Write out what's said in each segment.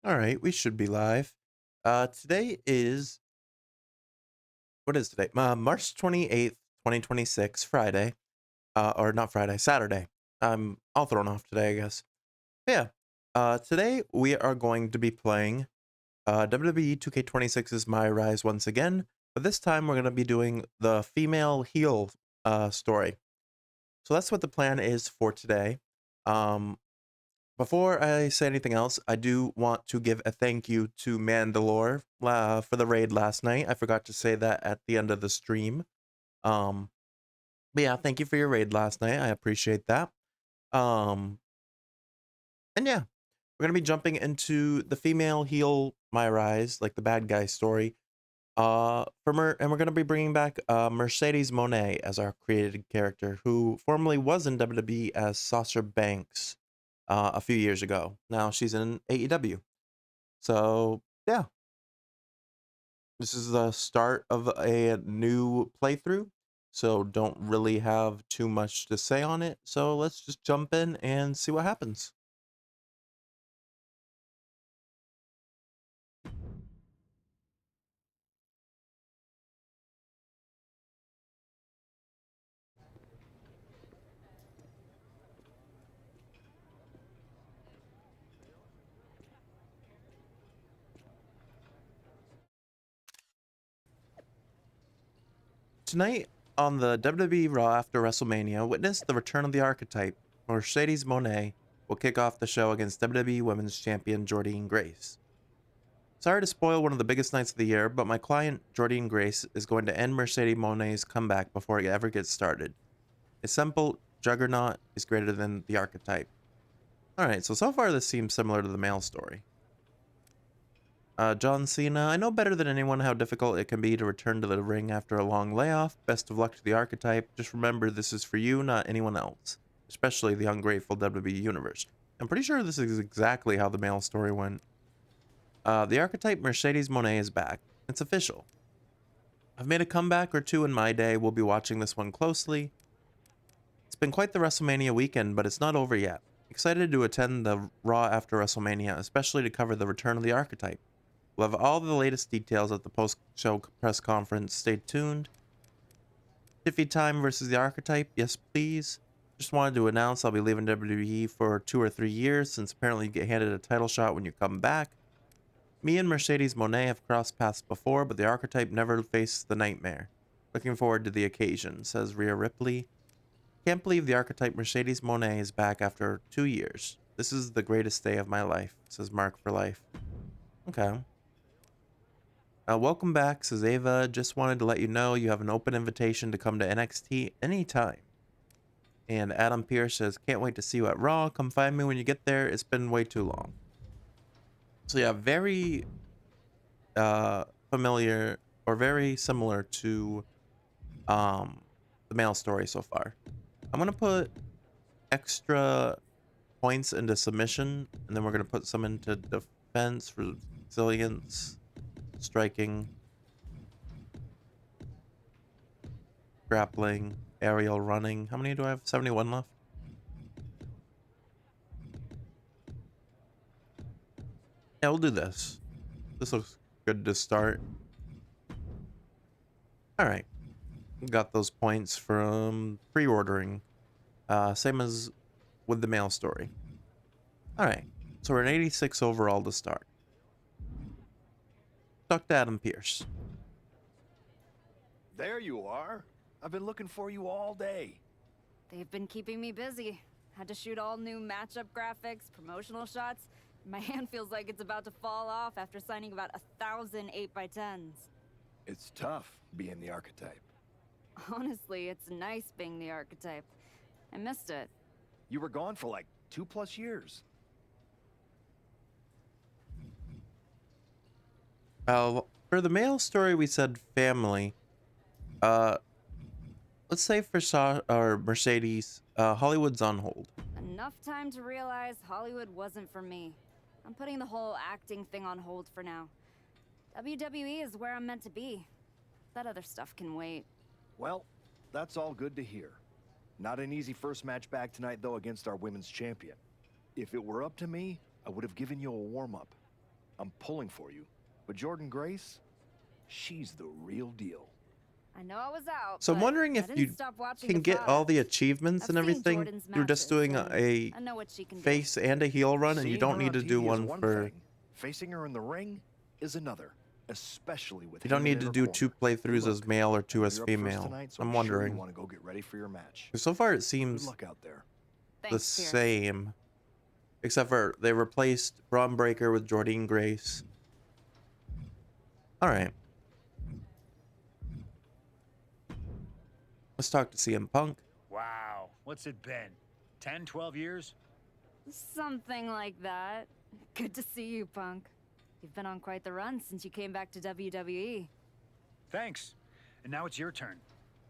All right, we should be live. Today is what is today? March 28th, 2026, Friday. Or not Friday, Saturday. I'm all thrown off today, I guess. But yeah. Today we are going to be playing WWE 2k26's MyRise once again, but this time we're going to be doing the female heel story. So that's what the plan is for today. Um, Before I say anything else, I do want to give a thank you to Mandalore for the raid last night. I forgot to say that at the end of the stream. Um, but yeah, thank you for your raid last night. I appreciate that. Um, and yeah, we're gonna be jumping into the female heel My Rise, like the bad guy story. And we're gonna be bringing back Mercedes Monet as our created character, who formerly was in WWE as Sasha Banks a few years ago. Now she's in AEW. So yeah, this is the start of a new playthrough. So don't really have too much to say on it. So let's just jump in and see what happens. Tonight on the WWE Raw after WrestleMania, witness the return of the archetype. Mercedes Monet will kick off the show against WWE Women's Champion Jordynne Grace. Sorry to spoil one of the biggest nights of the year, but my client Jordynne Grace is going to end Mercedes Monet's comeback before it ever gets started. A simple juggernaut is greater than the archetype. Alright, so far this seems similar to the male story. John Cena, I know better than anyone how difficult it can be to return to the ring after a long layoff. Best of luck to the archetype. Just remember this is for you, not anyone else. Especially the ungrateful WWE Universe. I'm pretty sure this is exactly how the male story went. The archetype Mercedes Monet is back. It's official. I've made a comeback or two in my day. We'll be watching this one closely. It's been quite the WrestleMania weekend, but it's not over yet. Excited to attend the Raw after WrestleMania, especially to cover the return of the archetype. We'll have all the latest details at the post-show press conference. Stay tuned. Tiffy time versus the archetype. Yes, please. Just wanted to announce I'll be leaving WWE for 2 or 3 years, since apparently you get handed a title shot when you come back. Me and Mercedes Monet have crossed paths before, but the archetype never faced the nightmare. Looking forward to the occasion, says Rhea Ripley. Can't believe the archetype Mercedes Monet is back after 2 years. This is the greatest day of my life, says Mark for Life. Okay. Welcome back, says Ava. Just wanted to let you know you have an open invitation to come to NXT anytime. And Adam Pierce says, can't wait to see you at Raw. Come find me when you get there. It's been way too long. So yeah, very familiar or very similar to the male story so far. I'm gonna put extra points into submission, and then we're gonna put some into defense, resilience, striking, grappling, aerial running. How many do I have? 71 left. Yeah, we'll do this. This looks good to start. All right, got those points from pre-ordering. Same as with the mail story. All right, so we're at 86 overall to start. Talk to Adam Pierce. There you are. I've been looking for you all day. They've been keeping me busy. Had to shoot all new matchup graphics, promotional shots. My hand feels like it's about to fall off after signing about 1,000 8x10s. It's tough being the archetype. Honestly, it's nice being the archetype. I missed it. You were gone for like 2+ years. For the male story, we said family. Uh, let's say for Mercedes, Hollywood's on hold. Enough time to realize Hollywood wasn't for me. I'm putting the whole acting thing on hold for now. WWE is where I'm meant to be. That other stuff can wait. Well, that's all good to hear. Not an easy first match back tonight, though, against our women's champion. If it were up to me, I would have given you a warm-up. I'm pulling for you. But Jordan Grace, she's the real deal. I know I was out, So I'm but wondering I if didn't you stop watching can the get all the product. achievements I've and seen everything Jordan's through just matches, doing and a I know what she can do. face and a heel run, and you Seeing don't her need on to do TV is one one for. thing. Facing her in the ring is another, especially with You don't Heyman need in to her do corner. 2 playthroughs as Look, male or I 2 know as you're up first female. tonight, so I'm I'm sure you wondering. want to go get ready for your match. 'Cause so far it Good seems luck out there. the Thanks, Pierce. same, except for they replaced Braun Breaker with Jordynne Grace. All right, let's talk to CM Punk. Wow, what's it been? 10, 12 years? Something like that. Good to see you, Punk. You've been on quite the run since you came back to WWE. Thanks. And now it's your turn.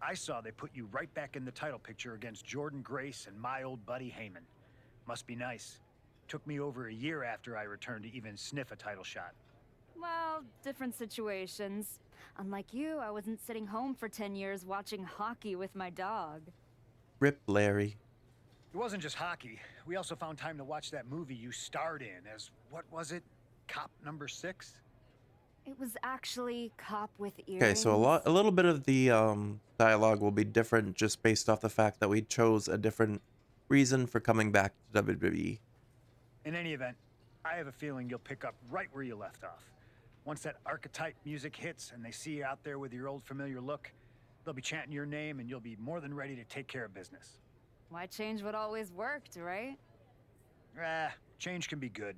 I saw they put you right back in the title picture against Jordan Grace and my old buddy Heyman. Must be nice. Took me over a year after I returned to even sniff a title shot. Well, different situations. Unlike you, I wasn't sitting home for 10 years watching hockey with my dog. Rip Larry. It wasn't just hockey. We also found time to watch that movie you starred in as, what was it? Cop number 6? It was actually Cop with Earrings. Okay, so a little bit of the dialogue will be different just based off the fact that we chose a different reason for coming back to WWE. In any event, I have a feeling you'll pick up right where you left off. Once that archetype music hits and they see you out there with your old familiar look, they'll be chanting your name and you'll be more than ready to take care of business. Why change what always worked, right? Change can be good.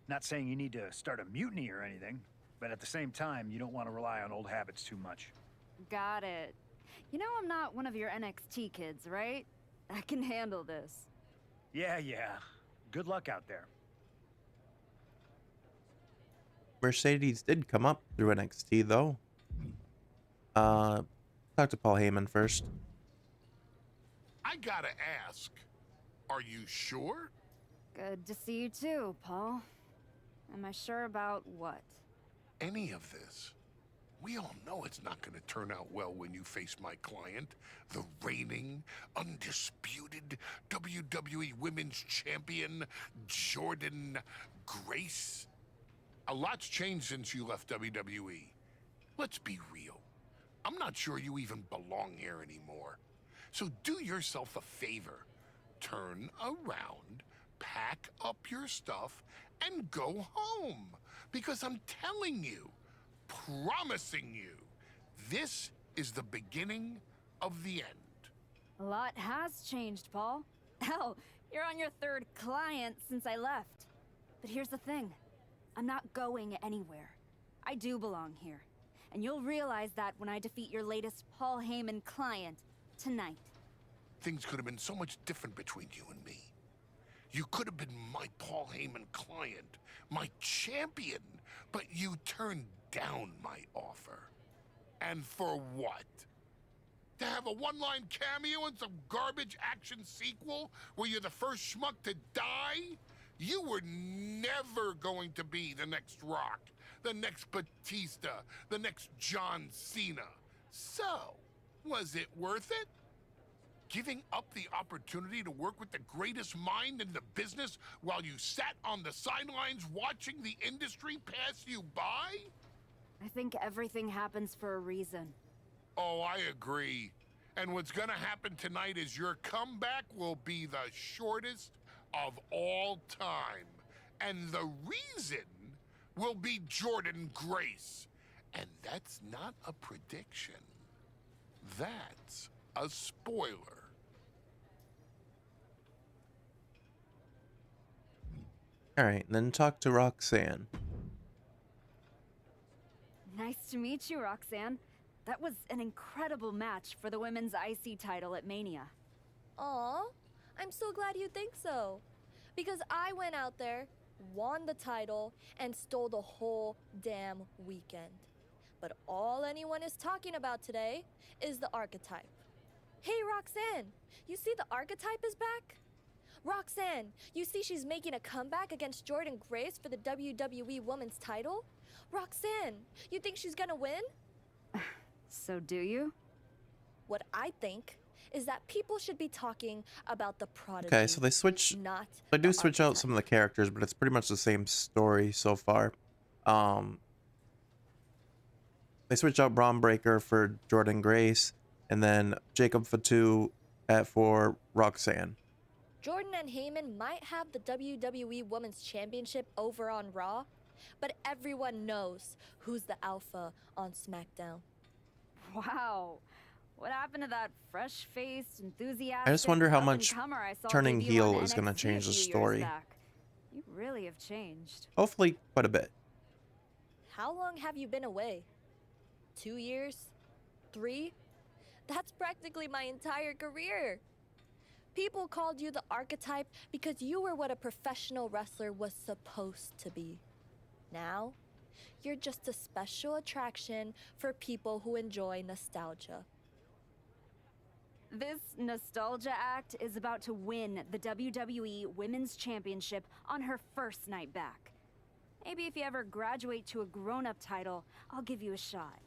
Not saying you need to start a mutiny or anything, but at the same time, you don't want to rely on old habits too much. Got it. You know I'm not one of your NXT kids, right? I can handle this. Yeah. Good luck out there. Mercedes did come up through NXT though. Talk to Paul Heyman first. I gotta ask, are you sure? Good to see you too, Paul. Am I sure about what? Any of this? We all know it's not gonna turn out well when you face my client, the reigning, undisputed WWE Women's Champion, Jordan Grace. A lot's changed since you left WWE. Let's be real. I'm not sure you even belong here anymore. So do yourself a favor. Turn around, pack up your stuff, and go home. Because I'm telling you, promising you, this is the beginning of the end. A lot has changed, Paul. Hell, you're on your 3rd client since I left. But here's the thing. I'm not going anywhere. I do belong here. And you'll realize that when I defeat your latest Paul Heyman client tonight. Things could have been so much different between you and me. You could have been my Paul Heyman client, my champion, but you turned down my offer. And for what? To have a one-line cameo in some garbage action sequel where you're the first schmuck to die? You were never going to be the next Rock, the next Batista, the next John Cena. So, was it worth it? Giving up the opportunity to work with the greatest mind in the business while you sat on the sidelines watching the industry pass you by? I think everything happens for a reason. Oh, I agree. And what's gonna happen tonight is your comeback will be the shortest of all time. And the reason will be Jordan Grace. And that's not a prediction. That's a spoiler. All right, then talk to Roxanne. Nice to meet you, Roxanne. That was an incredible match for the women's IC title at Mania. Aw, I'm so glad you think so. Because I went out there, won the title, and stole the whole damn weekend. But all anyone is talking about today is the archetype. Hey, Roxanne, you see the archetype is back? Roxanne, you see she's making a comeback against Jordan Grace for the WWE Women's title? Roxanne, you think she's gonna win? So do you? What I think is that people should be talking about the prodigy. Okay, so they not do the switch out archetype. some of the characters, but it's pretty much the same story so far. Um, they switched out Braun Breaker for Jordan Grace, and then Jacob Fatu for Roxanne. Jordan and Heyman might have the WWE Women's Championship over on Raw, but everyone knows who's the alpha on SmackDown. Wow. What happened to that fresh-faced, enthusiastic I just wonder how much up-and-comer I saw turning debut on heel is going to NXT change the a few years story. back? You really have changed. Hopefully, quite a bit. How long have you been away? 2 years? 3? That's practically my entire career. People called you the archetype because you were what a professional wrestler was supposed to be. Now, you're just a special attraction for people who enjoy nostalgia. This nostalgia act is about to win the WWE Women's Championship on her first night back. Maybe if you ever graduate to a grown-up title, I'll give you a shot.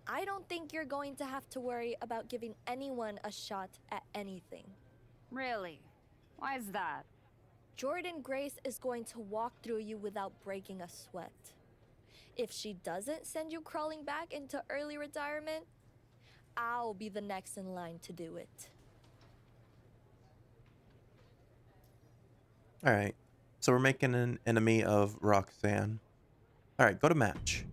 I don't think you're going to have to worry about giving anyone a shot at anything. Really? Why is that? Jordan Grace is going to walk through you without breaking a sweat. If she doesn't send you crawling back into early retirement, I'll be the next in line to do it. Alright, so we're making an enemy of Roxanne. Alright, go to match.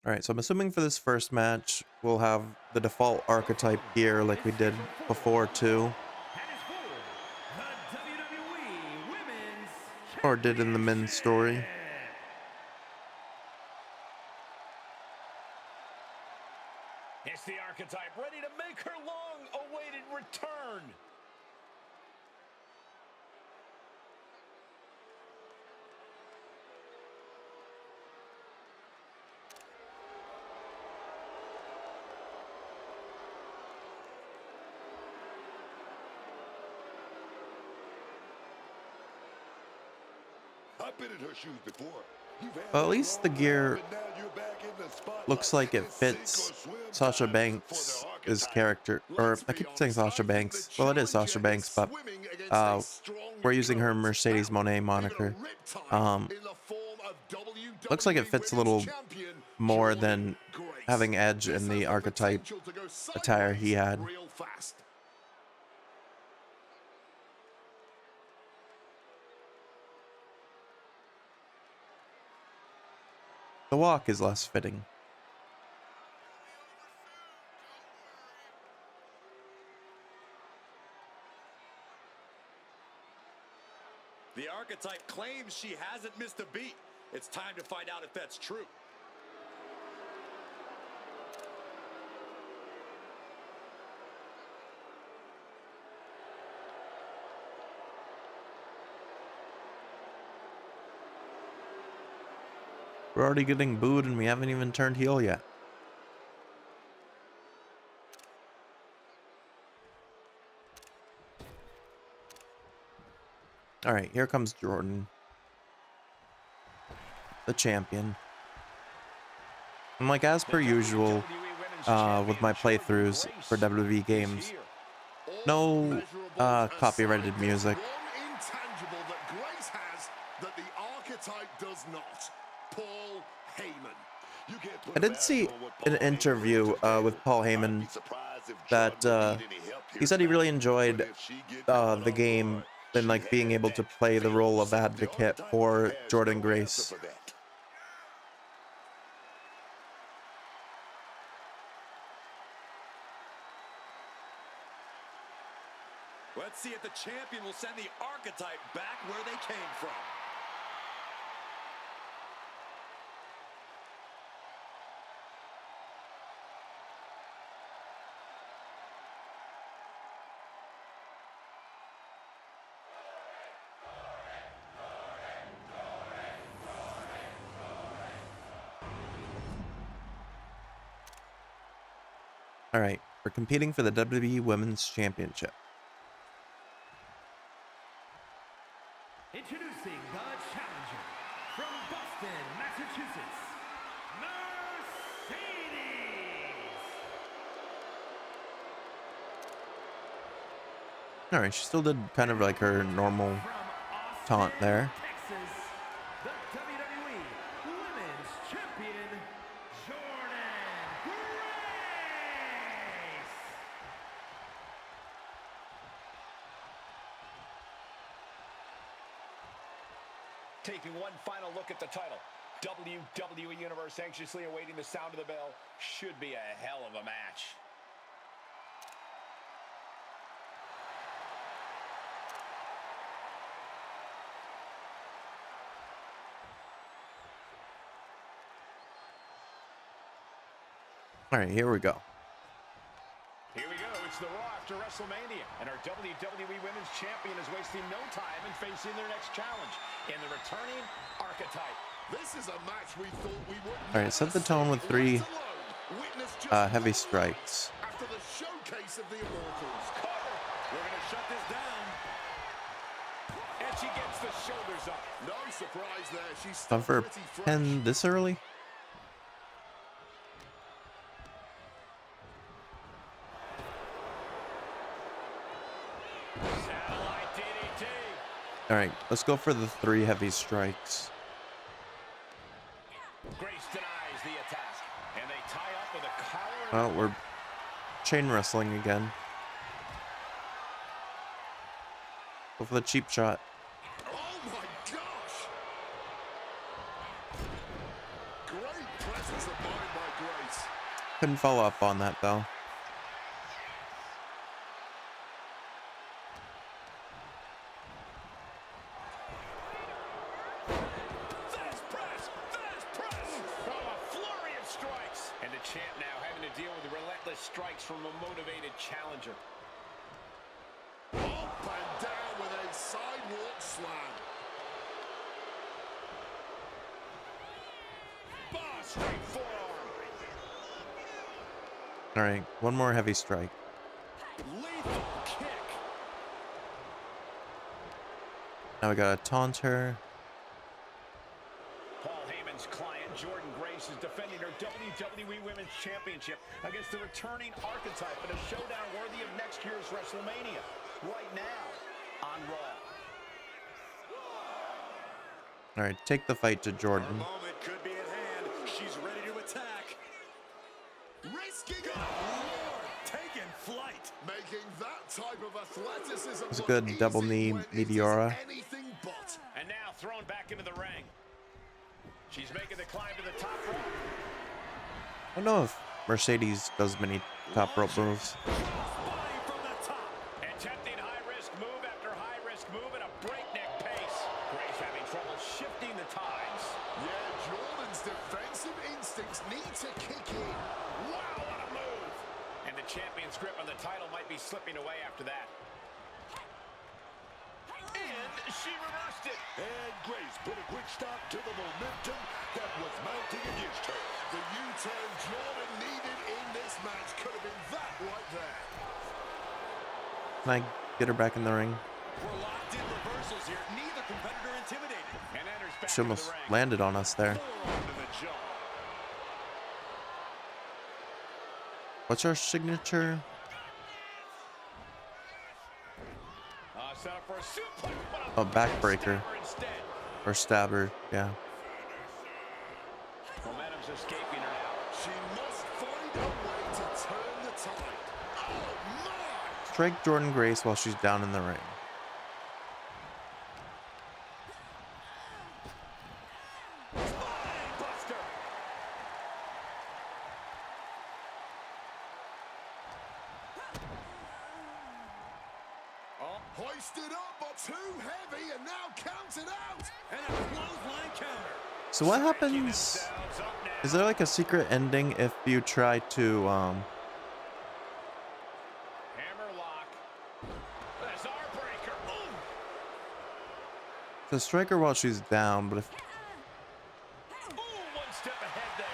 Alright, so I'm assuming for this first match, we'll have the default archetype gear like we did before too. Or did in the men's story. It's the archetype ready to make her long-awaited return. I've been in her shoes before. Well, at least the gear looks like it fits Sasha Banks' character. Or, I keep saying Sasha Banks. Well, it is Sasha Banks, but we're using her Mercedes Moné moniker. Looks like it fits a little more than having Edge in the archetype attire he had. The walk is less fitting. The archetype claims she hasn't missed a beat. It's time to find out if that's true. We're already getting booed and we haven't even turned heel yet. Alright, here comes Jordan. The champion. And like as per usual, with my playthroughs for WWE games, no copyrighted music. One intangible that Grace has that the archetype does not. Paul Heyman. I did see an interview with Paul Heyman that he said he really enjoyed the game and like being able to play the role of advocate for Jordan Grace. Let's see if the champion will send the archetype back where they came from. Alright, we're competing for the WWE Women's Championship. Introducing the challenger from Boston, Massachusetts, Mercedes. All right, she still did kind of like her normal taunt there. Texas, the WWE Women's Champion, Jordan Grace. Taking one final look at the title. WWE Universe anxiously awaiting the sound of the bell. Should be a hell of a match. All right, here we go. Here we go. It's the Raw after WrestleMania, and our WWE Women's Champion is wasting no time in facing their next challenge in the returning Archetype. This is a match we thought we would. All right, set the tone with 3 heavy strikes. After the showcase of the Immortals. We're going to shut this down. And she gets the shoulders up. No surprise there. She's still However, pretty fresh. pen this early? Satellite DDT. All right, let's go for the 3 heavy strikes. Grace denies the attack, and they tie up with a collar. Well, we're chain wrestling again. Go for the cheap shot. Oh my gosh! Great presence of mind by Grace. Couldn't follow up on that though. Fast press! Fast press! Oh, a flurry of strikes. And the champ now having to deal with the relentless strikes from a motivated challenger. Up and down with a sidewalk slam. Straight forearm. All right, one more heavy strike. Lethal kick. Now we gotta taunt her. Paul Heyman's client, Jordan Grace, is defending her WWE Women's Championship against the returning Archetype in a showdown worthy of next year's WrestleMania. Right now on Raw. All right, take the fight to Jordan. Moment could be at hand. She's ready to attack. Risking it. Lord, taking flight. Making that type of athleticism. It's a look good easy double knee when it is Meteora. anything but. And now thrown back into the ring. She's making the climb to the top rope. I don't know if Mercedes does many top rope moves. Crossbody from the top. Attempting high-risk move after high-risk move at a breakneck pace. Grace having trouble shifting the tides. Yeah, Jordan's defensive instincts need to kick in. Wow, what a move. And the champion's grip on the title might be slipping away after that. And she reversed it. And Grace put a quick stop to the momentum that was mounting against her. The U-turn Jordan needed in this match could have been that right there. Can I get her back in the ring? We're locked in reversals here. Neither competitor intimidated. And enters back She into almost the ring. landed on us there. Forearm to the jaw. What's our signature? Set up for a suplex, but Oh, backbreaker. stabber instead. Or stabber, yeah. Momentum's escaping her now. She must find a way to turn the tide. Oh my! Strike Jordan Grace while she's down in the ring. Buster. Hoisted up, but too heavy, and now counted out. And a clothesline counter. So what happens? Themselves up now. Is there like a secret ending if you try to Hammer lock. That's our breaker. Boom. to strike her while she's down, but if Ooh, one step ahead there.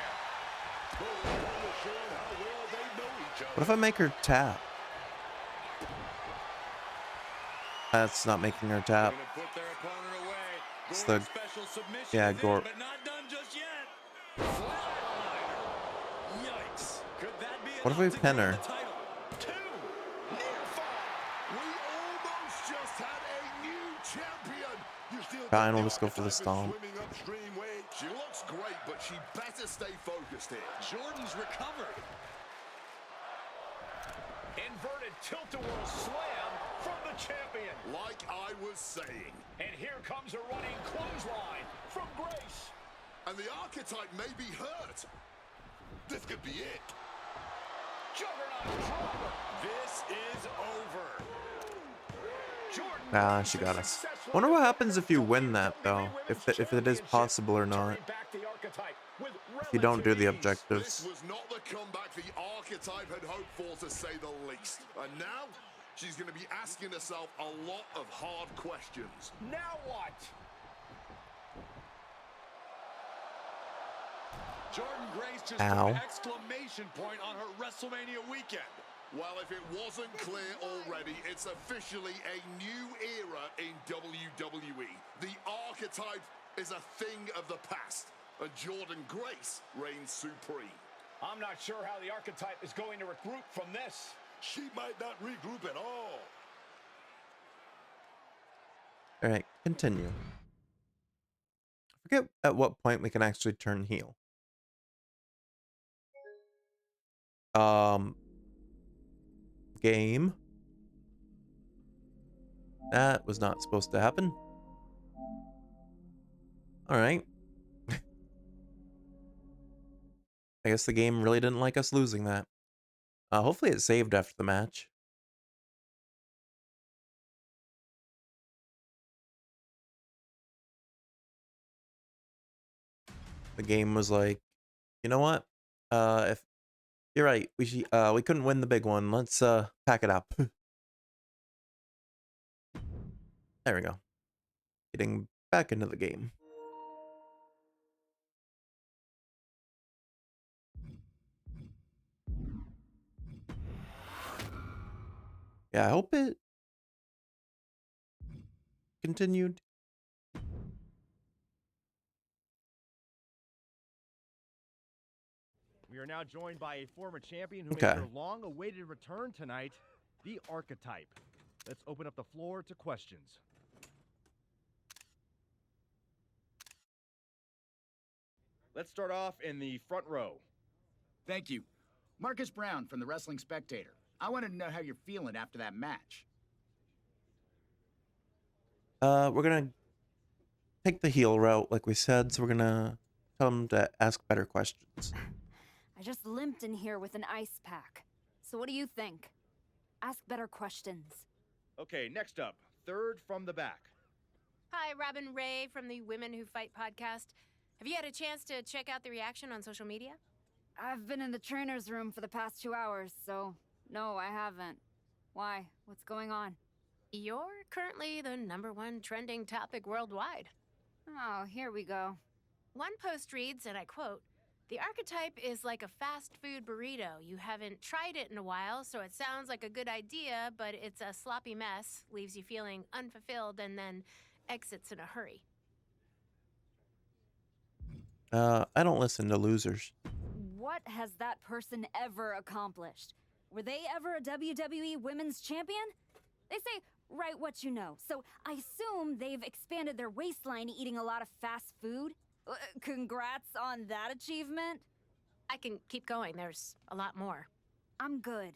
Showing how well they know each other. what if I make her tap? That's not making her tap. Gonna put their opponent away. It's Gordon's the- special submission yeah, is in, Gor- but not done just yet. Flatliner. Yikes. Could that be What if we enough to pin grab her? the title? Two. Near fall. We all know just had a new champion. You still Fine, think we'll the just go for the archetype is stomp. swimming upstream, Wade? She looks great, but she better stay focused here. Jordan's recovered. Inverted tilt-a-whirl slam from the champion. Like I was saying. And here comes a running clothesline from Grace. And the archetype may be hurt. This could be it. Juggernaut dropper. This is over. Jordan Ah, she got us. Wonder what happens if you win that, though. If it is possible or not. If you don't do the This objectives. was not the comeback the archetype had hoped for, to say the least. And now, she's going to be asking herself a lot of hard questions. Now what? Jordan Grace just Ow. put an exclamation point on her WrestleMania weekend. Well, if it wasn't clear already, it's officially a new era in WWE. The archetype is a thing of the past, and Jordan Grace reigns supreme. I'm not sure how the archetype is going to regroup from this. She might not regroup at all. Alright, continue. I forget at what point we can actually turn heel. Game. That was not supposed to happen. Alright. I guess the game really didn't like us losing that. Hopefully it saved after the match. The game was like, you know what? If you're right, we couldn't win the big one. Let's pack it up. There we go. Getting back into the game. Yeah, I hope it continued. We are now joined by a former champion who Okay. made their long-awaited return tonight, the Archetype. Let's open up the floor to questions. Let's start off in the front row. Thank you. Marcus Brown from the Wrestling Spectator. I wanted to know how you're feeling after that match. We're gonna take the heel route, like we said, so we're gonna tell them to ask better questions. I just limped in here with an ice pack. So what do you think? Ask better questions. Okay, next up, third from the back. Hi, Robin Ray from the Women Who Fight podcast. Have you had a chance to check out the reaction on social media? I've been in the trainer's room for the past 2 hours, so no, I haven't. Why? What's going on? You're currently the #1 trending topic worldwide. Oh, here we go. One post reads, and I quote, "The archetype is like a fast food burrito. You haven't tried it in a while, so it sounds like a good idea, but it's a sloppy mess, leaves you feeling unfulfilled, and then exits in a hurry." I don't listen to losers. What has that person ever accomplished? Were they ever a WWE Women's Champion? They say, write what you know, so I assume they've expanded their waistline eating a lot of fast food? Congrats on that achievement. I can keep going. There's a lot more. I'm good.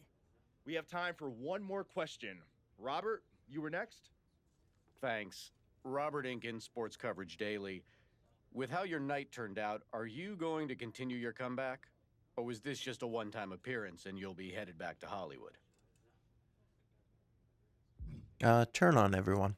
We have time for one more question. Robert, you were next? Thanks. Robert Inkin, Sports Coverage Daily. With how your night turned out, are you going to continue your comeback? Or was this just a one-time appearance and you'll be headed back to Hollywood? Turn on everyone.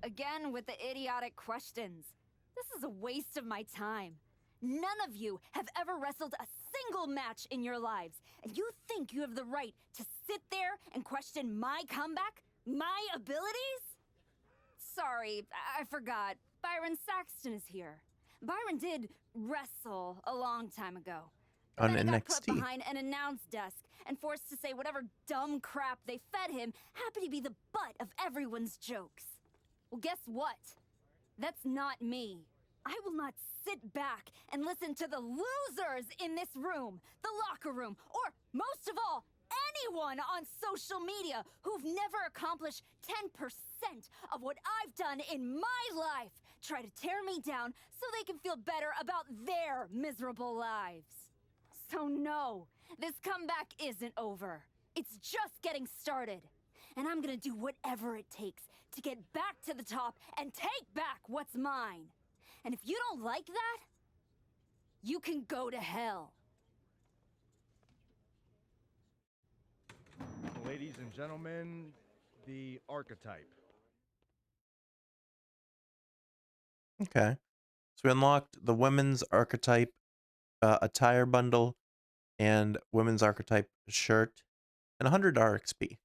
Again with the idiotic questions. This is a waste of my time. None of you have ever wrestled a single match in your lives, and you think you have the right to sit there and question my comeback? My abilities? Sorry, I forgot. Byron Saxton is here. Byron did wrestle a long time ago. But On then he got put NXT. behind an announce desk and forced to say whatever dumb crap they fed him happened to be the butt of everyone's jokes. Well, guess what? That's not me. I will not sit back and listen to the losers in this room, the locker room, or most of all, anyone on social media who've never accomplished 10% of what I've done in my life try to tear me down so they can feel better about their miserable lives. So no, this comeback isn't over. It's just getting started. And I'm gonna do whatever it takes to get back to the top and take back what's mine. And if you don't like that, you can go to hell. Ladies and gentlemen, the archetype. Okay. So we unlocked the women's archetype attire bundle and women's archetype shirt and 100 RXP.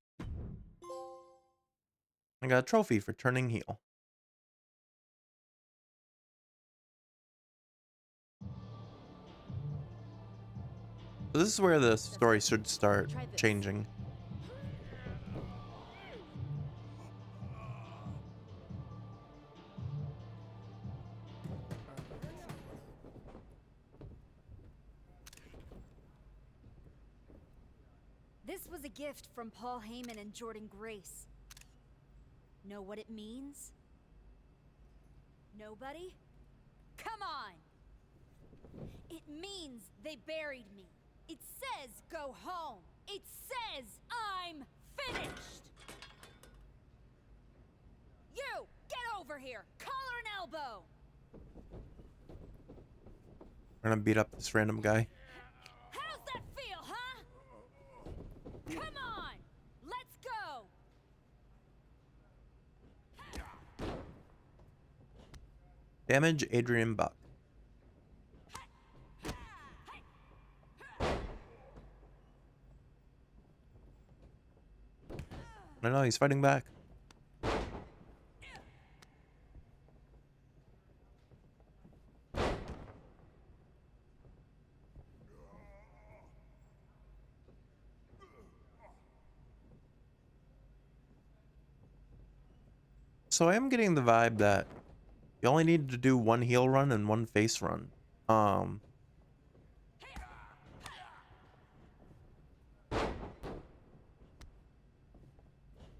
I got a trophy for turning heel. So this is where the story should start changing. This was a gift from Paul Heyman and Jordan Grace. Know what it means? Nobody? Come on! It means they buried me. It says go home. It says I'm finished! You! Get over here! Collar and elbow! We're gonna beat up this random guy. How's that feel, huh? Come on! Let's go! Damage Adrian Buck. I know, he's fighting back. So I am getting the vibe that you only need to do one heel run and one face run. I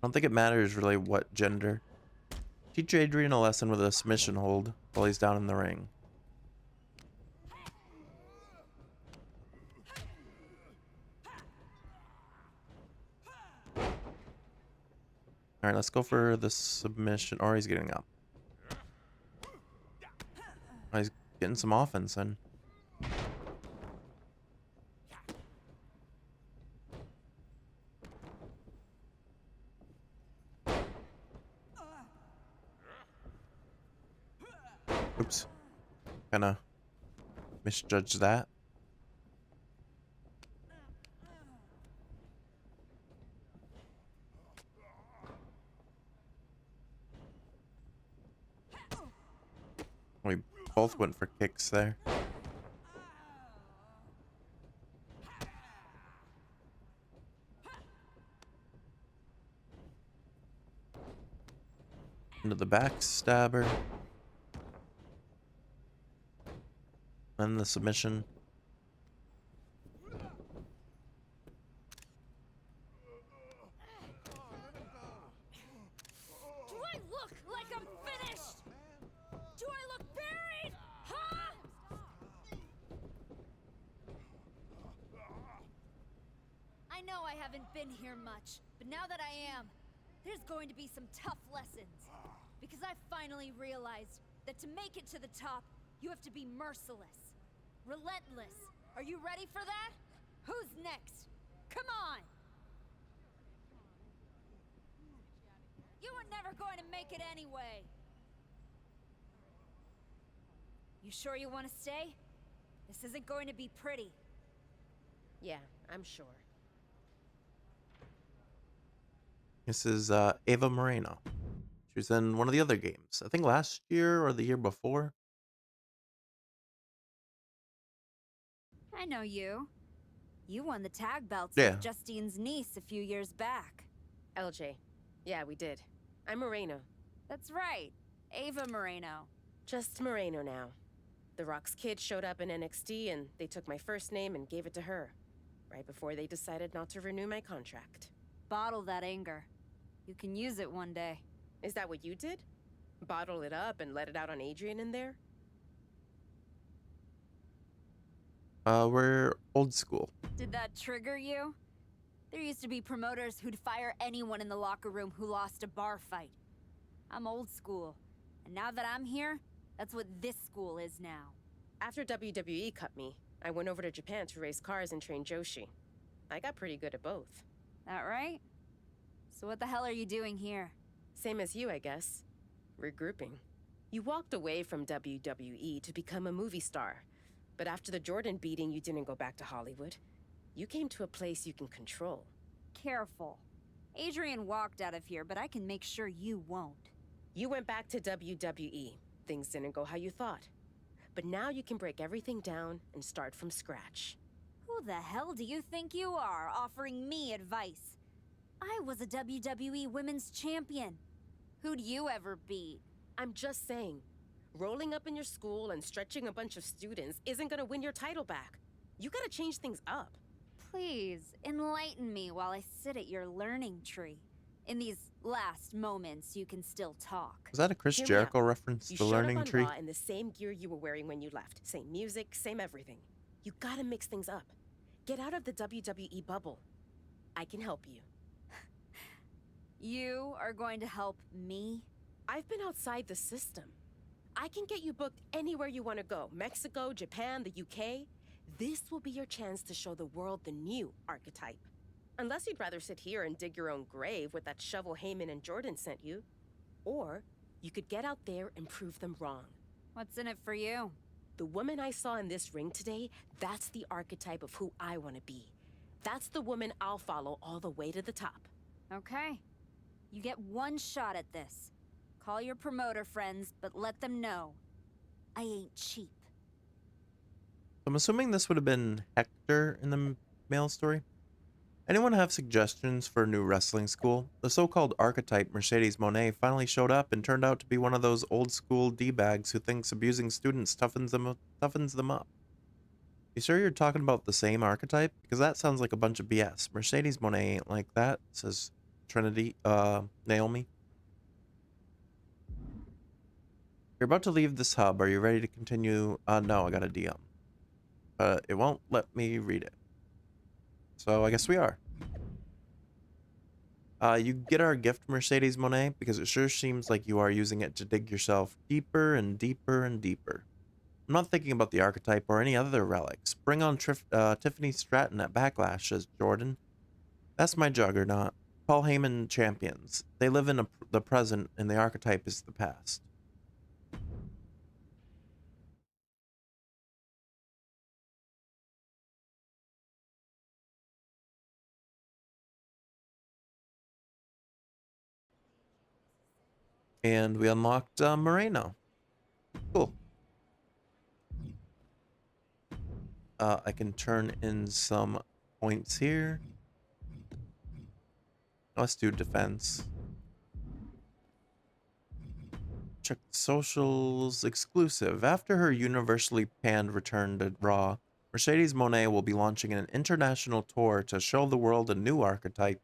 don't think it matters really what gender. Teach Adrian a lesson with a submission hold while he's down in the ring. Alright, let's go for the submission. Or he's getting up. Oh, he's getting some offense in. Oops. Kinda misjudged that. We both went for kicks there. Into the backstabber. And the submission. Do I look like I'm finished? Do I look buried? Huh? I know I haven't been here much, but now that I am, there's going to be some tough lessons. Because I finally realized that to make it to the top, you have to be merciless. Relentless. Are you ready for that? Who's next? Come on! You were never going to make it anyway. You sure you want to stay? This isn't going to be pretty. Yeah, I'm sure. This is Ava Moreno. She was in one of the other games. I think last year or the year before. I know you. You won the tag belts Yeah. with Justine's niece a few years back. LJ. Yeah, we did. I'm Moreno. That's right. Ava Moreno. Just Moreno now. The Rock's kid showed up in NXT and they took my first name and gave it to her. right before they decided not to renew my contract. Bottle that anger. You can use it one day. Is that what you did? Bottle it up and let it out on Adrian in there? We're old school. Did that trigger you? There used to be promoters who'd fire anyone in the locker room who lost a bar fight. I'm old school, and now that I'm here, that's what this school is now. After WWE cut me, I went over to Japan to race cars and train Joshi. I got pretty good at both. That right? So what the hell are you doing here? Same as you, I guess. Regrouping. You walked away from WWE to become a movie star. But after the Jordan beating, you didn't go back to Hollywood. You came to a place you can control. Careful. Adrian walked out of here, but I can make sure you won't. You went back to WWE. Things didn't go how you thought. But now you can break everything down and start from scratch. Who the hell do you think you are, offering me advice? I was a WWE Women's Champion. Who'd you ever beat? I'm just saying, rolling up in your school and stretching a bunch of students isn't gonna win your title back. You gotta change things up. Please, enlighten me while I sit at your learning tree. In these last moments, you can still talk. Was that a Chris Jericho reference? You The showed learning up on tree? Raw in the same gear you were wearing when you left. Same music, same everything. You gotta mix things up. Get out of the WWE bubble. I can help you. You are going to help me? I've been outside the system. I can get you booked anywhere you want to go. Mexico, Japan, the UK. This will be your chance to show the world the new archetype. Unless you'd rather sit here and dig your own grave with that shovel Heyman and Jordan sent you. Or you could get out there and prove them wrong. What's in it for you? The woman I saw in this ring today, that's the archetype of who I want to be. That's the woman I'll follow all the way to the top. Okay. You get one shot at this. Call your promoter friends, but let them know. I ain't cheap. I'm assuming this would have been Hector in the male story. Anyone have suggestions for a new wrestling school? The so-called archetype Mercedes Mone finally showed up and turned out to be one of those old-school D-bags who thinks abusing students toughens them up. You sure you're talking about the same archetype? Because that sounds like a bunch of BS. Mercedes Mone ain't like that, says Trinity, Naomi. You're about to leave this hub. Are you ready to continue? No, I got a DM. It won't let me read it. So I guess we are. You get our gift, Mercedes Monet, because it sure seems like you are using it to dig yourself deeper and deeper and deeper. I'm not thinking about the archetype or any other relics. Bring on Tiffany Stratton at Backlash, says Jordan. That's my juggernaut. Paul Heyman champions. They live in the present, and the archetype is the past. And we unlocked Moreno. Cool. I can turn in some points here. Let's do defense. Check socials exclusive. After her universally panned return to Raw, Mercedes Moné will be launching an international tour to show the world a new archetype.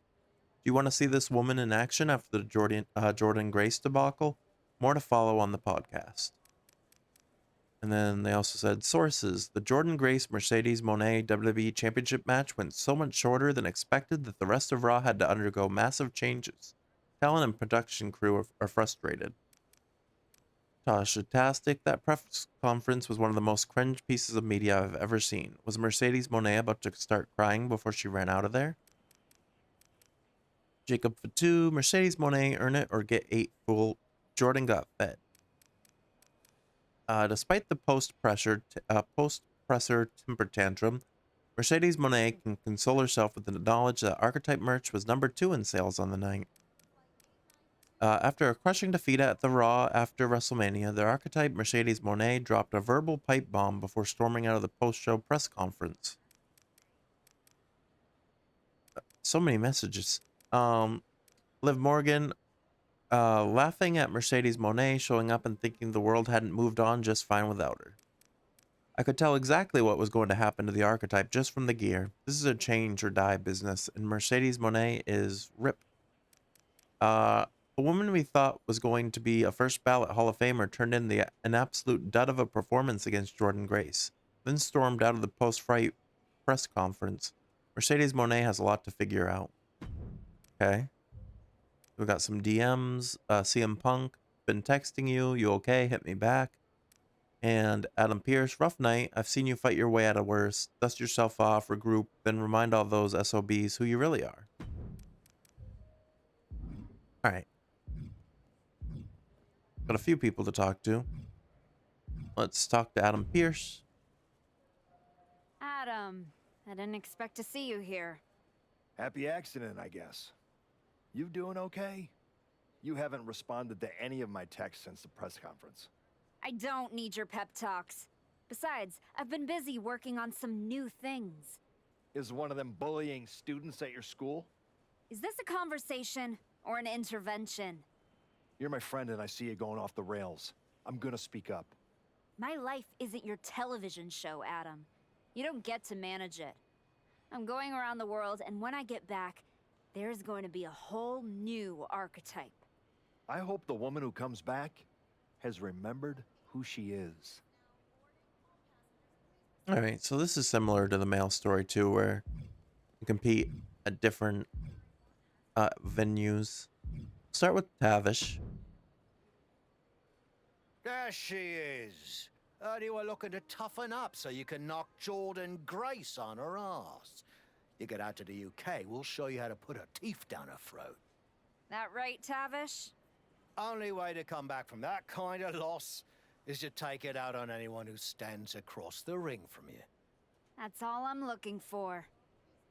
Do you want to see this woman in action after the Jordan Grace debacle? More to follow on the podcast. And then they also said, sources, the Jordan Grace Mercedes Moné WWE Championship match went so much shorter than expected that the rest of Raw had to undergo massive changes. Talent and production crew are frustrated. Tasha-tastic, that press conference was one of the most cringe pieces of media I've ever seen. Was Mercedes Moné about to start crying before she ran out of there? Jacob for 2, Mercedes Moné, earn it or get 8, fool. Jordan got fed. Despite the post-presser temper tantrum, Mercedes Moné can console herself with the knowledge that Archetype merch was number 2 in sales on the night. After a crushing defeat at the Raw after WrestleMania, the Archetype Mercedes Moné dropped a verbal pipe bomb before storming out of the post-show press conference. So many messages. Liv Morgan, laughing at Mercedes Moné showing up and thinking the world hadn't moved on just fine without her. I could tell exactly what was going to happen to the archetype just from the gear. This is a change or die business, and Mercedes Monet is rip. A woman we thought was going to be a first ballot Hall of Famer turned in an absolute dud of a performance against Jordan Grace, then stormed out of the post-fight press conference. Mercedes Monet has a lot to figure out. Okay. We got some DMs. CM Punk, been texting you. You okay? Hit me back. And Adam Pierce, rough night. I've seen you fight your way out of worse. Dust yourself off, regroup, then remind all those SOBs who you really are. All right. Got a few people to talk to. Let's talk to Adam Pierce. Adam, I didn't expect to see you here. Happy accident, I guess. You doing okay? You haven't responded to any of my texts since the press conference. I don't need your pep talks. Besides, I've been busy working on some new things. Is one of them bullying students at your school? Is this a conversation or an intervention? You're my friend and I see you going off the rails. I'm gonna speak up. My life isn't your television show, Adam. You don't get to manage it. I'm going around the world, and when I get back, there's going to be a whole new archetype. I hope the woman who comes back has remembered who she is. All right, so this is similar to the male story too, where you compete at different venues. Start with Tavish. There she is. Heard you were looking to toughen up so you can knock Jordan Grace on her ass. You get out to the UK, we'll show you how to put her teeth down her throat. That right, Tavish? Only way to come back from that kind of loss is to take it out on anyone who stands across the ring from you. That's all I'm looking for.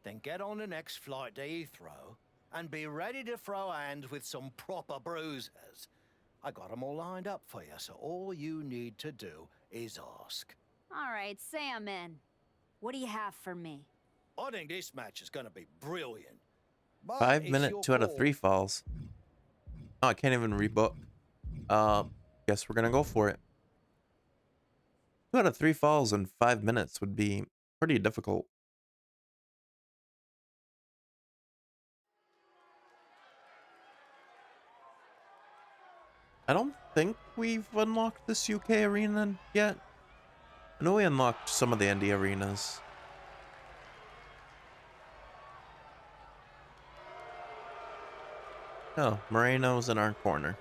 Then get on the next flight to Heathrow and be ready to throw hands with some proper bruisers. I got them all lined up for you, so all you need to do is ask. All right, say I'm in. What do you have for me? I think this match is gonna be brilliant. But 5 it's minute your 2 out of call. 3 falls. Oh, I can't even rebook. Guess we're gonna go for it. 2 out of 3 falls in 5 minutes would be pretty difficult. I don't think we've unlocked this UK arena yet. I know we unlocked some of the indie arenas. Oh, Moreno's in our corner.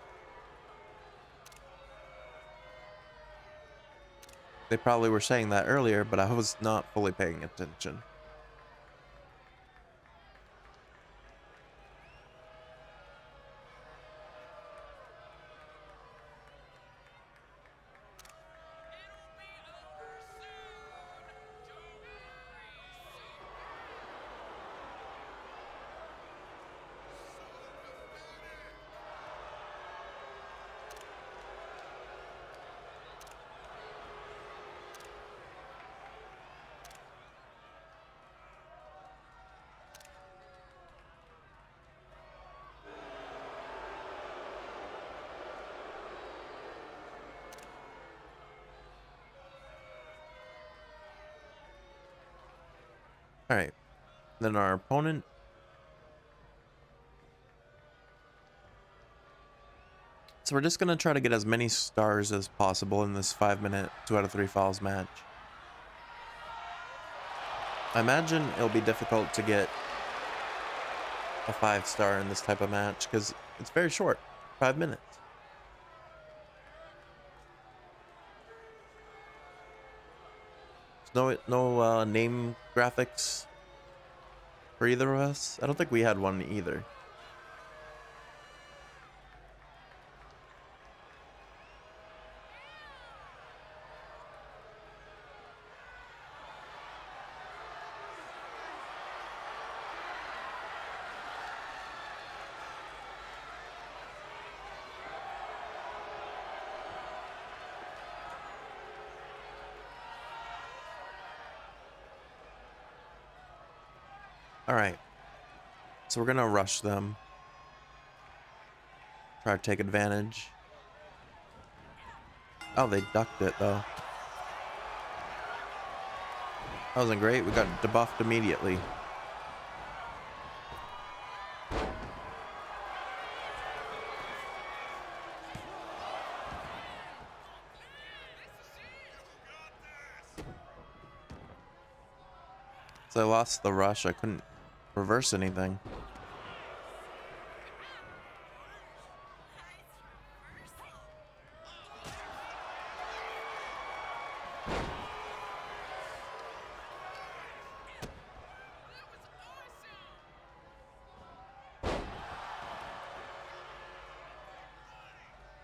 They probably were saying that earlier, but I was not fully paying attention. Alright. Then our opponent. So we're just going to try to get as many stars as possible in this 5 minute 2 out of 3 falls match. I imagine it'll be difficult to get a 5-star in this type of match because it's very short. 5 minutes. No name graphics for either of us. I don't think we had one either. Alright. So we're gonna rush them. Try to take advantage. Oh, they ducked it though. That wasn't great. We got debuffed immediately. So I lost the rush. I couldn't reverse anything.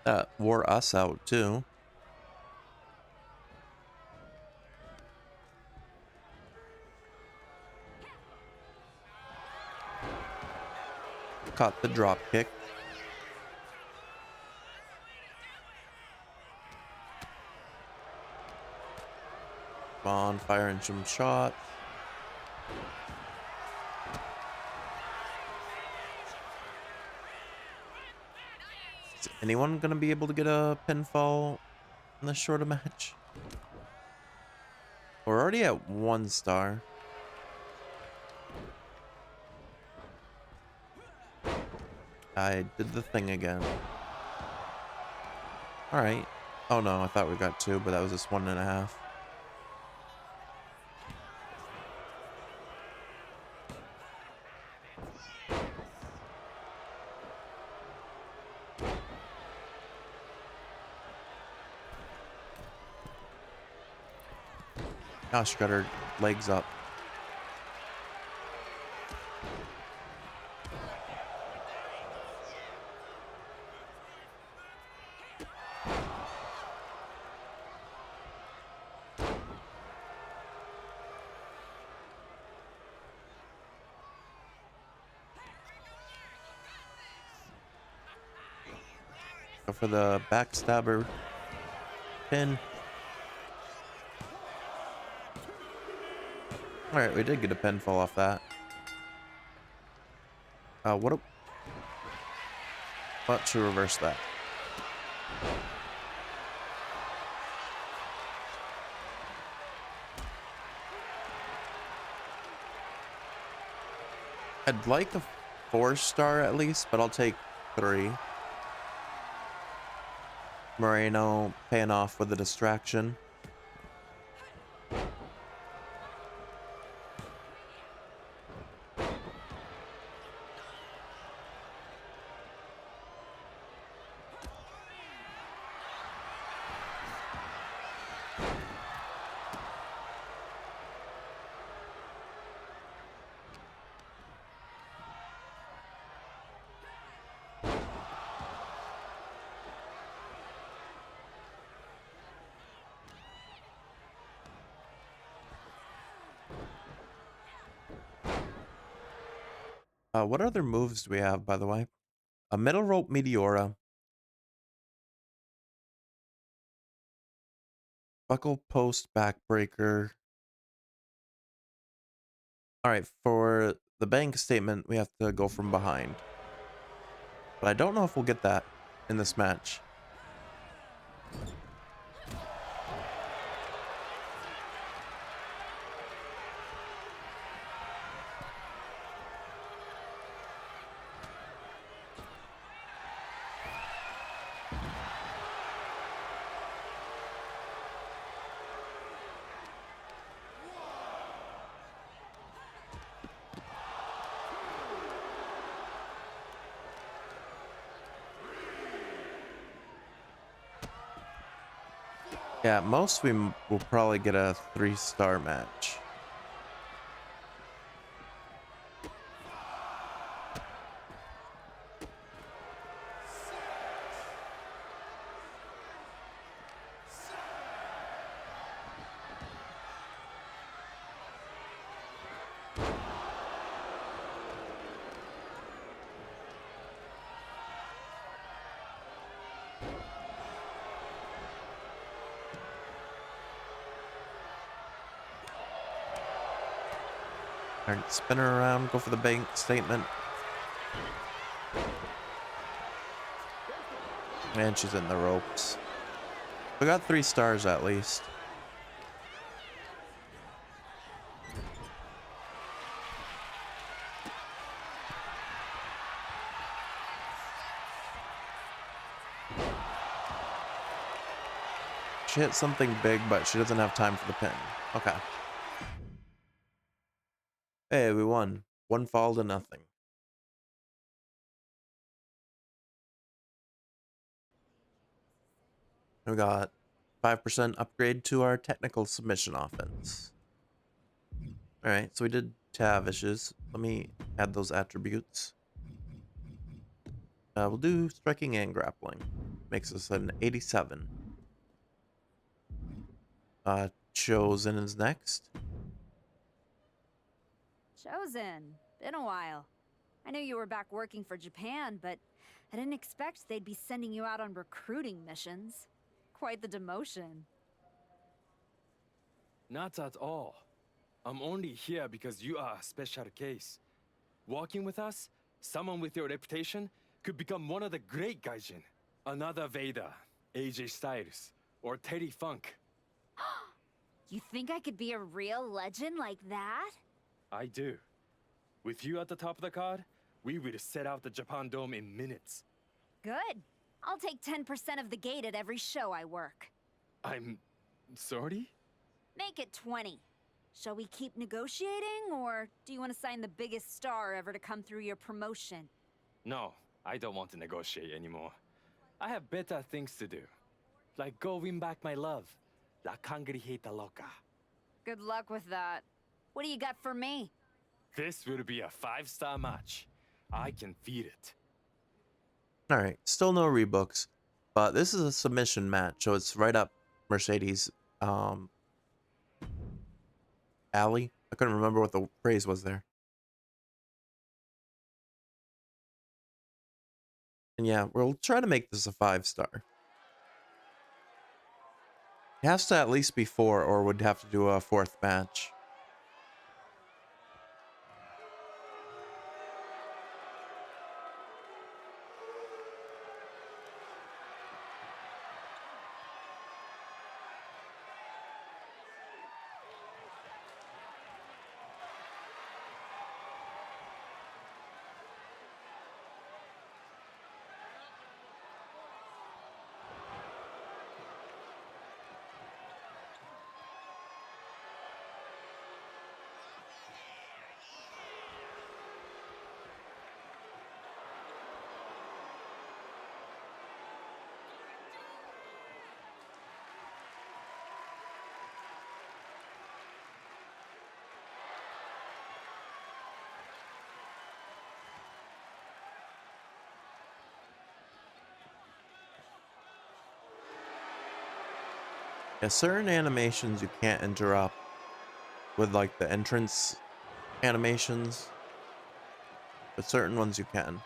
That wore us out too. Caught the drop kick. On firing some shots. Is anyone gonna be able to get a pinfall in this shorter match? We're already at 1 star. I did the thing again. Alright. Oh no, I thought we got 2, but that was just 1.5. Now she got her legs up. Go for the backstabber pin. Alright, we did get a pinfall off that. What to reverse that? I'd like a 4-star at least, but I'll take 3. Moreno paying off with a distraction. What other moves do we have, by the way? A middle rope Meteora. Buckle post backbreaker. Alright, for the bank statement, we have to go from behind. But I don't know if we'll get that in this match. Yeah, at most will probably get a 3-star match. Alright, spin her around, go for the bank statement. And she's in the ropes. We got 3 stars at least. She hit something big, but she doesn't have time for the pin. Okay. Hey, we won. 1 fall to nothing. We got 5% upgrade to our technical submission offense. Alright, so we did Tavish's. Let me add those attributes. We'll do striking and grappling. Makes us an 87. Chosen is next. Chosen. Been a while. I knew you were back working for Japan, but I didn't expect they'd be sending you out on recruiting missions. Quite the demotion. Not at all. I'm only here because you are a special case. Working with us, someone with your reputation could become one of the great gaijin. Another Vader, AJ Styles, or Terry Funk. You think I could be a real legend like that? I do. With you at the top of the card, we will set out the Japan Dome in minutes. Good. I'll take 10% of the gate at every show I work. I'm... sorry? Make it 20. Shall we keep negotiating, or do you want to sign the biggest star ever to come through your promotion? No, I don't want to negotiate anymore. I have better things to do. Like go win back my love. La Cangrijita Loca. Good luck with that. What do you got for me? This will be a 5-star match. I can feel it. Alright, still no rebooks, but this is a submission match, so it's right up Mercedes' alley. I couldn't remember what the phrase was there. And yeah, we'll try to make this a 5-star. It has to at least be 4, or would have to do a 4th match. Yeah, certain animations you can't interrupt with like the entrance animations, but certain ones you can.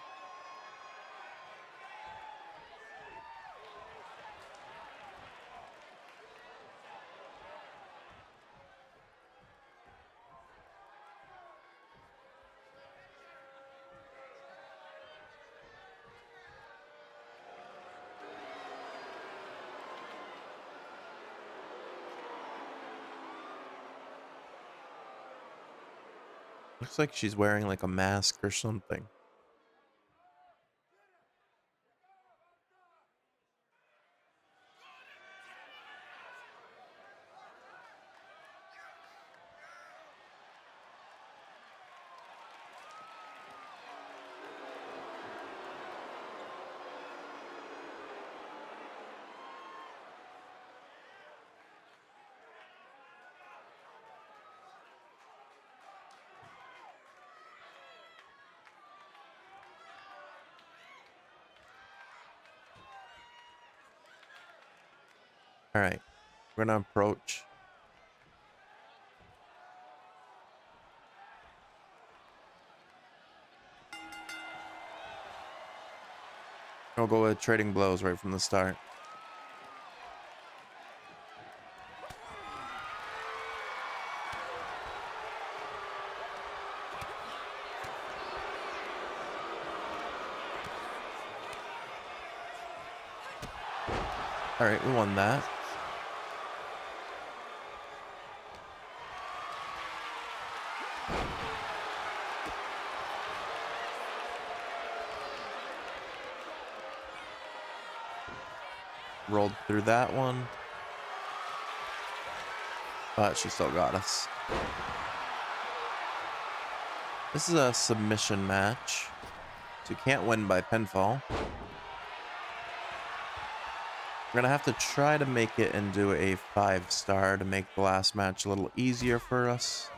Looks like she's wearing like a mask or something. All right, we're gonna approach. We'll go with trading blows right from the start. All right, we won that. Rolled through that one. But she still got us. This is a submission match, so you can't win by pinfall. We're gonna have to try to make it into a 5-star to make the last match a little easier for us.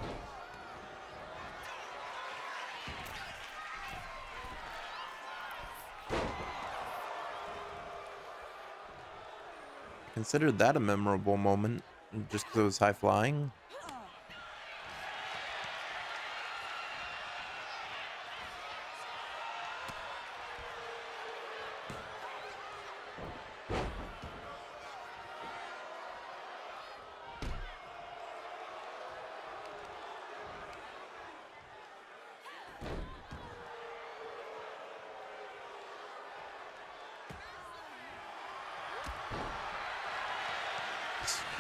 Considered that a memorable moment just because it was high flying.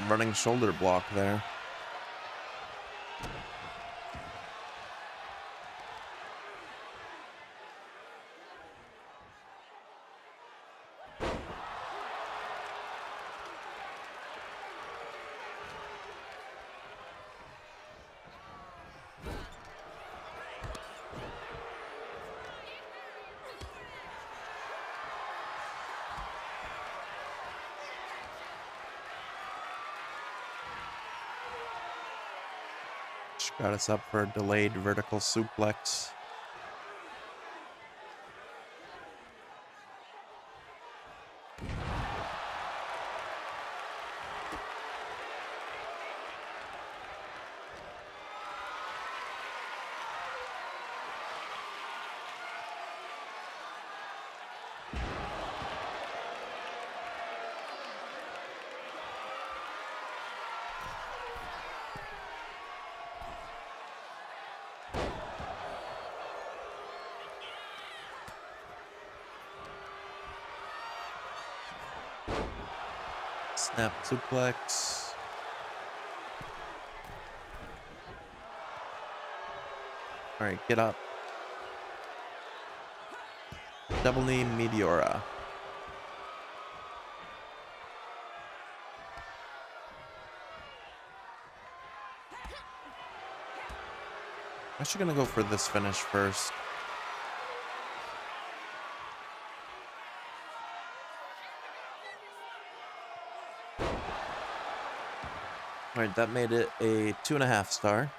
Running shoulder block there. Got us up for a delayed vertical suplex. Snap suplex. All right, get up. Double knee Meteora. I'm actually gonna go for this finish first. All right, that made it a 2.5 star.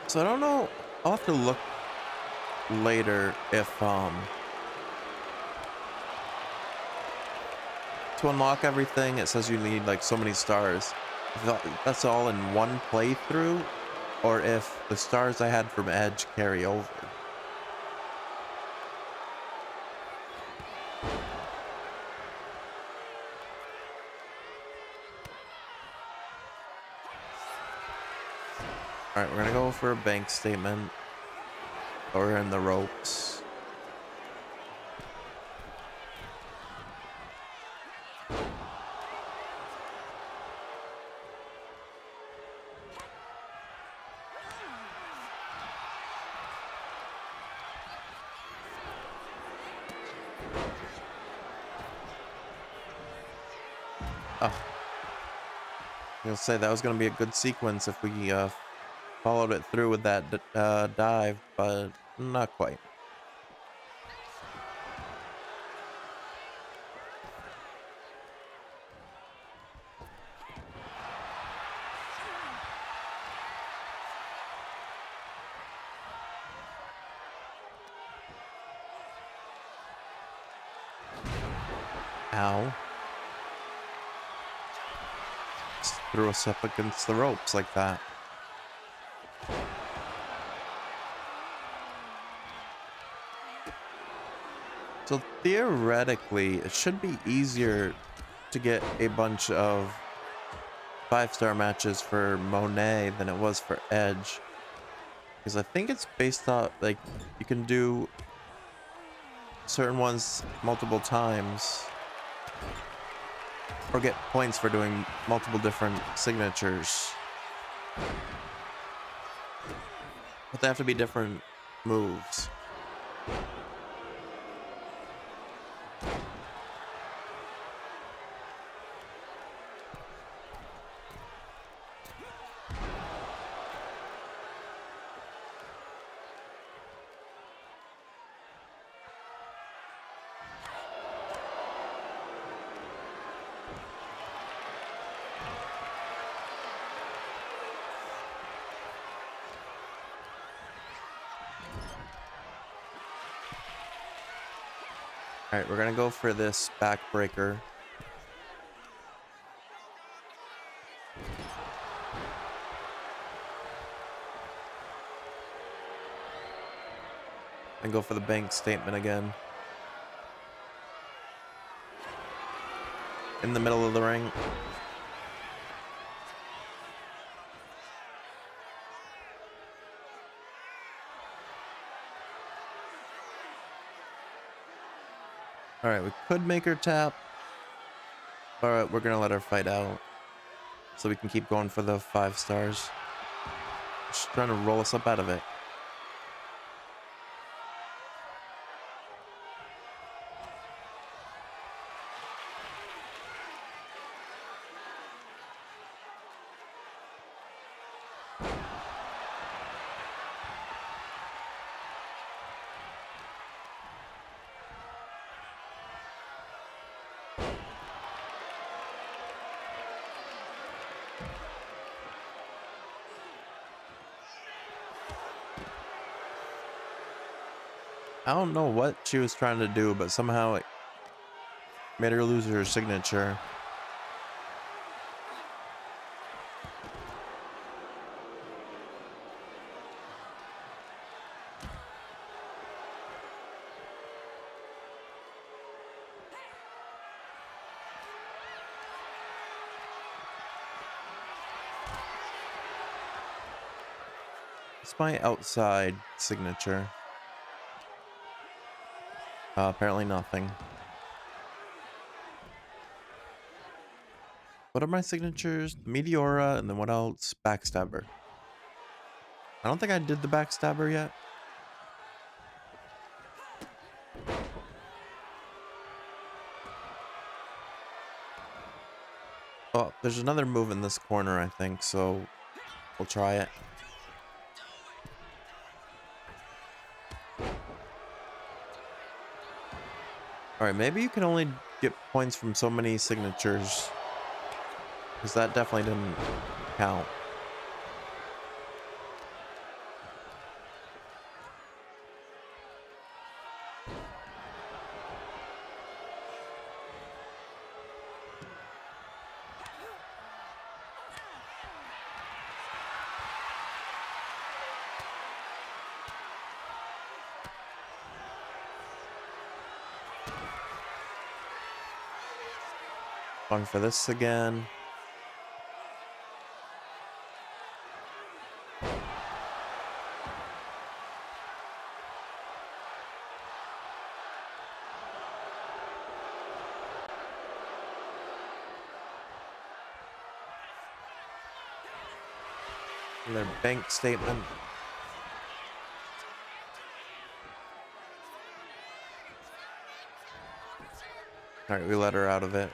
So I don't know. I'll have to look later if to unlock everything it says you need like so many stars. If that's all in one playthrough, or if the stars I had from Edge carry over. All right, we're gonna go for a bank statement. Or in the ropes. Oh. I'll say that was gonna be a good sequence if we followed it through with that dive, but not quite. Ow. Just threw us up against the ropes like that. So theoretically, it should be easier to get a bunch of 5-star matches for Mone than it was for Edge. Because I think it's based on, like, you can do certain ones multiple times. Or get points for doing multiple different signatures. But they have to be different moves. All right, we're gonna go for this backbreaker. And go for the bank statement again. In the middle of the ring. All right, we could make her tap, but we're gonna let her fight out so we can keep going for the 5 stars. She's trying to roll us up out of it. I don't know what she was trying to do, but somehow it made her lose her signature. It's my outside signature. Apparently nothing. What are my signatures? Meteora, and then what else? Backstabber. I don't think I did the backstabber yet. Oh, there's another move in this corner, I think, so we'll try it. Alright, maybe you can only get points from so many signatures, because that definitely didn't count. Going for this again. Their bank statement. Alright, we let her out of it.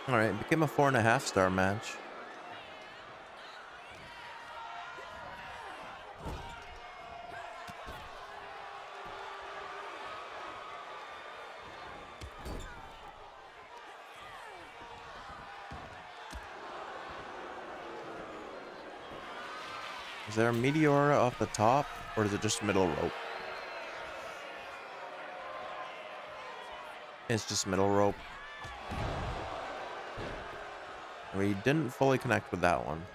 Alright, it became a 4.5 star match. Is there a Meteora off the top, or is it just middle rope? It's just middle rope. We didn't fully connect with that one.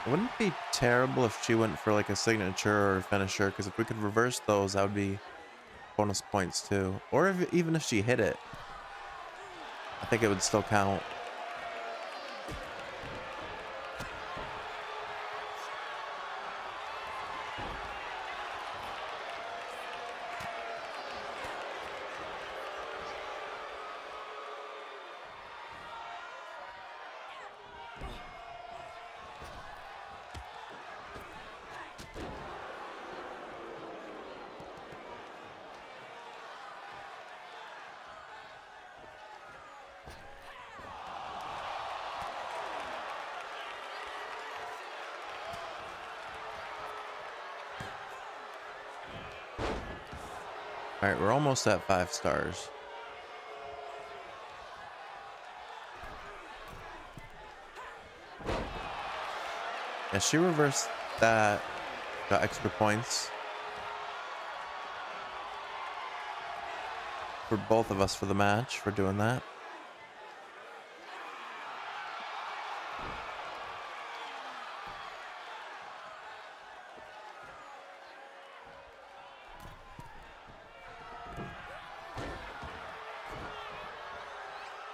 It wouldn't be terrible if she went for like a signature or a finisher, because if we could reverse those, that would be bonus points too. Or if, even if she hit it, I think it would still count. All right, we're almost at 5 stars. Yeah, she reversed that, got extra points for both of us for the match for doing that.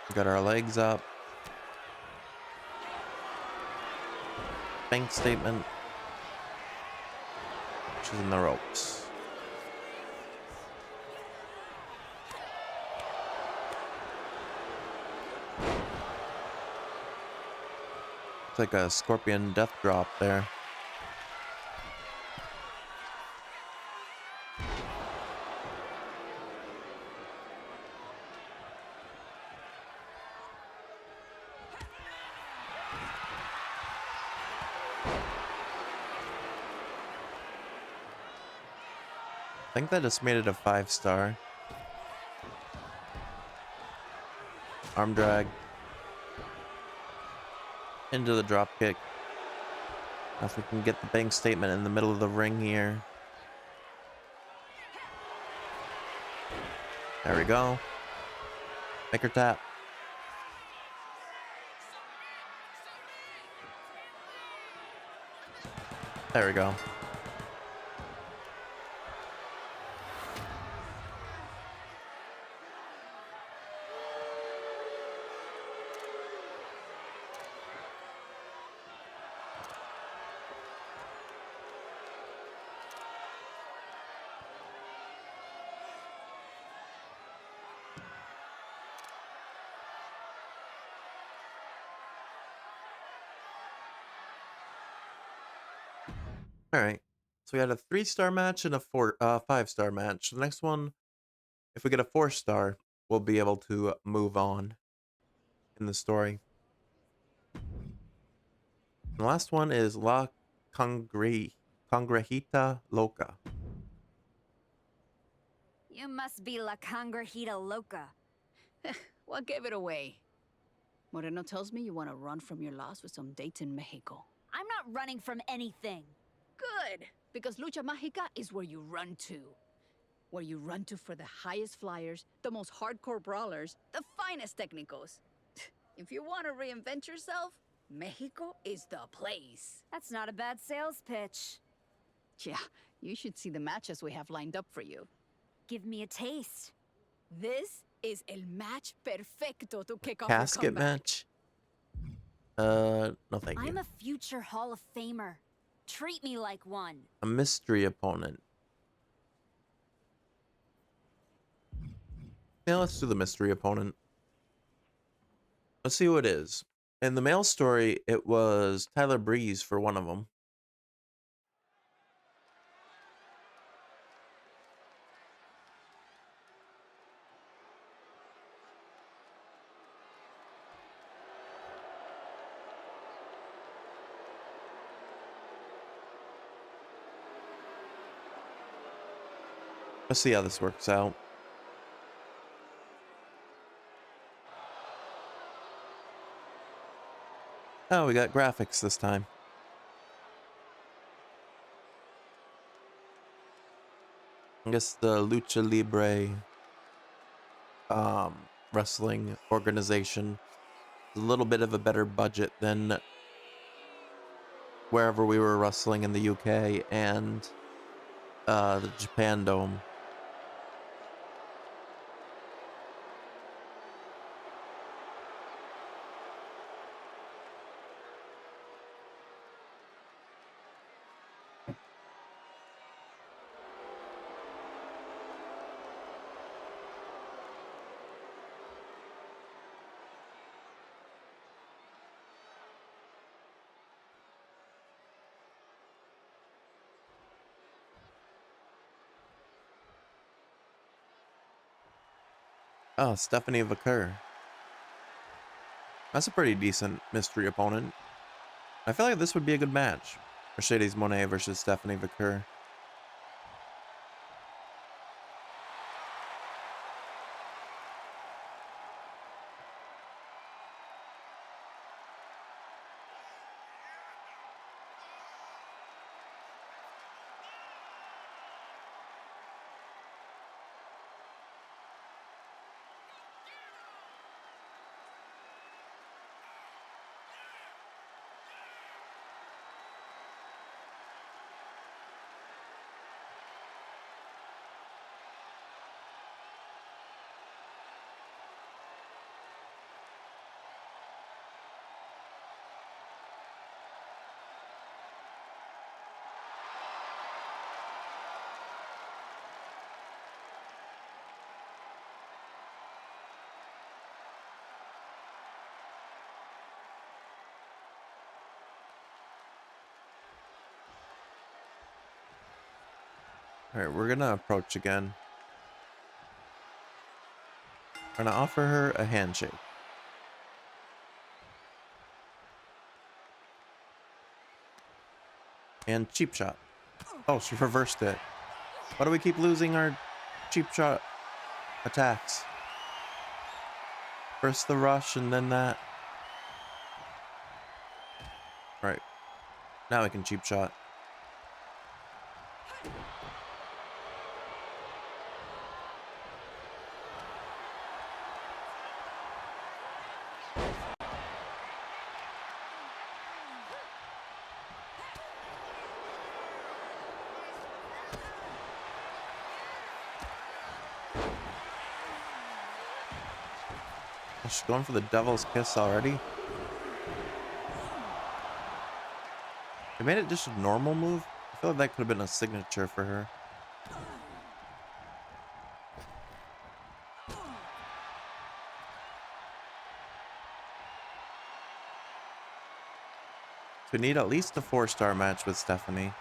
We got our legs up. Bank statement. She's in the ropes. It's like a scorpion death drop there. I think that just made it a 5-star. Arm drag. Into the drop kick. Now if we can get the bank statement in the middle of the ring here. There we go. Make her tap. There we go. All right. So we had a 3-star match and a 5-star match. The next one, if we get a 4-star, we'll be able to move on in the story. The last one is La Congrejita Loca. You must be La Congrejita Loca. What gave it away? Moreno tells me you want to run from your loss with some dates in Mexico. I'm not running from anything. Good, because Lucha Mágica is where you run to. Where you run to for the highest flyers, the most hardcore brawlers, the finest technicos. If you want to reinvent yourself, Mexico is the place. That's not a bad sales pitch. Yeah, you should see the matches we have lined up for you. Give me a taste. This is el match perfecto to kick off Casket your comeback. match? No thank you. I'm a future Hall of Famer. Treat me like one. A mystery opponent. Yeah, let's do the mystery opponent. Let's see who it is. In the male story, it was Tyler Breeze for one of them. Let's see how this works out. Oh, we got graphics this time. I guess the Lucha Libre wrestling organization is a little bit of a better budget than wherever we were wrestling in the UK and the Japan Dome. Oh, Stephanie Vtuber. That's a pretty decent mystery opponent. I feel like this would be a good match. Mercedes Moné versus Stephanie Vtuber. Alright, we're gonna approach again. We're gonna offer her a handshake. And cheap shot. Oh, she reversed it. Why do we keep losing our cheap shot attacks? First the rush and then that. Right. Now we can cheap shot. Oh, she's going for the devil's kiss already. They made it just a normal move. I feel like that could have been a signature for her. We need at least a 4-star match with Stephanie.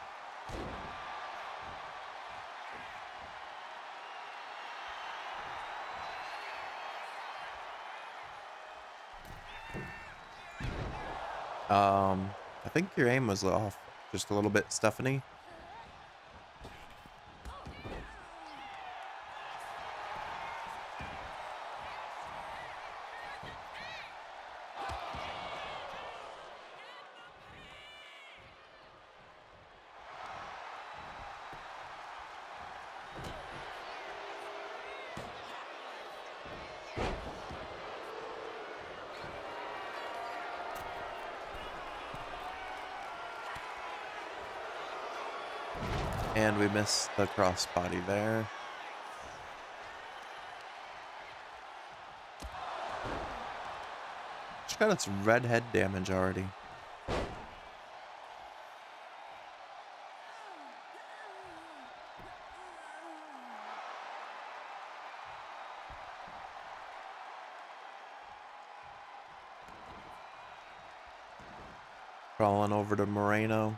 I think your aim was off just a little bit, Stephanie. And we missed the crossbody there. She got its red head damage already. Crawling over to Moreno.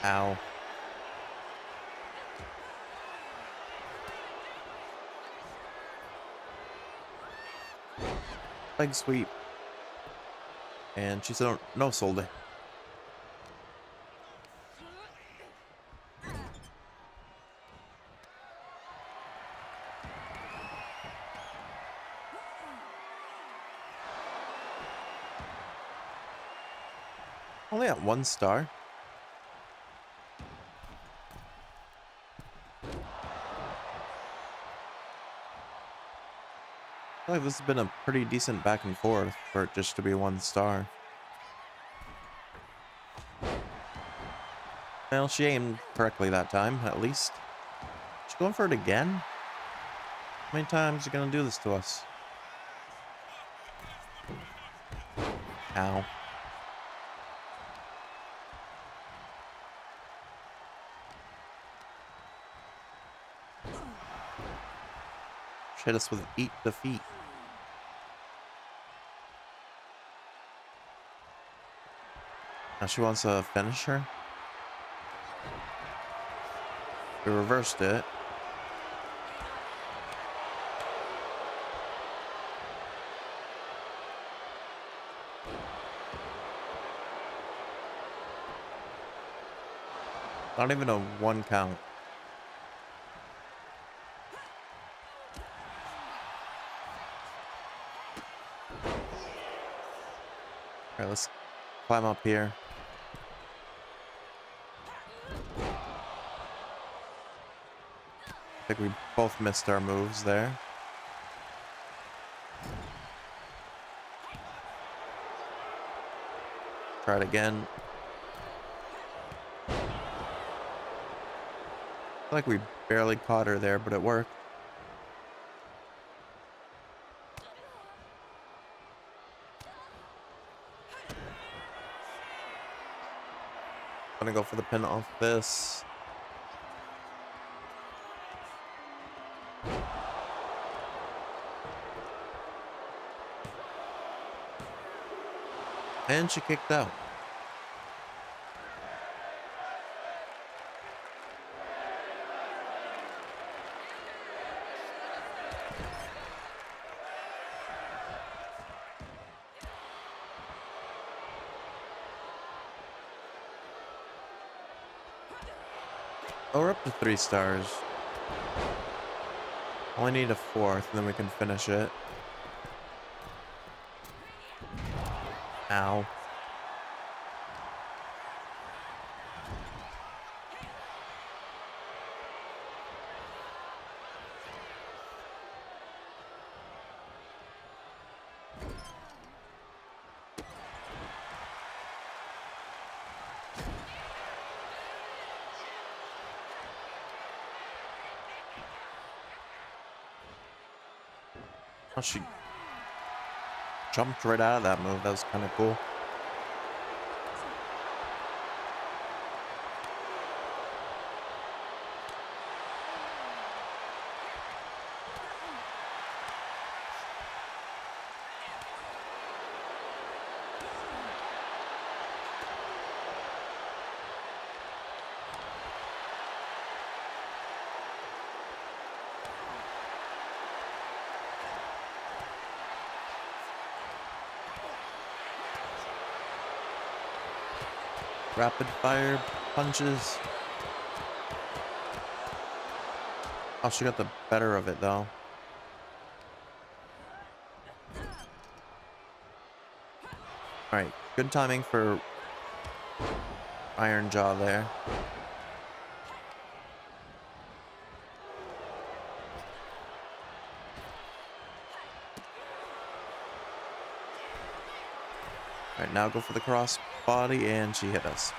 Ow. Leg sweep. And she said no sold it. Only at 1 star. feel like this has been a pretty decent back and forth for it just to be 1 star. Well, she aimed correctly that time, at least. She's going for it again? How many times are you gonna do this to us? Ow. She hit us with eat defeat. Now she wants to finish her. We reversed it. Not even a 1 count. Alright, let's climb up here. I think we both missed our moves there. Try it again. I feel like we barely caught her there, but it worked. Gonna go for the pin off this. And she kicked out. Oh, we're up to 3 stars. Only need a 4th, and then we can finish it. Ow. Oh, she jumped right out of that move. That was kind of cool. Rapid fire punches. Oh, she got the better of it though. Alright, good timing for Iron Jaw there. Alright, now go for the cross body, and she hit us.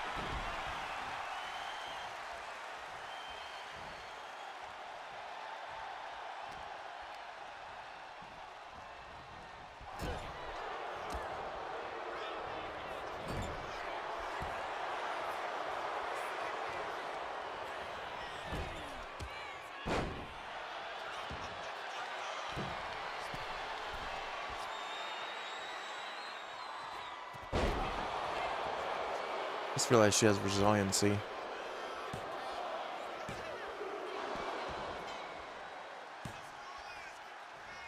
Just realized she has resiliency.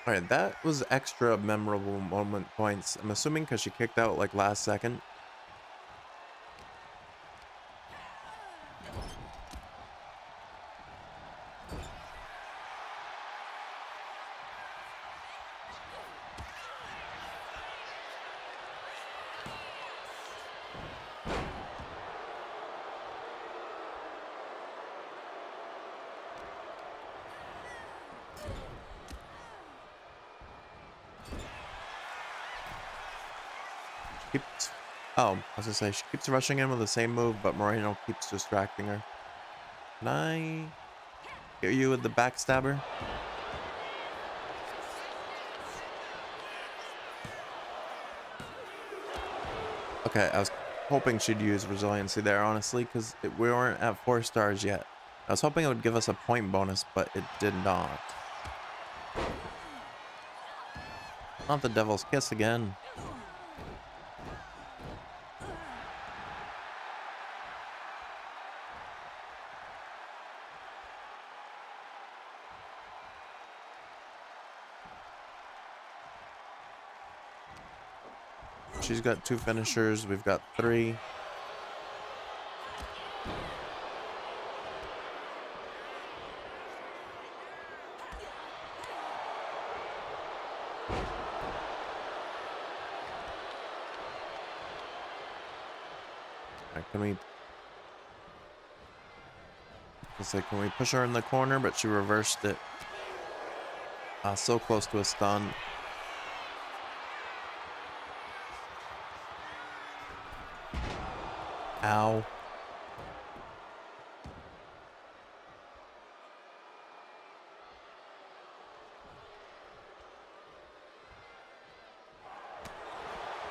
Alright, that was extra memorable moment points. I'm assuming because she kicked out like last second. keeps... Oh, I was gonna say, she keeps rushing in with the same move, but Moreno keeps distracting her. Can I get you with the backstabber? Okay, I was hoping she'd use resiliency there, honestly, because we weren't at 4 stars yet. I was hoping it would give us a point bonus, but it did not. Not the devil's kiss again. She's got 2 finishers, we've got 3. Alright, can we push her in the corner, but she reversed it. So close to a stun. Ow.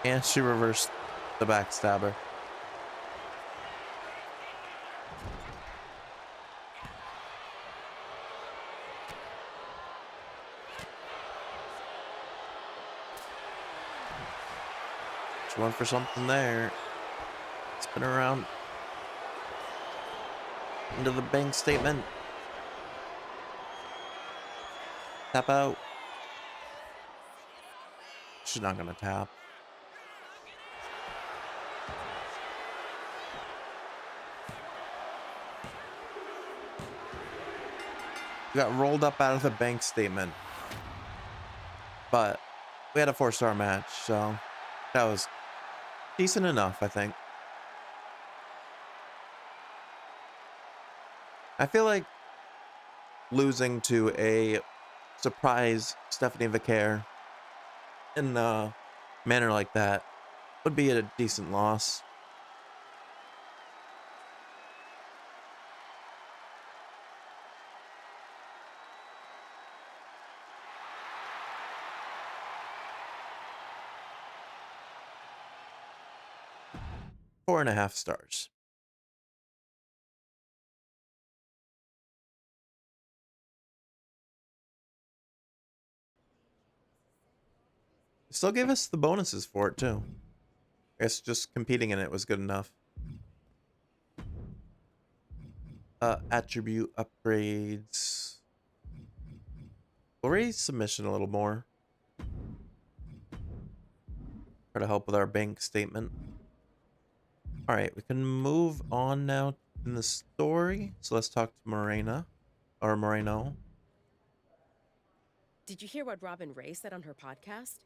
And she reversed the backstabber. She went for something there. Spin around. Into the bank statement. Tap out. She's not gonna tap. We got rolled up out of the bank statement. But we had a 4-star match, so that was decent enough, I think. I feel like losing to a surprise Stephanie Vicaire in a manner like that would be a decent loss. Four and a half stars. Still gave us the bonuses for it too. I guess just competing in it was good enough. Attribute upgrades. We'll raise submission a little more. Try to help with our bank statement. Alright, we can move on now in the story. So let's talk to Moreno. Did you hear what Robin Ray said on her podcast?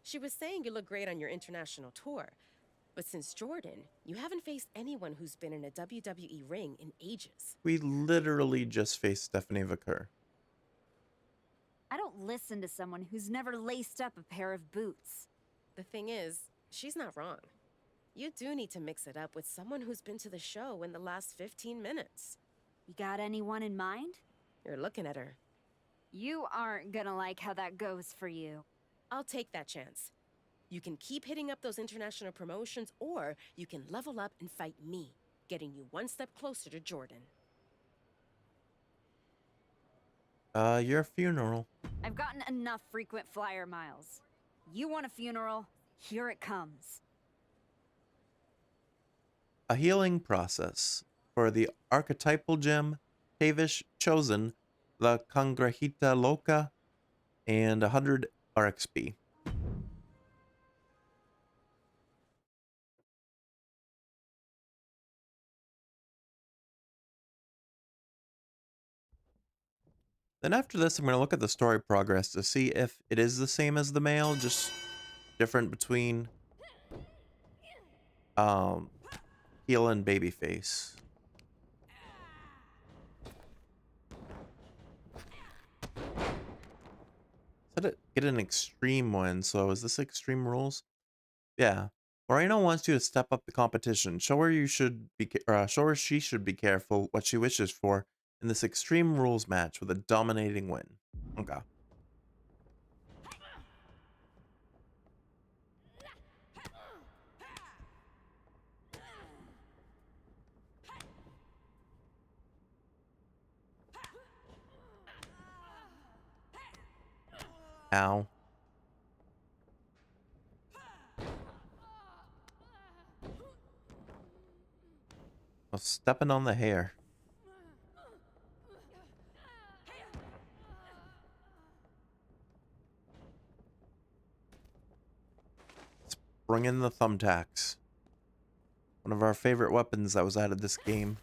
She was saying you look great on your international tour. But since Jordan, you haven't faced anyone who's been in a WWE ring in ages. We literally just faced Stephanie Vicaire. I don't listen to someone who's never laced up a pair of boots. The thing is, she's not wrong. You do need to mix it up with someone who's been to the show in the last 15 minutes. You got anyone in mind? You're looking at her. You aren't gonna like how that goes for you. I'll take that chance. You can keep hitting up those international promotions, or you can level up and fight me, getting you one step closer to Jordan. Your funeral. I've gotten enough frequent flyer miles. You want a funeral? Here it comes. A healing process for the archetypal gem, Tavish Chosen, La Congrejita Loca, and 100 RXP. Then after this, I'm going to look at the story progress to see if it is the same as the male, just different between heel and babyface. Said it get an extreme one, so is this extreme rules? Yeah. Moreno wants you to step up the competition. Show her show her she should be careful what she wishes for in this Extreme Rules match with a dominating win. Okay. Ow. Oh, stepping on the hair. Let's bring in the thumbtacks. One of our favorite weapons that was added this game.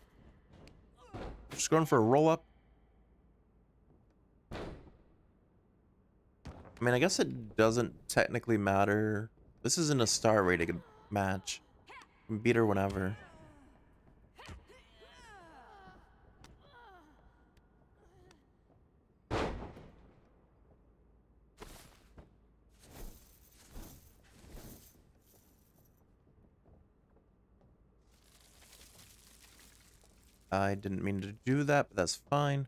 Just going for a roll-up. I mean, I guess it doesn't technically matter. This isn't a star rated match. You can beat her whenever. I didn't mean to do that, but that's fine.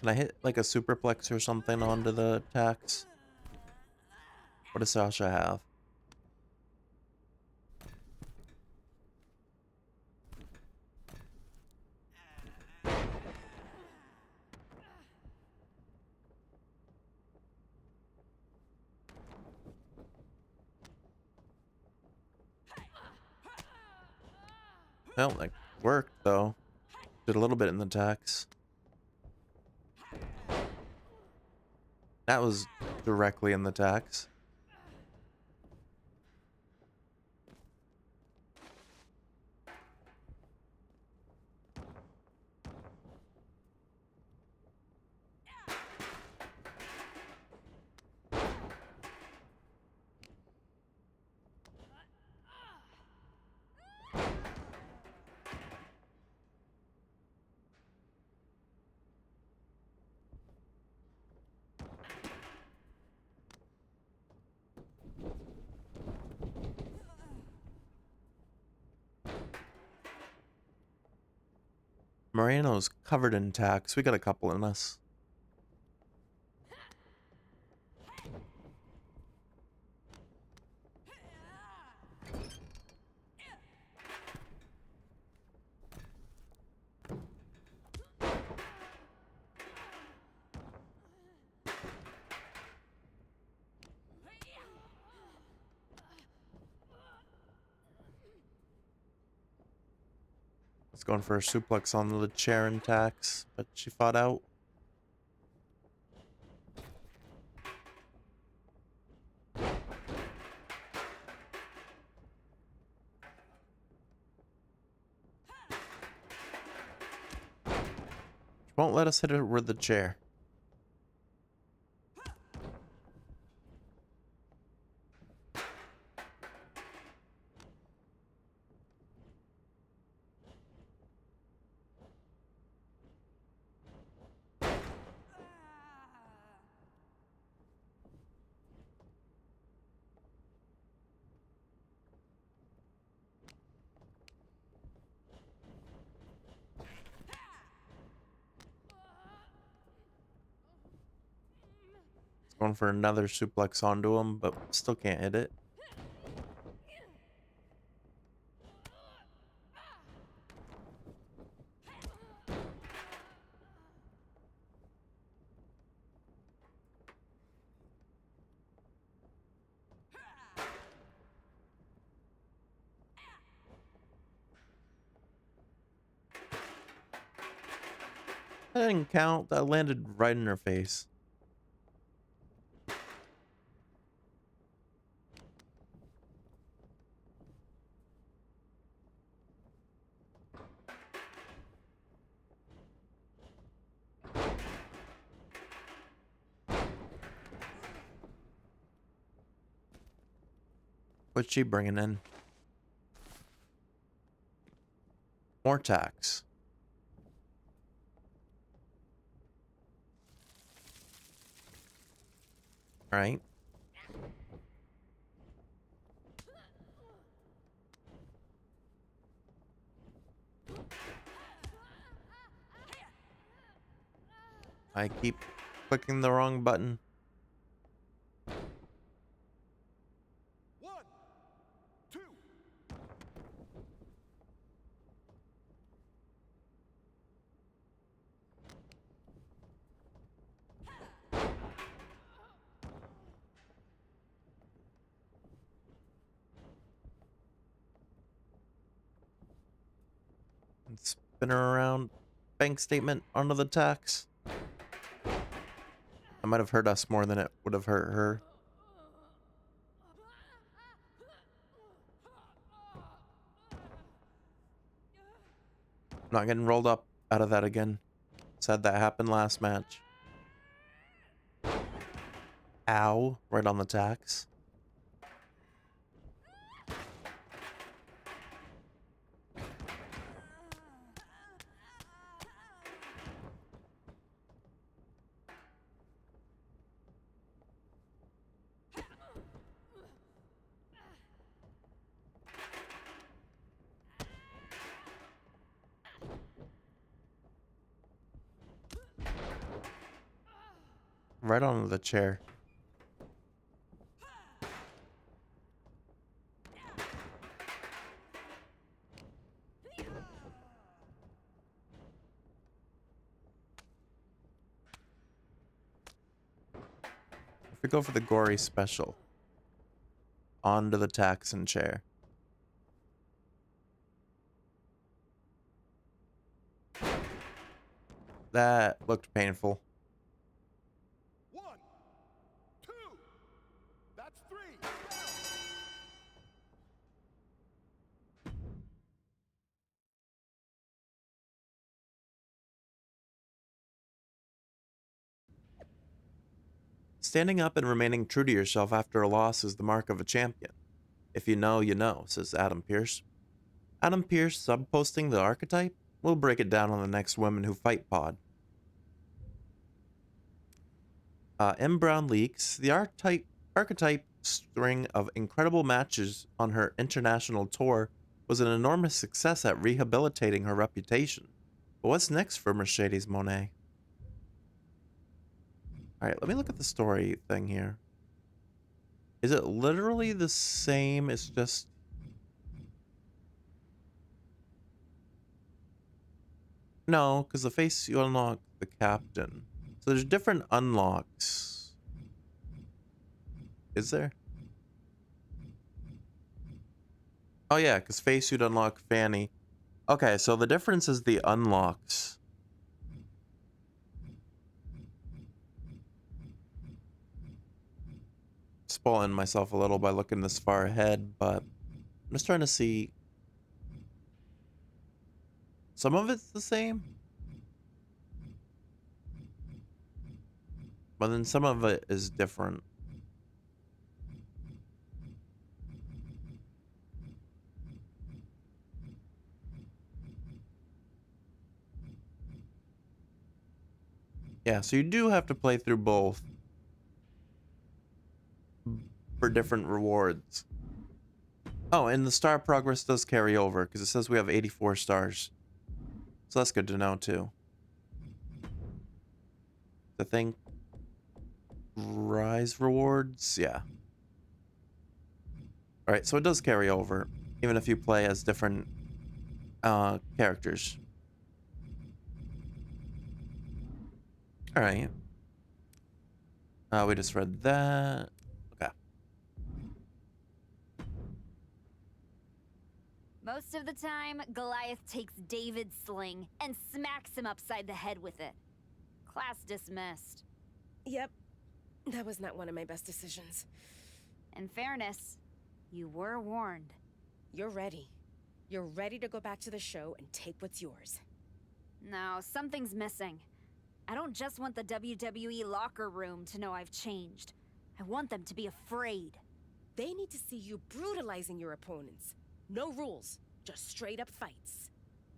Can I hit like a superplex or something onto the attacks? What does Sasha have? Well, like worked though. Did a little bit in the attacks. That was directly in the attacks. Moreno's covered in attacks. We got a couple in us. It's going for a suplex on the chair and attacks, but she fought out. She won't let us hit her with the chair. Going for another suplex onto him, but still can't hit it. That didn't count. That landed right in her face. What's she bringing in? More tax. Right. I keep clicking the wrong button. And spin her around. Bank statement onto the tax. I might have hurt us more than it would have hurt her. Not getting rolled up out of that again. Said that happened last match. Ow. Right on the tax. Right onto the chair. If we go for the gory special. Onto the tax and chair. That looked painful. Standing up and remaining true to yourself after a loss is the mark of a champion. If you know, you know, says Adam Pierce. Adam Pierce subposting the archetype? We'll break it down on the next Women Who Fight pod. M. Brown leaks, the archetype string of incredible matches on her international tour was an enormous success at rehabilitating her reputation. But what's next for Mercedes Mone? Alright, let me look at the story thing here. Is it literally the same? It's just... No, because the face you unlock the captain. So there's different unlocks. Is there? Oh yeah, because face you'd unlock Fanny. Okay, so the difference is the unlocks. Spoiling myself a little by looking this far ahead, but I'm just trying to see. Some of it's the same, but then some of it is different. Yeah, so you do have to play through both for different rewards. Oh, and the star progress does carry over because it says we have 84 stars. So that's good to know too. I think Rise rewards, yeah. Alright, so it does carry over, even if you play as different characters. Alright. We just read that. Okay. Most of the time, Goliath takes David's sling and smacks him upside the head with it. Class dismissed. Yep. That was not one of my best decisions. In fairness, you were warned. You're ready. You're ready to go back to the show and take what's yours. No, something's missing. I don't just want the WWE locker room to know I've changed. I want them to be afraid. They need to see you brutalizing your opponents. No rules, just straight up fights.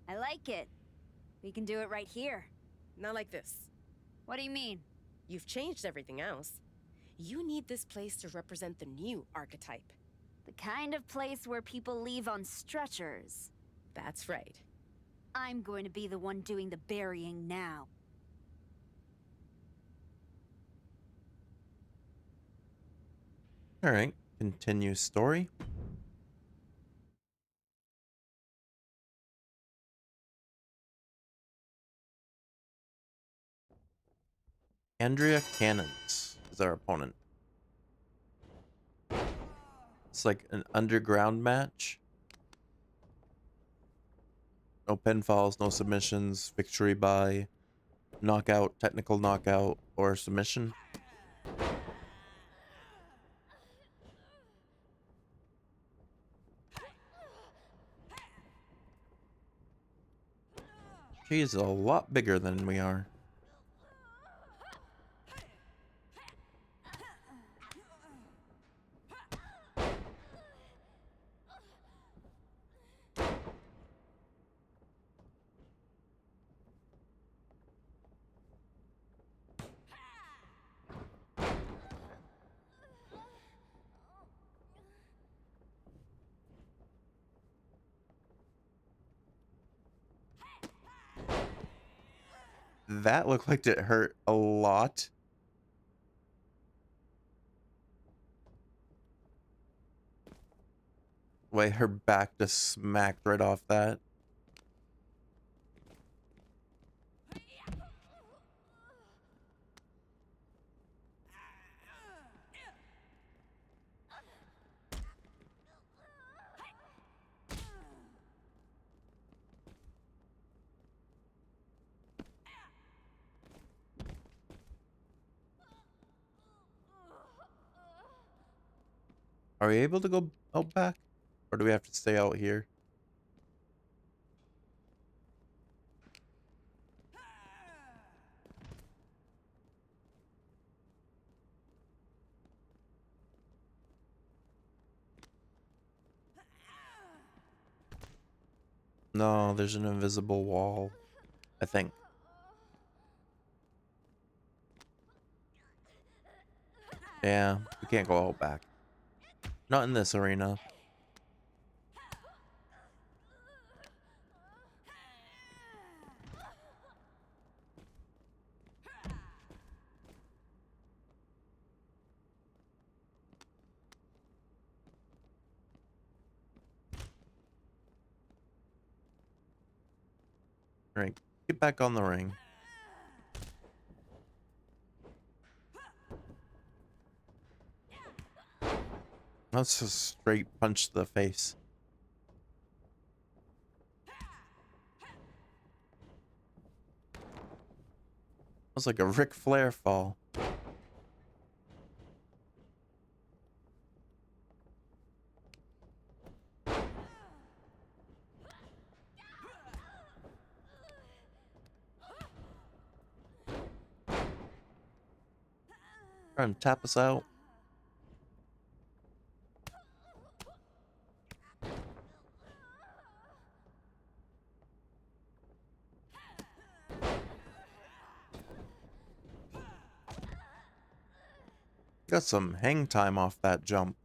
I like it. We can do it right here. Not like this. What do you mean? You've changed everything else. You need this place to represent the new archetype. The kind of place where people leave on stretchers. That's right. I'm going to be the one doing the burying now. All right, continue story. Andrea Cannons is our opponent. It's like an underground match. No pinfalls, no submissions, victory by knockout, technical knockout, or submission. She is a lot bigger than we are. That looked like it hurt a lot. Wait, her back just smacked right off that. Are we able to go out back? Or do we have to stay out here? No, there's an invisible wall, I think. Yeah, we can't go out back. Not in this arena. Right, get back on the ring. Let's just straight punch to the face. That's like a Ric Flair fall. Trying to tap us out. Got some hang time off that jump.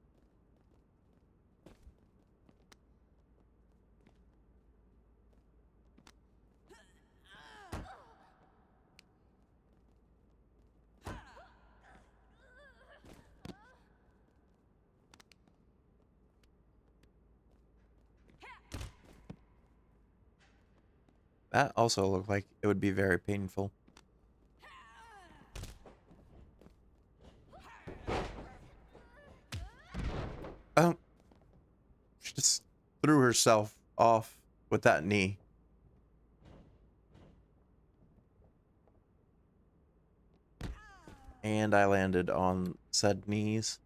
That also looked like it would be very painful. Oh, she just threw herself off with that knee. And I landed on said knees.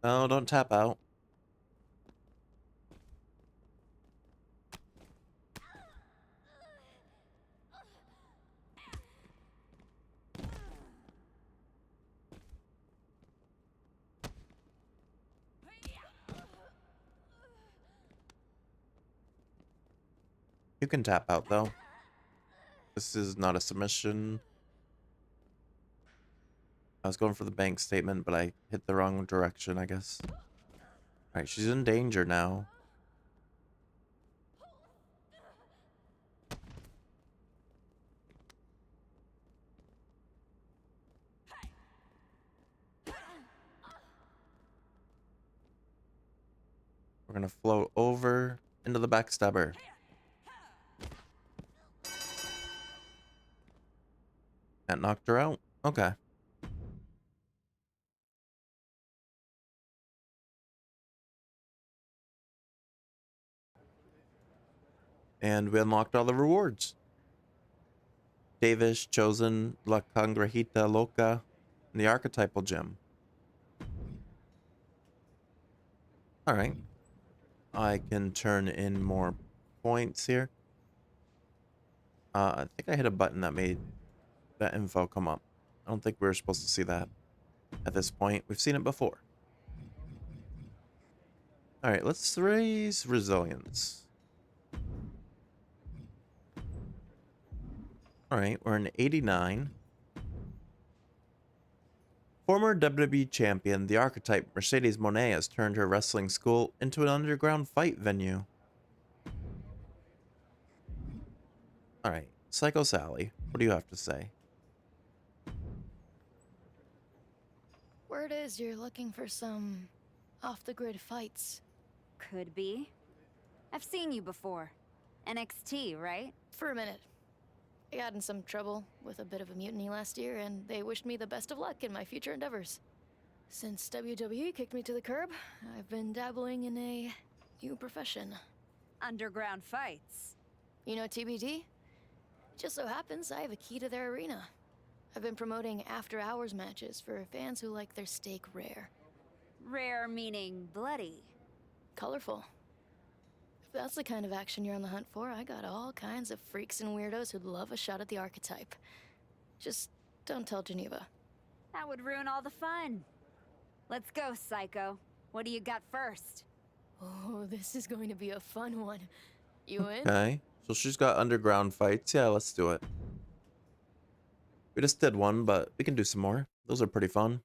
Oh, don't tap out. You can tap out, though. This is not a submission. I was going for the bank statement, but I hit the wrong direction, I guess. Alright, she's in danger now. We're gonna float over into the backstabber. That knocked her out? Okay. And we unlocked all the rewards. Davis, Chosen, La Congrejita Loca, and the Archetypal Gem. Alright. I can turn in more points here. I think I hit a button that made that info come up. I don't think we were supposed to see that at this point. We've seen it before. Alright, let's raise resilience. Alright, we're in 89. Former WWE champion, the archetype Mercedes Mone has turned her wrestling school into an underground fight venue. Alright, Psycho Sally, what do you have to say? Word is you're looking for some off-the-grid fights. Could be. I've seen you before. NXT, right? For a minute. I got in some trouble with a bit of a mutiny last year, and they wished me the best of luck in my future endeavors. Since WWE kicked me to the curb, I've been dabbling in a new profession. Underground fights. You know TBD? Just so happens I have a key to their arena. I've been promoting after-hours matches for fans who like their steak rare. Rare meaning bloody. Colorful. If that's the kind of action you're on the hunt for, I got all kinds of freaks and weirdos who'd love a shot at the archetype. Just don't tell Geneva. That would ruin all the fun. Let's go, Psycho. What do you got first? Oh, this is going to be a fun one. You in? Okay, so she's got underground fights. Yeah, let's do it. We just did one, but we can do some more. Those are pretty fun.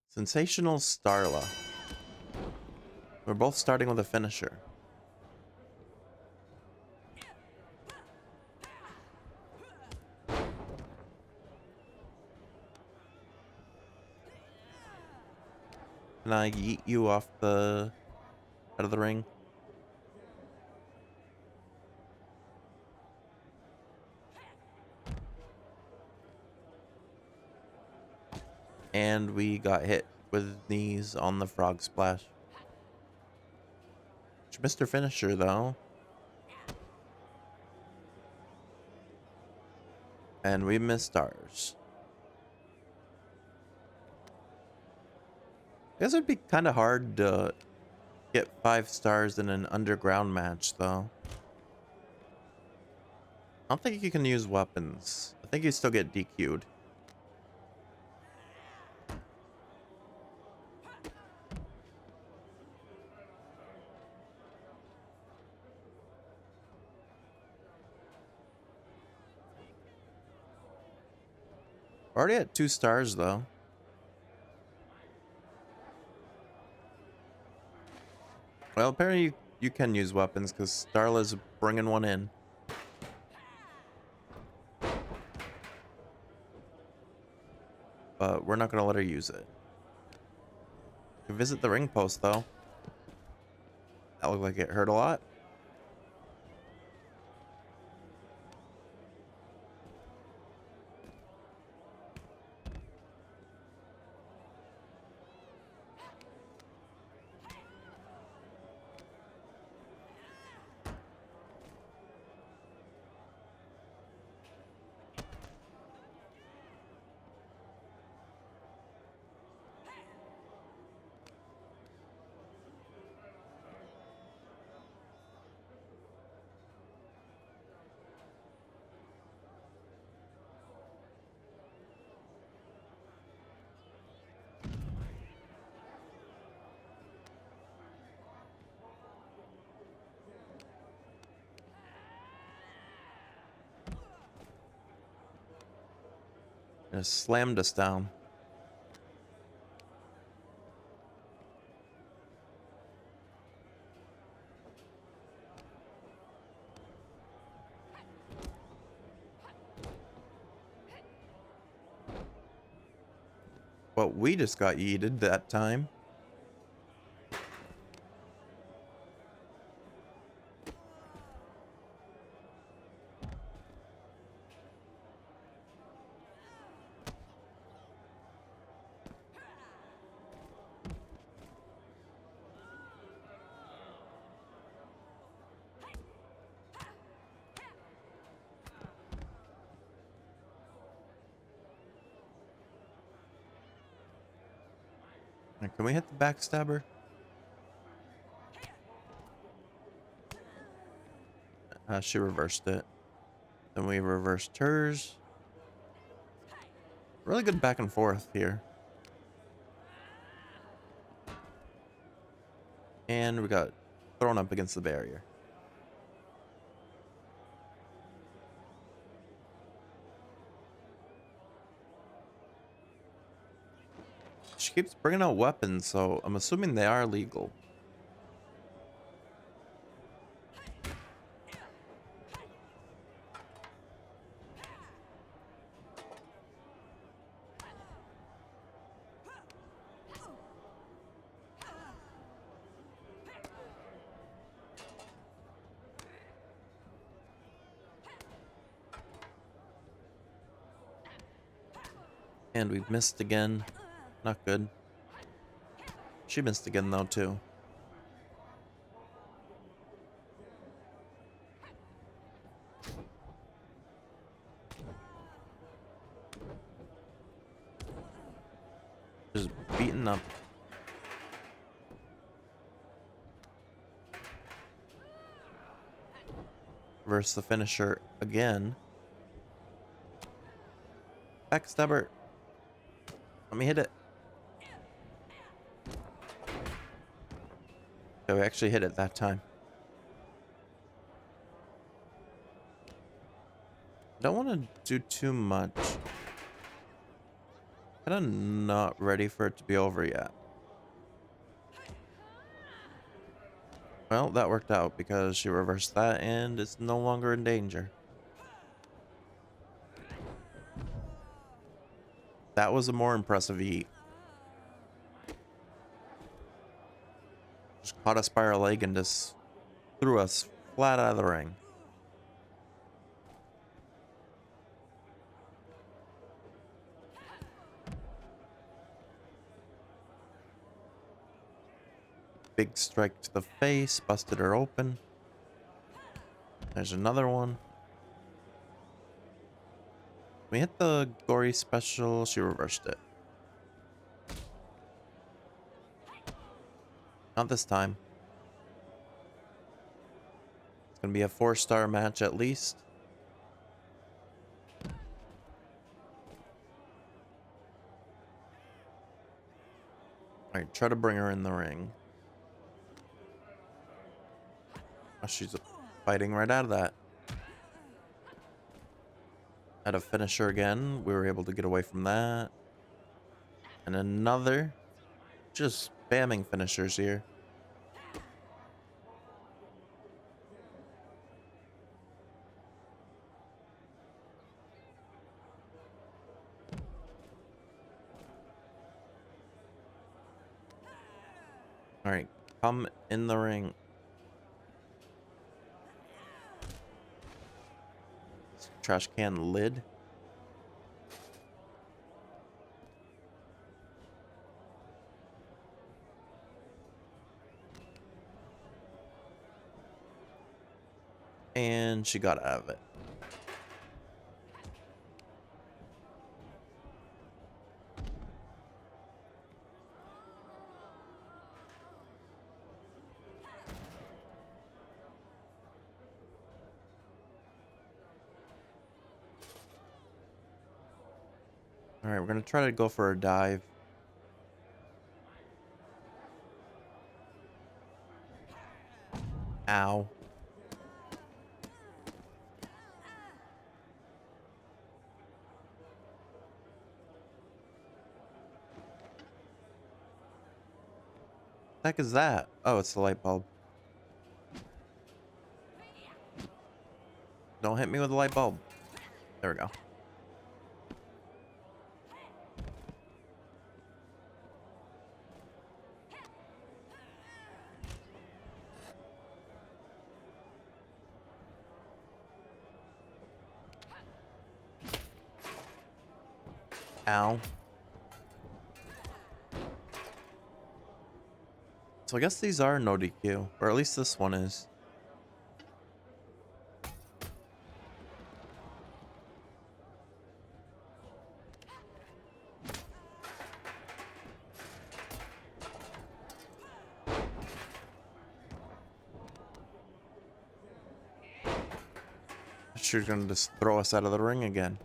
Sensational Starla. We're both starting with a finisher. Can I yeet you off the out of the ring? And we got hit with knees on the frog splash. She missed her finisher though. And we missed ours. I guess it'd be kind of hard to get 5 stars in an underground match though. I don't think you can use weapons. I think you still get DQ'd. We're already at 2 stars though. Well, apparently you can use weapons because Starla's bringing one in. But we're not going to let her use it. We visit the ring post though. That looked like it hurt a lot. It slammed us down. But we just got yeeted that time. Can we hit the backstabber? She reversed it. Then we reversed hers. Really good back and forth here. And we got thrown up against the barrier. She keeps bringing out weapons, so I'm assuming they are legal. And we've missed again. Not good. She missed again though too. Just beaten up. Versus the finisher again. Backstabber. Let me hit it. Okay, we actually hit it that time. Don't want to do too much. Kind of not ready for it to be over yet. Well, that worked out because she reversed that and it's no longer in danger. That was a more impressive eat. Just caught us by our leg and just threw us flat out of the ring. Big strike to the face, busted her open. There's another one. We hit the gory special, she reversed it. Not this time. It's gonna be a 4-star match at least. Alright, try to bring her in the ring. Oh, she's fighting right out of that. Had to finish her again. We were able to get away from that. And another. Just spamming finishers here. Alright, come in the ring. Trash can lid. And she got out of it. Alright, we're gonna try to go for a dive. Ow. The heck is that? Oh, it's the light bulb. Don't hit me with the light bulb. There we go. Ow. So I guess these are no DQ, or at least this one is. She's gonna just throw us out of the ring again.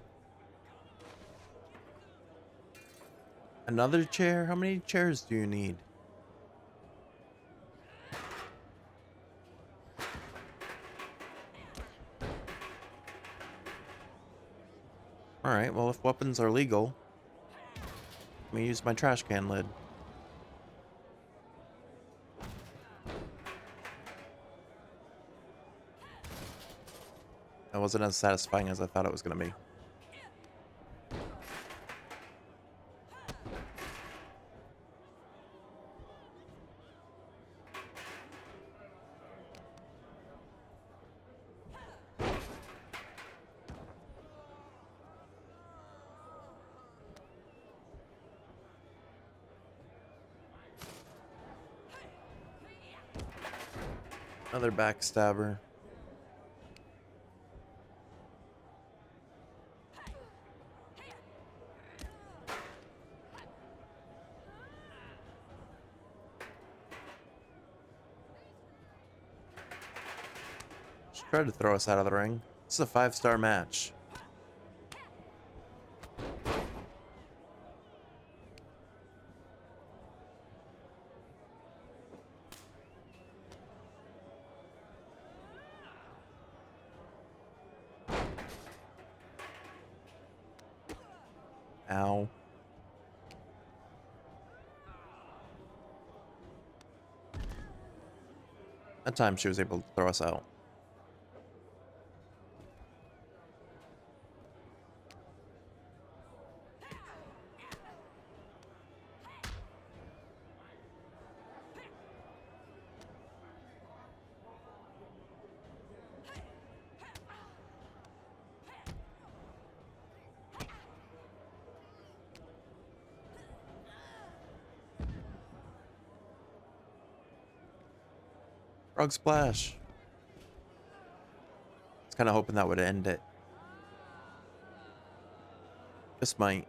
Another chair? How many chairs do you need? Alright, well if weapons are legal, let me use my trash can lid. That wasn't as satisfying as I thought it was gonna be. Another backstabber. She tried to throw us out of the ring. This is a 5-star match. Ow. That time she was able to throw us out. Frog splash. I was kind of hoping that would end it. This might.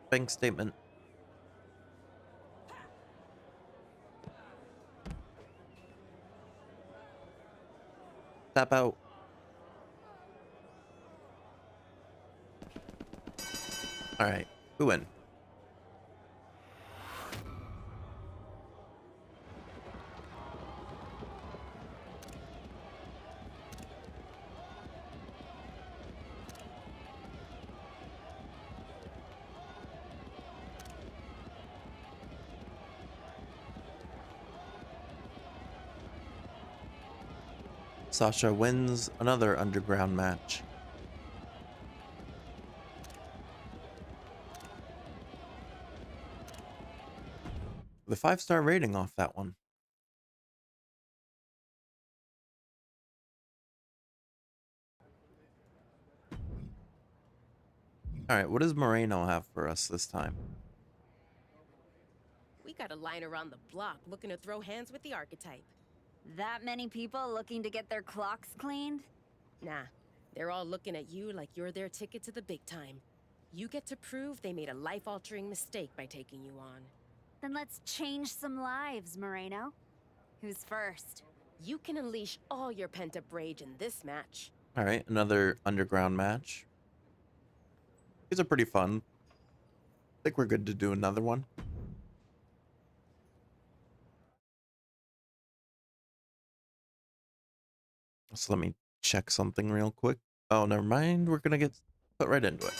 Bank statement. Tap out. Alright, who win? Sasha wins another underground match. The 5-star rating off that one. Alright, what does Moreno have for us this time? We got a line around the block looking to throw hands with the archetype. That many people looking to get their clocks cleaned? Nah, they're all looking at you like you're their ticket to the big time. You get to prove they made a life-altering mistake by taking you on. Then let's change some lives, Moreno. Who's first? You can unleash all your pent-up rage in this match. Alright, another underground match. These are pretty fun. I think we're good to do another one. So let me check something real quick. Oh, never mind. We're gonna get put right into it.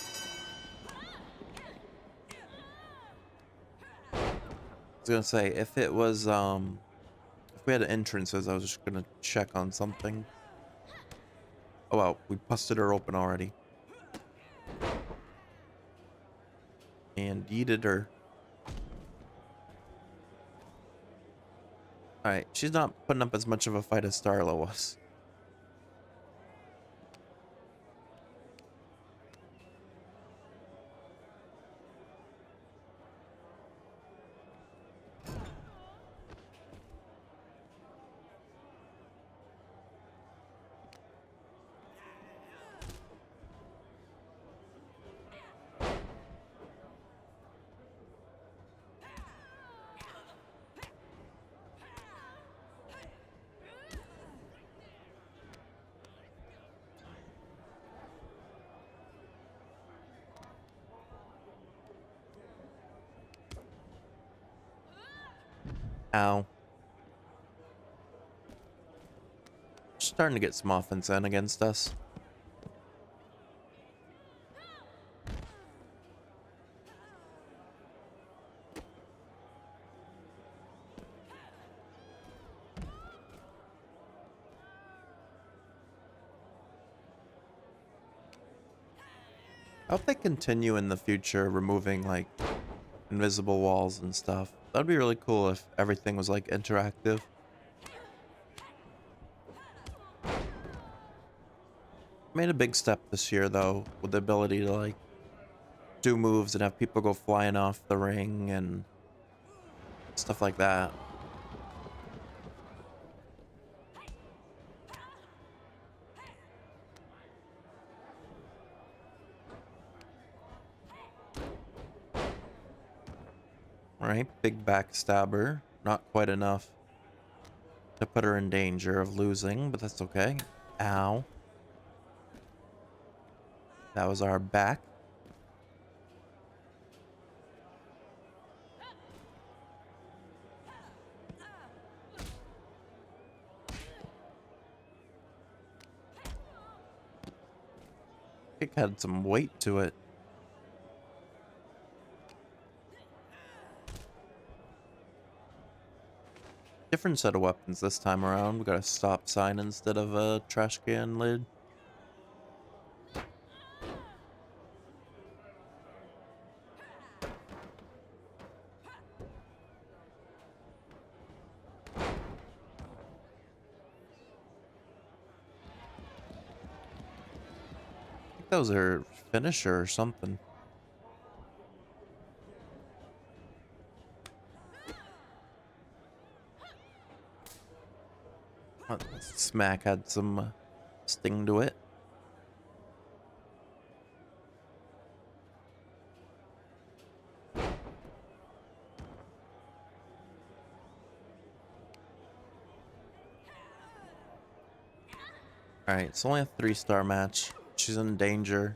was gonna say, if it was, if we had entrances, I was just gonna check on something. Oh well, we busted her open already. And yeeted her. Alright, she's not putting up as much of a fight as Starla was. Ow. Starting to get some offense in against us. I hope they continue in the future removing like invisible walls and stuff. That'd be really cool if everything was like interactive. Made a big step this year though, with the ability to like do moves and have people go flying off the ring and stuff like that. Alright, big backstabber. Not quite enough to put her in danger of losing, but that's okay. Ow. That was our back. Kick had some weight to it. Different set of weapons this time around. We got a stop sign instead of a trash can lid. I think that was her finisher or something. Smack had some sting to it. Alright, it's only a 3-star match. She's in danger.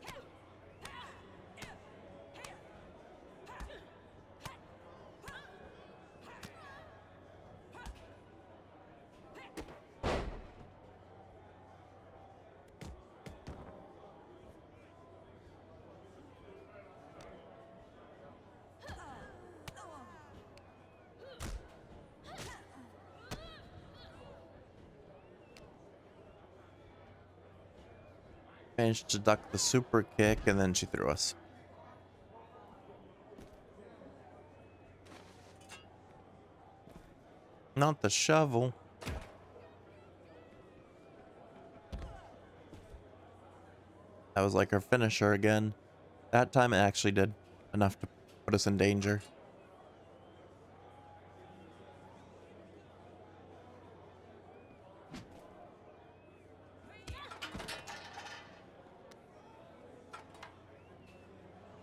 Managed to duck the super kick and then she threw us. Not the shovel. That was like her finisher again. That time it actually did enough to put us in danger.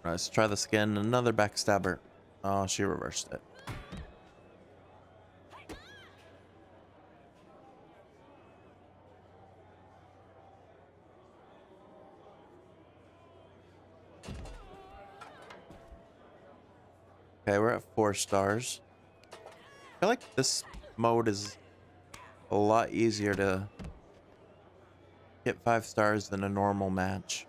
Let's try this again. Another backstabber. Oh, she reversed it. Okay, we're at 4 stars. I feel like this mode is a lot easier to get 5 stars than a normal match.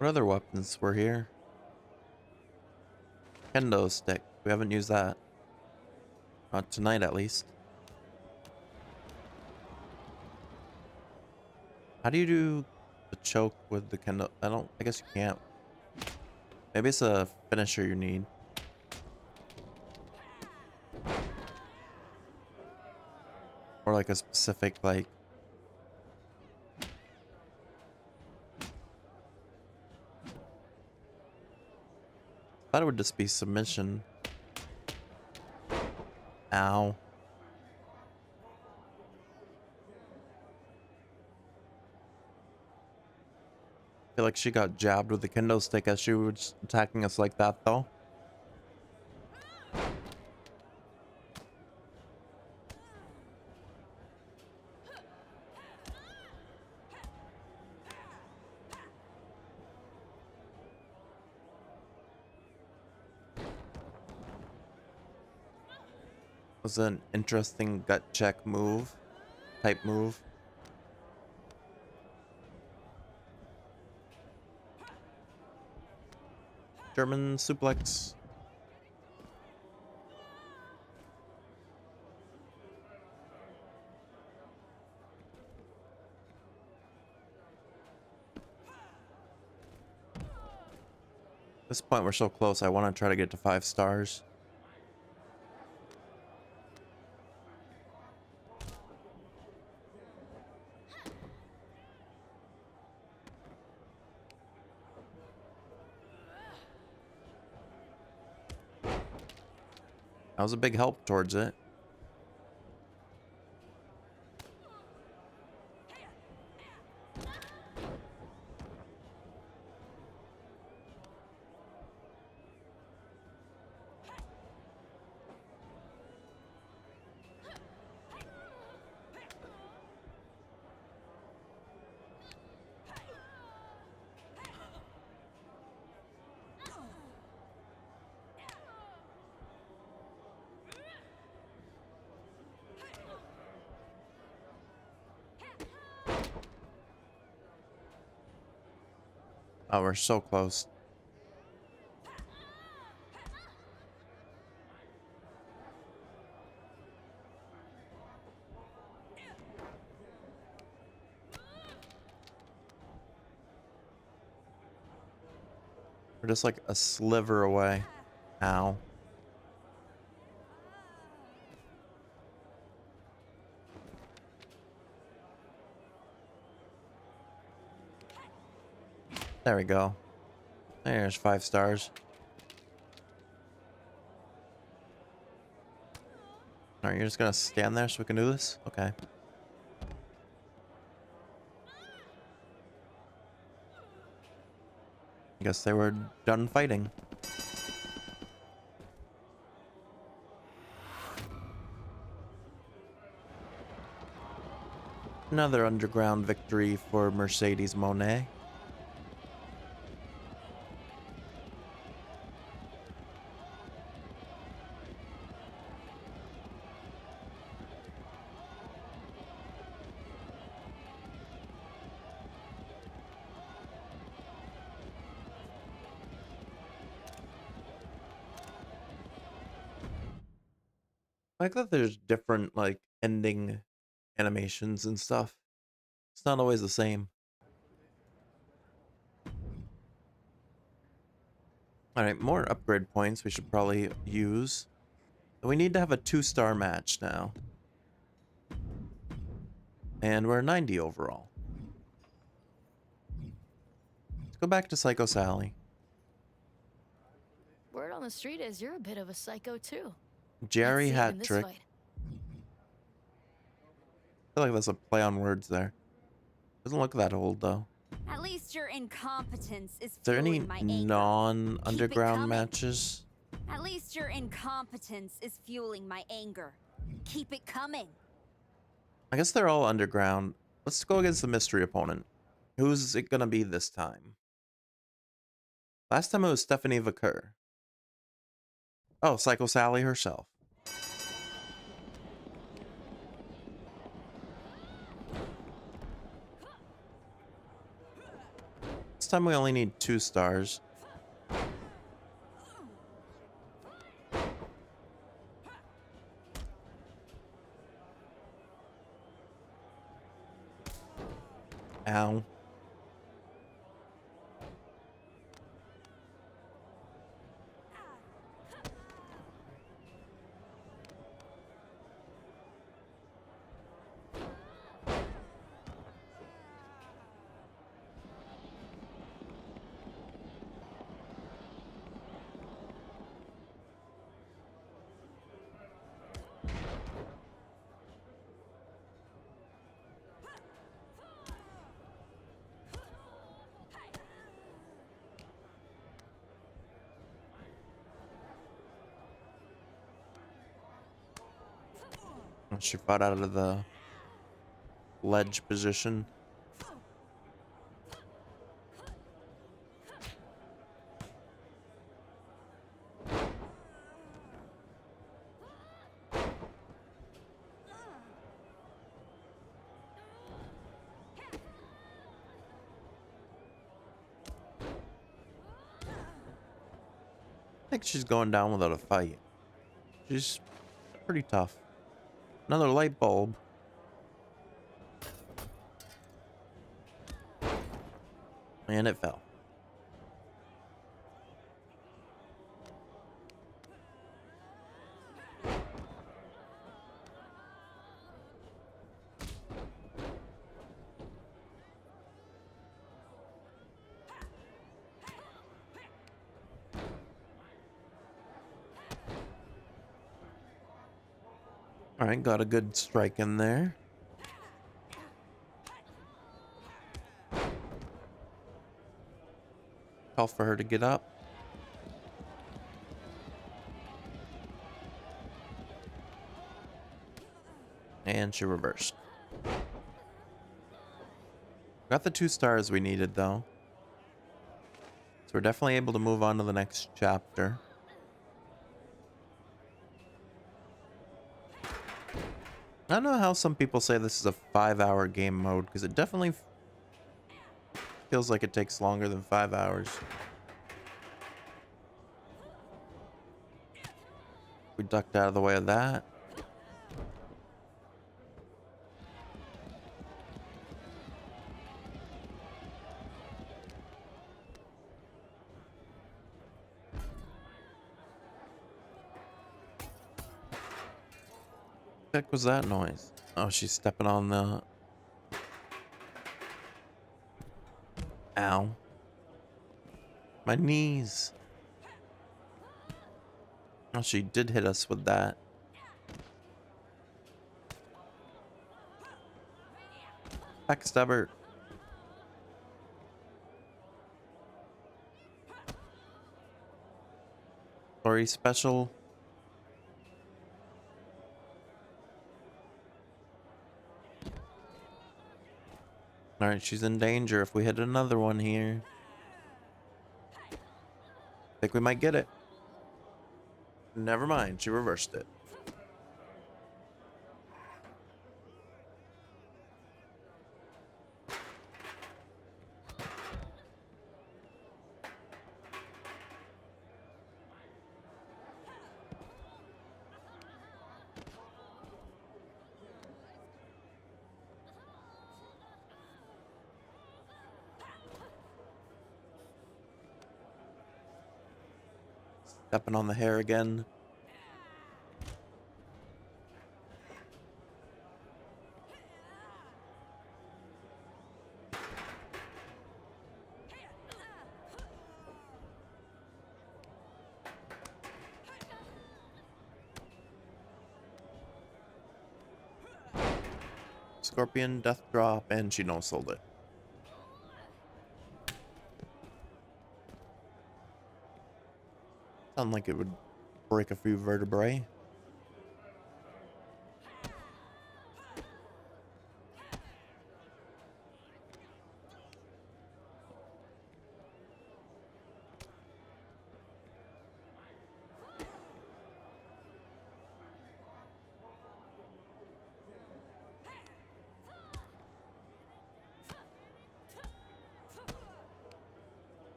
What other weapons were here? Kendo stick. We haven't used that. Not tonight, at least. How do you do the choke with the kendo? I guess you can't. Maybe it's a finisher you need. Or like a specific, like... I thought it would just be submission. Ow. I feel like she got jabbed with the kendo stick as she was attacking us like that, though. Was an interesting gut check move, type move. German suplex. At this point, we're so close. I want to try to get to 5 stars. That was a big help towards it. Oh, we're so close. We're just like a sliver away. Ow. There we go. There's 5 stars. Alright, you're just gonna stand there so we can do this? Okay. I guess they were done fighting. Another underground victory for Mercedes Mone. I like that there's different, like, ending animations and stuff. It's not always the same. Alright, more upgrade points we should probably use. We need to have a 2-star match now. And we're 90 overall. Let's go back to Psycho Sally. Word on the street is you're a bit of a psycho too. Jerry Let's see it in hat this trick. fight. I feel like that's a play on words there. Doesn't look that old though. At least your incompetence is Is there any fueling my anger. non-underground coming. matches? At least your incompetence is fueling my anger. Keep it coming. I guess they're all underground. Let's go against the mystery opponent. Who's it gonna be this time? Last time it was Stephanie Vaquer. Oh, Psycho Sally herself. This time we only need 2 stars. Ow. She fought out of the ledge position. I think she's going down without a fight. She's pretty tough. Another light bulb. And it fell. All right, got a good strike in there. Call for her to get up. And she reversed. Got the 2 stars we needed, though. So we're definitely able to move on to the next chapter. I don't know how some people say this is a 5-hour game mode, because it definitely feels like it takes longer than 5 hours. We ducked out of the way of that. What the heck was that noise? Oh, she's stepping on the... Ow. My knees. Oh, she did hit us with that. Backstabber. Story special. Alright, she's in danger if we hit another one here. Think we might get it. Never mind, she reversed it. Stepping on the hair again. Scorpion, death drop, and she no-sold it. Sound like it would break a few vertebrae.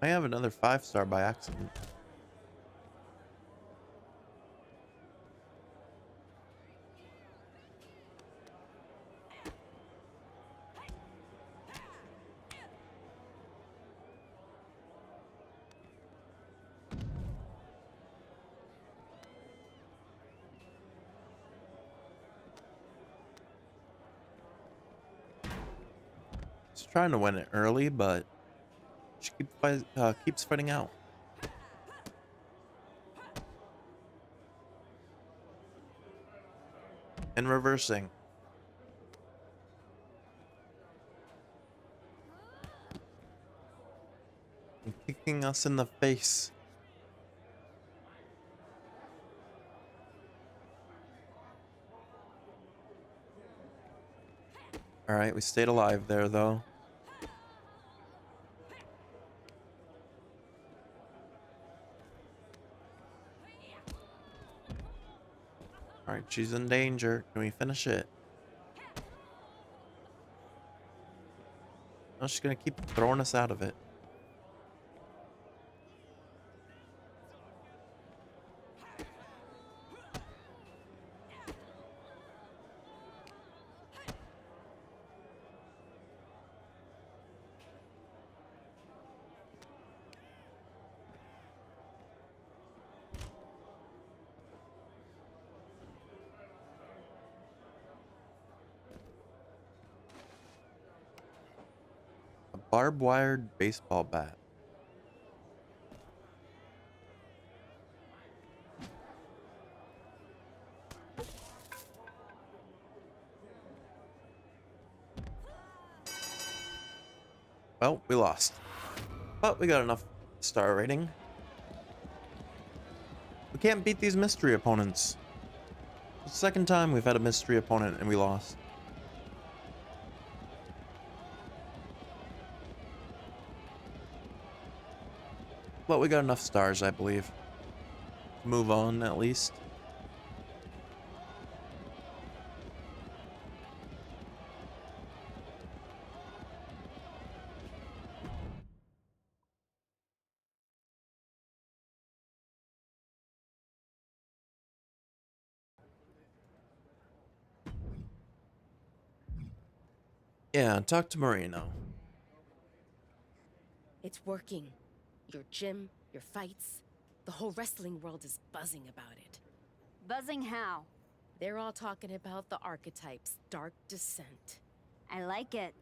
I have another 5-star by accident. She's trying to win it early, but she keeps fighting out. And reversing. And kicking us in the face. Alright, we stayed alive there, though. Alright, she's in danger. Can we finish it? No, she's gonna keep throwing us out of it. A barbed wired baseball bat. Well, we lost. But we got enough star rating. We can't beat these mystery opponents. It's the second time we've had a mystery opponent and we lost. But we got enough stars, I believe. To move on, at least. Yeah, talk to Marino. It's working. Your gym, your fights, the whole wrestling world is buzzing about it. Buzzing how? They're all talking about the archetype's dark descent. I like it.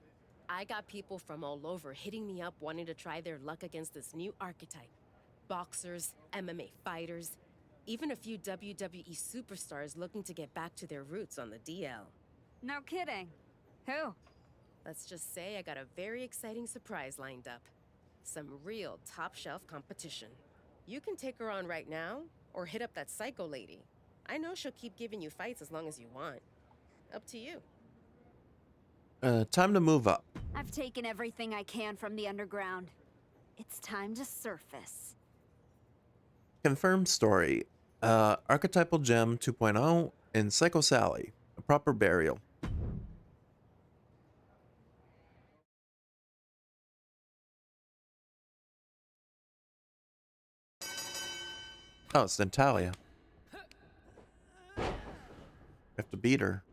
I got people from all over hitting me up wanting to try their luck against this new archetype. Boxers, MMA fighters, even a few WWE superstars looking to get back to their roots on the DL. No kidding. Who? Let's just say I got a very exciting surprise lined up. Some real top-shelf competition. You can take her on right now, or hit up that psycho lady. I know she'll keep giving you fights as long as you want. Up to you. Time to move up. I've taken everything I can from the underground. It's time to surface. Confirmed story. Archetypal Gem 2.0 and Psycho Sally. A proper burial. Oh, it's Natalia. We have to beat her.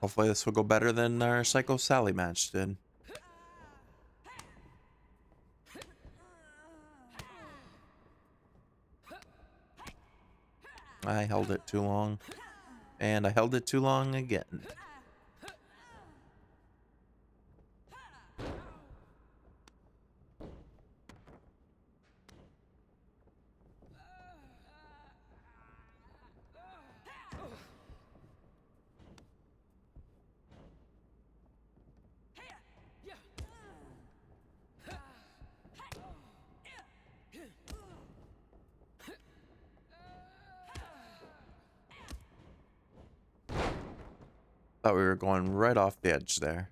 Hopefully this will go better than our Psycho Sally match did. I held it too long. And I held it too long again. Thought we were going right off the edge there.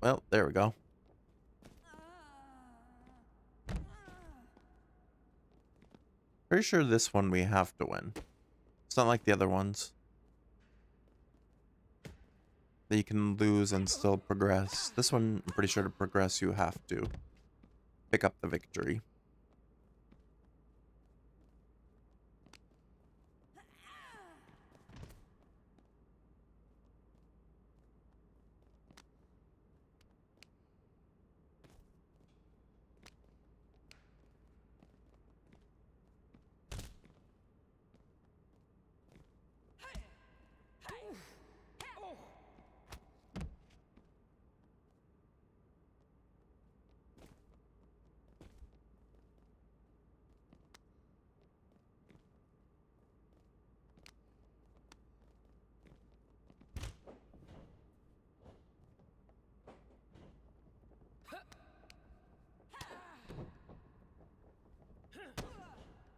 Well, there we go. Pretty sure this one we have to win. It's not like the other ones that you can lose and still progress. This one, I'm pretty sure to progress, you have to pick up the victory.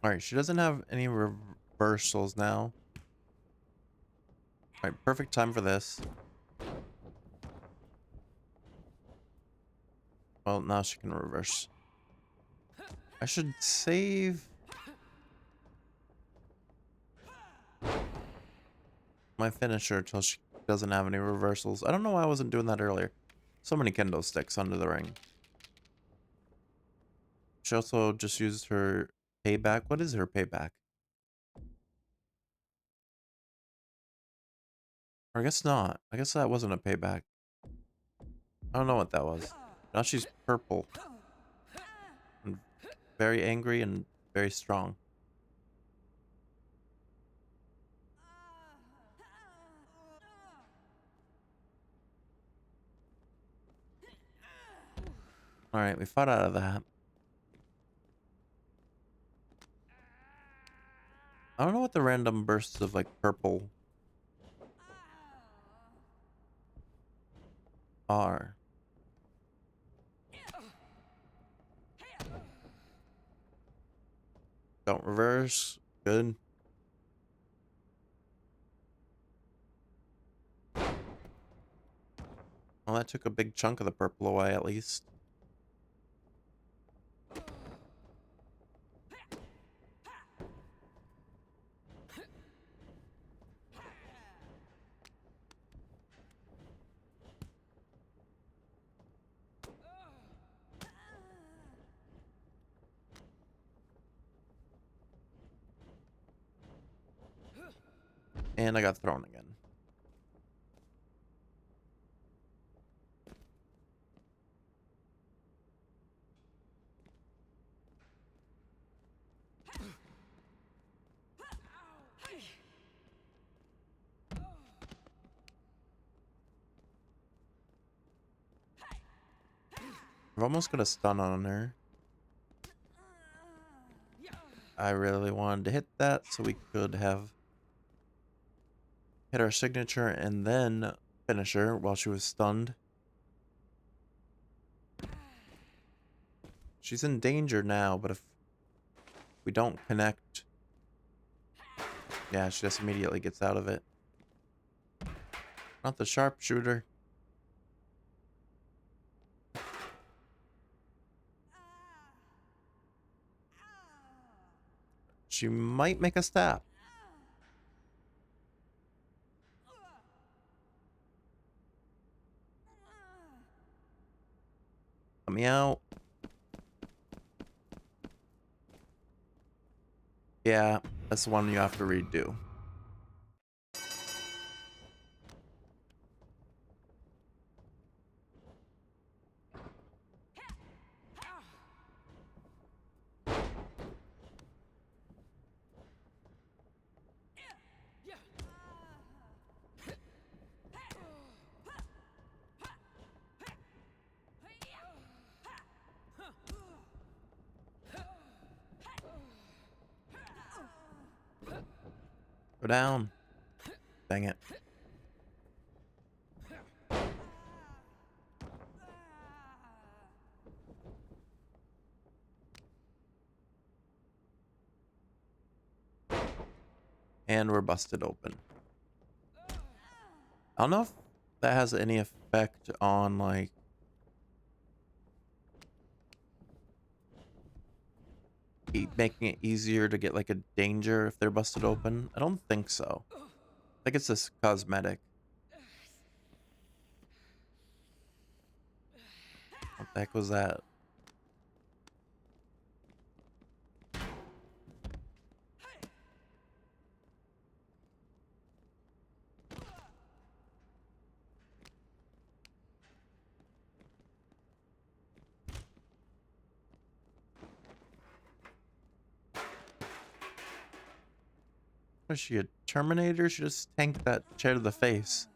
Alright, she doesn't have any reversals now. Alright, perfect time for this. Well, now she can reverse. I should save my finisher till she doesn't have any reversals. I don't know why I wasn't doing that earlier. So many kendo sticks under the ring. She also just used her payback. What is her payback? Or I guess not. I guess that wasn't a payback. I don't know what that was. Now she's purple. And very angry and very strong. Alright, we fought out of that. I don't know what the random bursts of like purple are. Don't reverse. Good. Well, that took a big chunk of the purple away at least. And I got thrown again. I've almost got a stun on her. I really wanted to hit that so we could have hit our signature and then finish her while she was stunned. She's in danger now, but if we don't connect, yeah, she just immediately gets out of it. Not the sharpshooter. She might make us tap. Let me out. Yeah, that's the one you have to redo. Go down. Dang it. And we're busted open. I don't know if that has any effect on, like... making it easier to get like a danger if they're busted open? I don't think so. I think it's just cosmetic. What the heck was that? Was she a Terminator? She just tanked that chair to the face.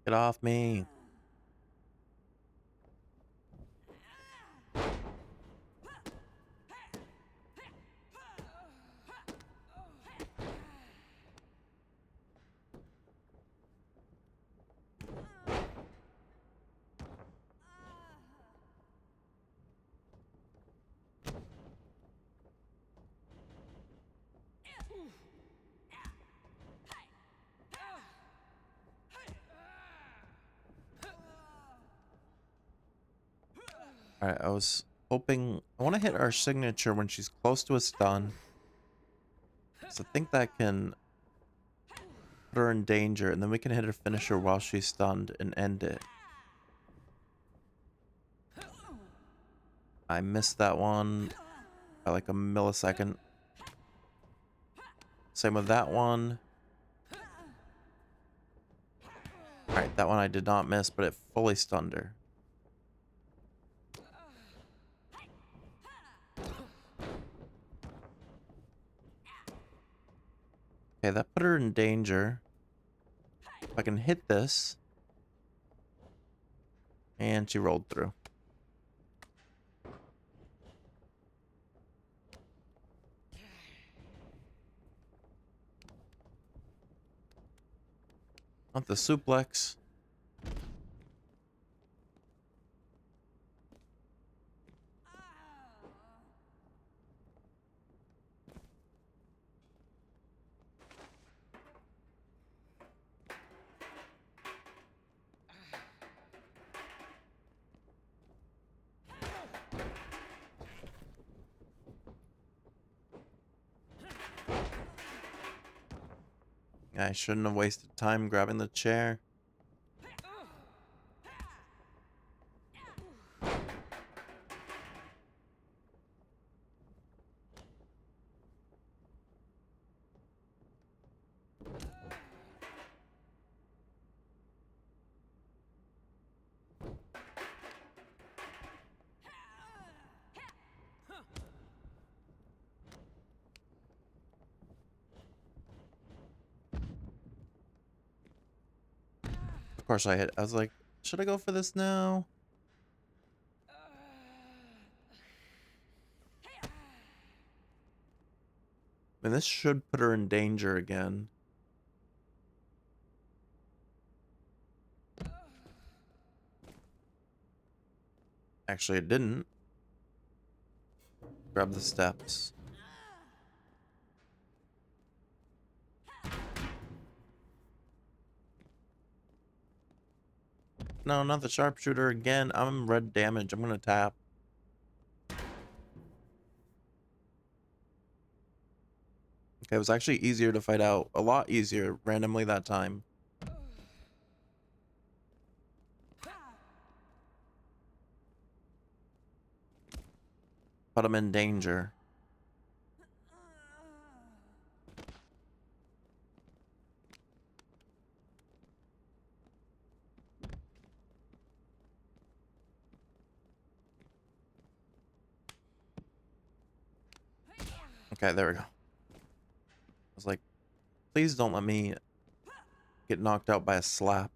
Get off me. Alright, I was hoping... I want to hit our signature when she's close to a stun. So I think that can put her in danger, and then we can hit her finisher while she's stunned and end it. I missed that one by like a millisecond. Same with that one. Alright, that one I did not miss, but it fully stunned her. Okay, that put her in danger. If I can hit this. And she rolled through. Not the suplex. I shouldn't have wasted time grabbing the chair. Of course I hit. I was like, should I go for this now? I mean, this should put her in danger again. Actually, it didn't. Grab the steps. No, not the sharpshooter again. I'm red damage. I'm gonna tap. Okay, it was actually easier to fight out. A lot easier randomly that time. But I'm in danger. Okay, there we go. I was like, please don't let me get knocked out by a slap.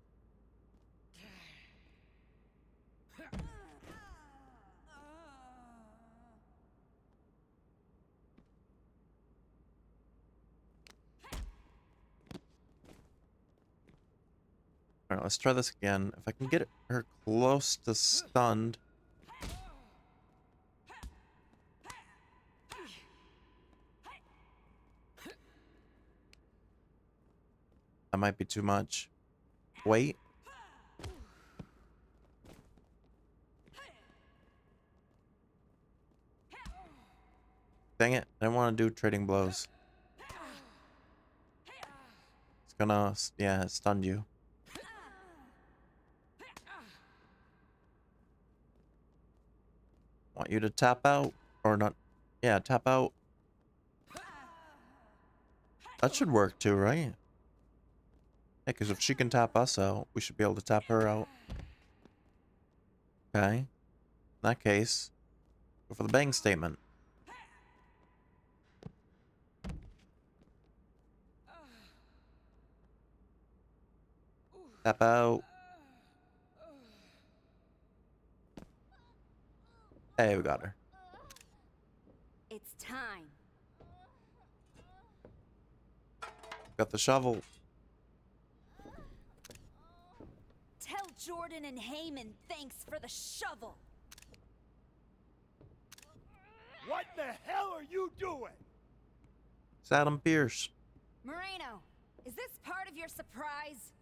Alright, let's try this again. If I can get her close to stunned. That might be too much. Wait. Dang it. I didn't want to do trading blows. It's gonna, yeah, it stunned you. Want you to tap out or not? Yeah, tap out. That should work too, right? Yeah, because if she can tap us out, we should be able to tap her out. Okay. In that case, go for the bang statement. Tap out. Hey, we got her. It's time. Got the shovel. Tell Jordan and Heyman thanks for the shovel. What the hell are you doing? It's Adam Pierce. Moreno, is this part of your surprise?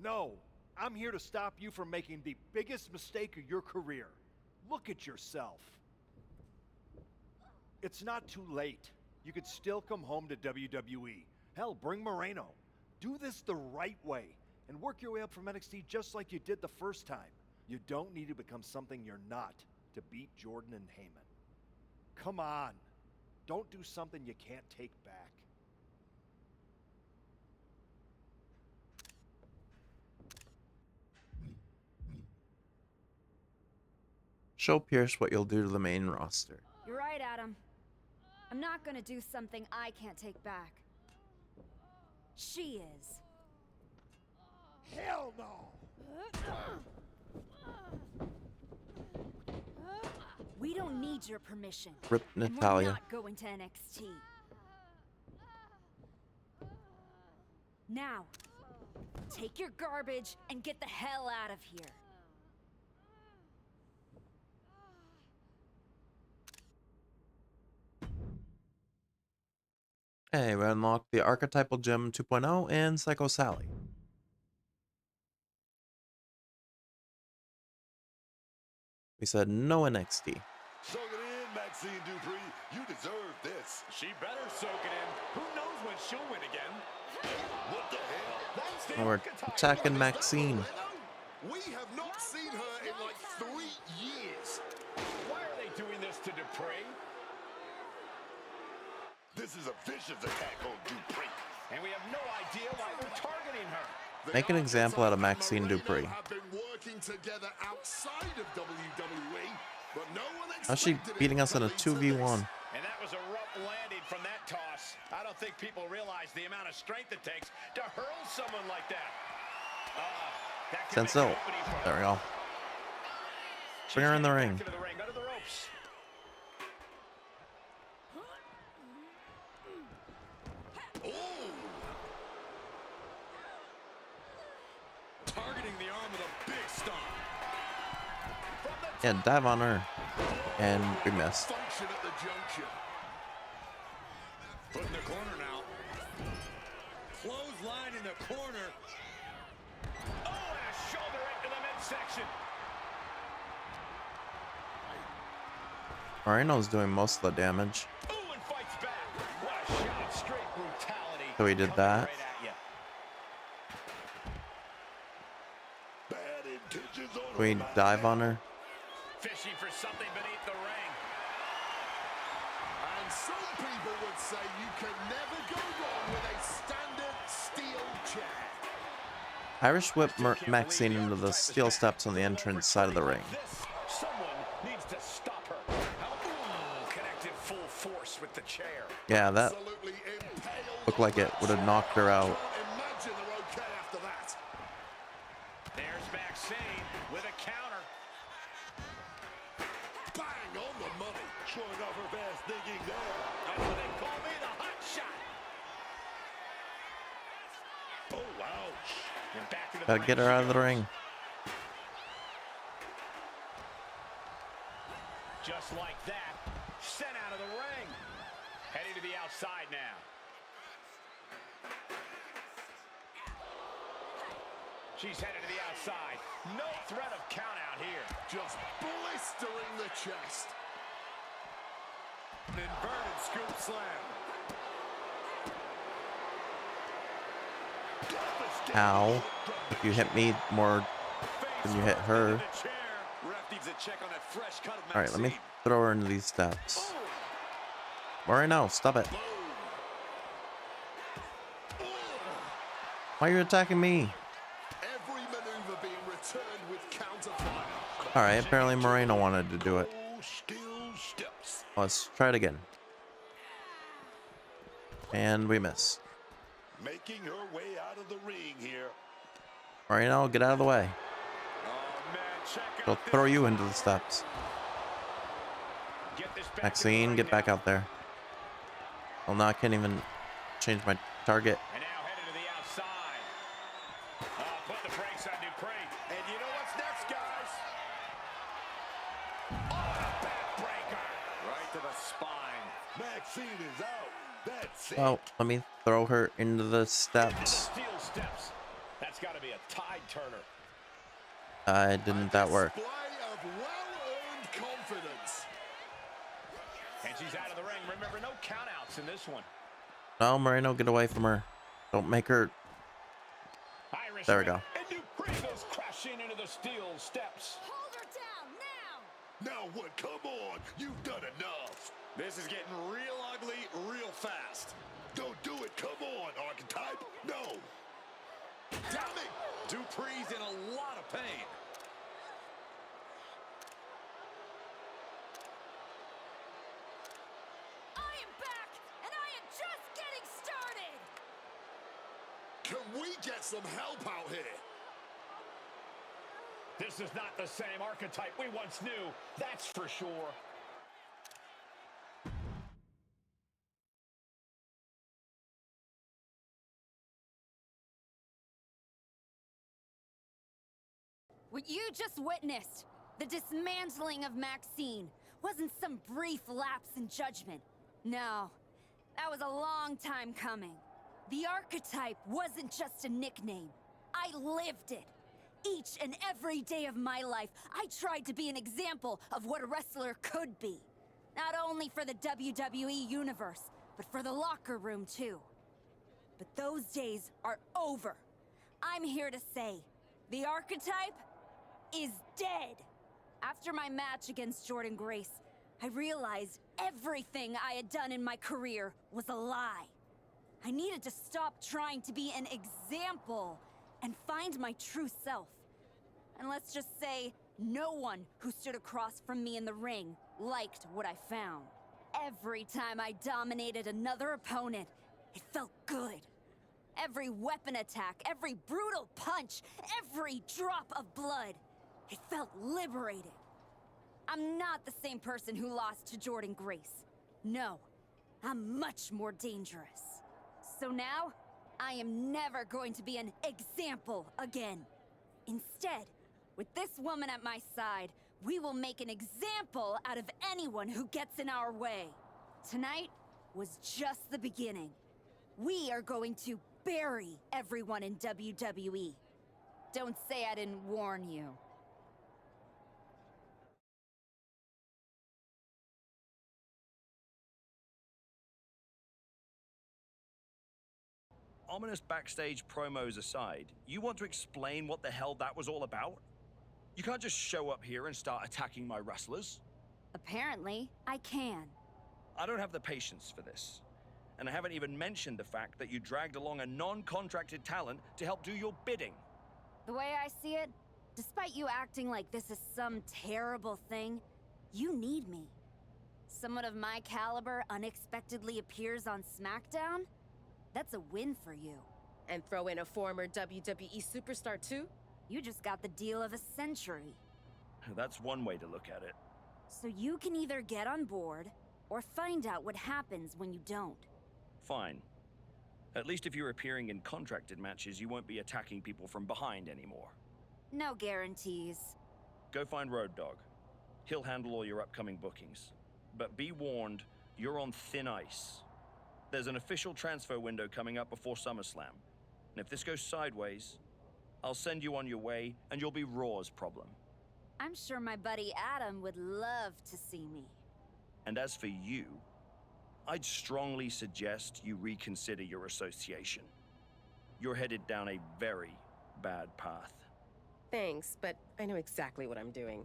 No, I'm here to stop you from making the biggest mistake of your career. Look at yourself. It's not too late. You could still come home to WWE. Hell, bring Moreno. Do this the right way and work your way up from NXT just like you did the first time. You don't need to become something you're not to beat Jordan and Heyman. Come on. Don't do something you can't take back. Show Pierce what you'll do to the main roster. You're right, Adam. I'm not gonna do something I can't take back. She is. Hell no! We don't need your permission. Rip And Natalia. we're not going to NXT. Now, take your garbage and get the hell out of here. Hey, we unlocked the Archetypal Gem 2.0 and Psycho Sally. We said no NXT. Soak it in, Maxine Dupree. You deserve this. She better soak it in. Who knows when she'll win again? What the hell? That's the And we're attacking Maxine. We have not seen her in like 3 years. Why are they doing this to Dupree? This is a vicious attack on Dupree. And we have no idea why they're targeting her. Make an example out of Maxine Dupree. Have been working together outside of WWE, but no one How's she beating us in a 2v1? And that was a rough landing from that toss. I don't think people realize the amount of strength it takes to hurl someone like that. Senso. There we go. Bring her in the ring. Under the ropes. Targeting the arm with a big stomp. Yeah, dive on her. And we missed. Function at the junction. Put in the corner now. Clothesline in the corner. Oh, and a shoulder into the midsection. Moreno's doing most of the damage. Ooh, and fights back. What a shot. Straight brutality. So he did that. Right at ya. Bad intentions on We dive on her. Fishing for something beneath the ring. And some people would say you can never go wrong with a standard steel chair. Irish whip Maxine into the steel steps on the entrance side of the ring. Someone needs to stop her. Ooh, connected full force Works with the chair. Yeah, that looked like it would have knocked her out. Imagine they're okay after that. There's Maxine with a counter. Bang on the money. Showing off her fast thinking there. That's what they call me, the hot shot. Oh, ouch. And back to the Gotta get her out of the ring. Just like that, sent out of the ring. Heading to the outside now. She's headed to the outside. No threat of count out here. Just blistering the chest. An inverted scoop slam. Ow. If you hit me more than you hit her. Alright, let me throw her into these steps. Right now, stop it. Why are you attacking me? Every maneuver being returned with counterfire. Alright, apparently Moreno wanted to do it. Let's try it again. And we missed. Making her way out of the ring here. Moreno, get out of the way. She'll throw you into the steps. Maxine, get back out there. Well, no, I can't even change my target. And now headed to the outside. Put the brakes on Dupree. And you know what's next, guys? Oh, backbreaker. Right to the spine. Maxine is out. That's it. Oh, let me throw her into the steps. Steel steps. That's got to be a tide turner. Didn't that work? Display of well-earned confidence. And she's out of the ring. Remember, no countouts in this one. No, Moreno, get away from her. Don't make her. Irish There we go. And Dupree goes crashing into the steel steps. Hold her down now! Now what? Come on. You've done enough. This is getting real ugly real fast. Don't do it. Come on, Archetype. No. Damn it. Dupree's in a lot of pain. I am back, and I am just getting started! Can we get some help out here? This is not the same Archetype we once knew, that's for sure. What you just witnessed, the dismantling of Maxine, wasn't some brief lapse in judgment. No, that was a long time coming. The Archetype wasn't just a nickname. I lived it. Each and every day of my life, I tried to be an example of what a wrestler could be. Not only for the WWE Universe, but for the locker room too. But those days are over. I'm here to say, the Archetype is dead. After my match against Jordan Grace, I realized everything I had done in my career was a lie. I needed to stop trying to be an example and find my true self. And let's just say, no one who stood across from me in the ring liked what I found. Every time I dominated another opponent, it felt good. Every weapon attack, every brutal punch, every drop of blood, it felt liberated. I'm not the same person who lost to Jordan Grace. No, I'm much more dangerous. So now, I am never going to be an example again. Instead, with this woman at my side, we will make an example out of anyone who gets in our way. Tonight was just the beginning. We are going to bury everyone in WWE. Don't say I didn't warn you. Ominous backstage promos aside, you want to explain what the hell that was all about? You can't just show up here and start attacking my wrestlers. Apparently, I can. I don't have the patience for this. And I haven't even mentioned the fact that you dragged along a non-contracted talent to help do your bidding. The way I see it, despite you acting like this is some terrible thing, you need me. Someone of my caliber unexpectedly appears on SmackDown? That's a win for you. And throw in a former WWE superstar too? You just got the deal of a century. That's one way to look at it. So you can either get on board, or find out what happens when you don't. Fine. At least if you're appearing in contracted matches, you won't be attacking people from behind anymore. No guarantees. Go find Road Dogg. He'll handle all your upcoming bookings. But be warned, you're on thin ice. There's an official transfer window coming up before SummerSlam. And if this goes sideways, I'll send you on your way, and you'll be Raw's problem. I'm sure my buddy Adam would love to see me. And as for you, I'd strongly suggest you reconsider your association. You're headed down a very bad path. Thanks, but I know exactly what I'm doing.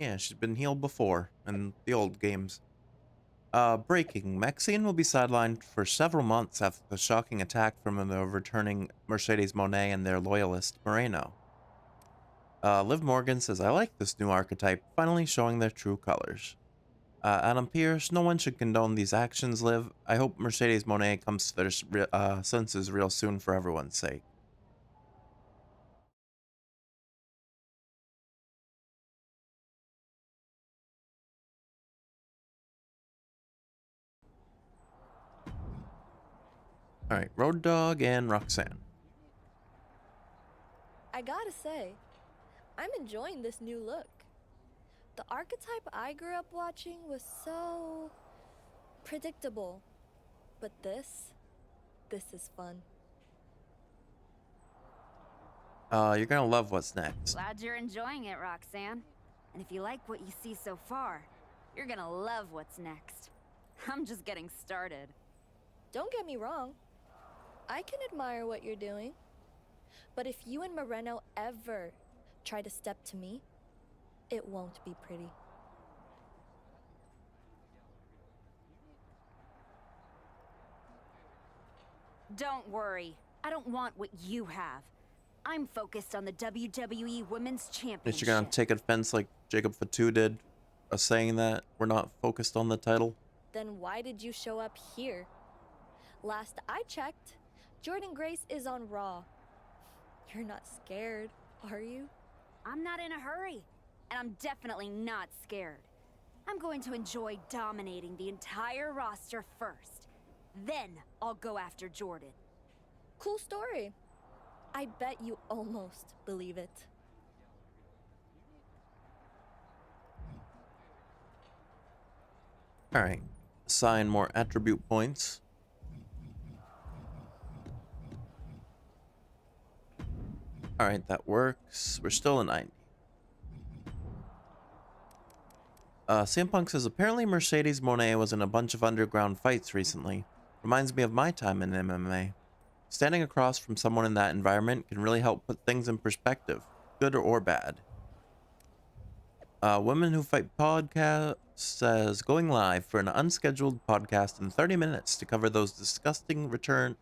Yeah, she's been healed before in the old games. Breaking. Maxine will be sidelined for several months after the shocking attack from the returning Mercedes Mone and their loyalist, Moreno. Liv Morgan says, I like this new archetype, finally showing their true colors. Adam Pearce, no one should condone these actions, Liv. I hope Mercedes Mone comes to their senses real soon for everyone's sake. Alright, Road Dogg and Roxanne. I gotta say, I'm enjoying this new look. The archetype I grew up watching was so predictable. But this is fun. You're gonna love what's next. Glad you're enjoying it, Roxanne. And if you like what you see so far, you're gonna love what's next. I'm just getting started. Don't get me wrong. I can admire what you're doing. But if you and Moreno ever try to step to me, it won't be pretty. Don't worry. I don't want what you have. I'm focused on the WWE Women's Championship. Is she gonna take offense like Jacob Fatu did, saying that we're not focused on the title? Then why did you show up here? Last I checked, Jordan Grace is on Raw. You're not scared, are you? I'm not in a hurry, and I'm definitely not scared. I'm going to enjoy dominating the entire roster first. Then I'll go after Jordan. Cool story. I bet you almost believe it. Alright, assign more attribute points. Alright, that works. We're still at 90. CM Punk says, apparently Mercedes Mone was in a bunch of underground fights recently. Reminds me of my time in MMA. Standing across from someone in that environment can really help put things in perspective, good or bad. Women Who Fight podcast says, going live for an unscheduled podcast in 30 minutes to cover those disgusting return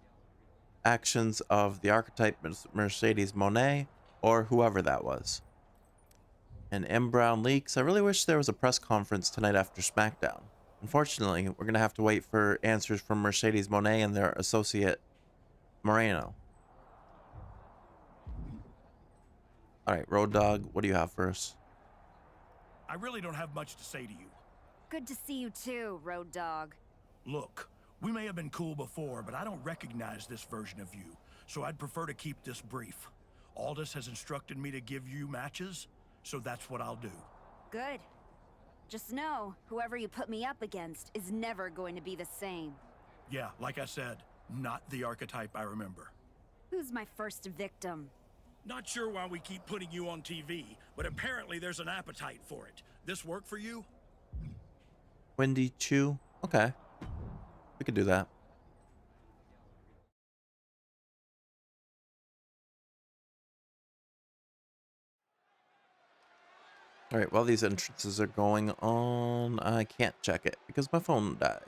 actions of the archetype Mercedes Mone, or whoever that was. And M. Brown leaks, I really wish there was a press conference tonight after SmackDown. Unfortunately, we're going to have to wait for answers from Mercedes Mone and their associate, Moreno. Alright, Road Dogg, what do you have for us? I really don't have much to say to you. Good to see you too, Road Dogg. Look, we may have been cool before, but I don't recognize this version of you, so I'd prefer to keep this brief. Aldous has instructed me to give you matches, so that's what I'll do. Good. Just know, whoever you put me up against is never going to be the same. Yeah, like I said, not the archetype I remember. Who's my first victim? Not sure why we keep putting you on TV, but apparently there's an appetite for it. This work for you? Wendy Chu? Okay. We could do that. Alright, while these entrances are going on, I can't check it because my phone died.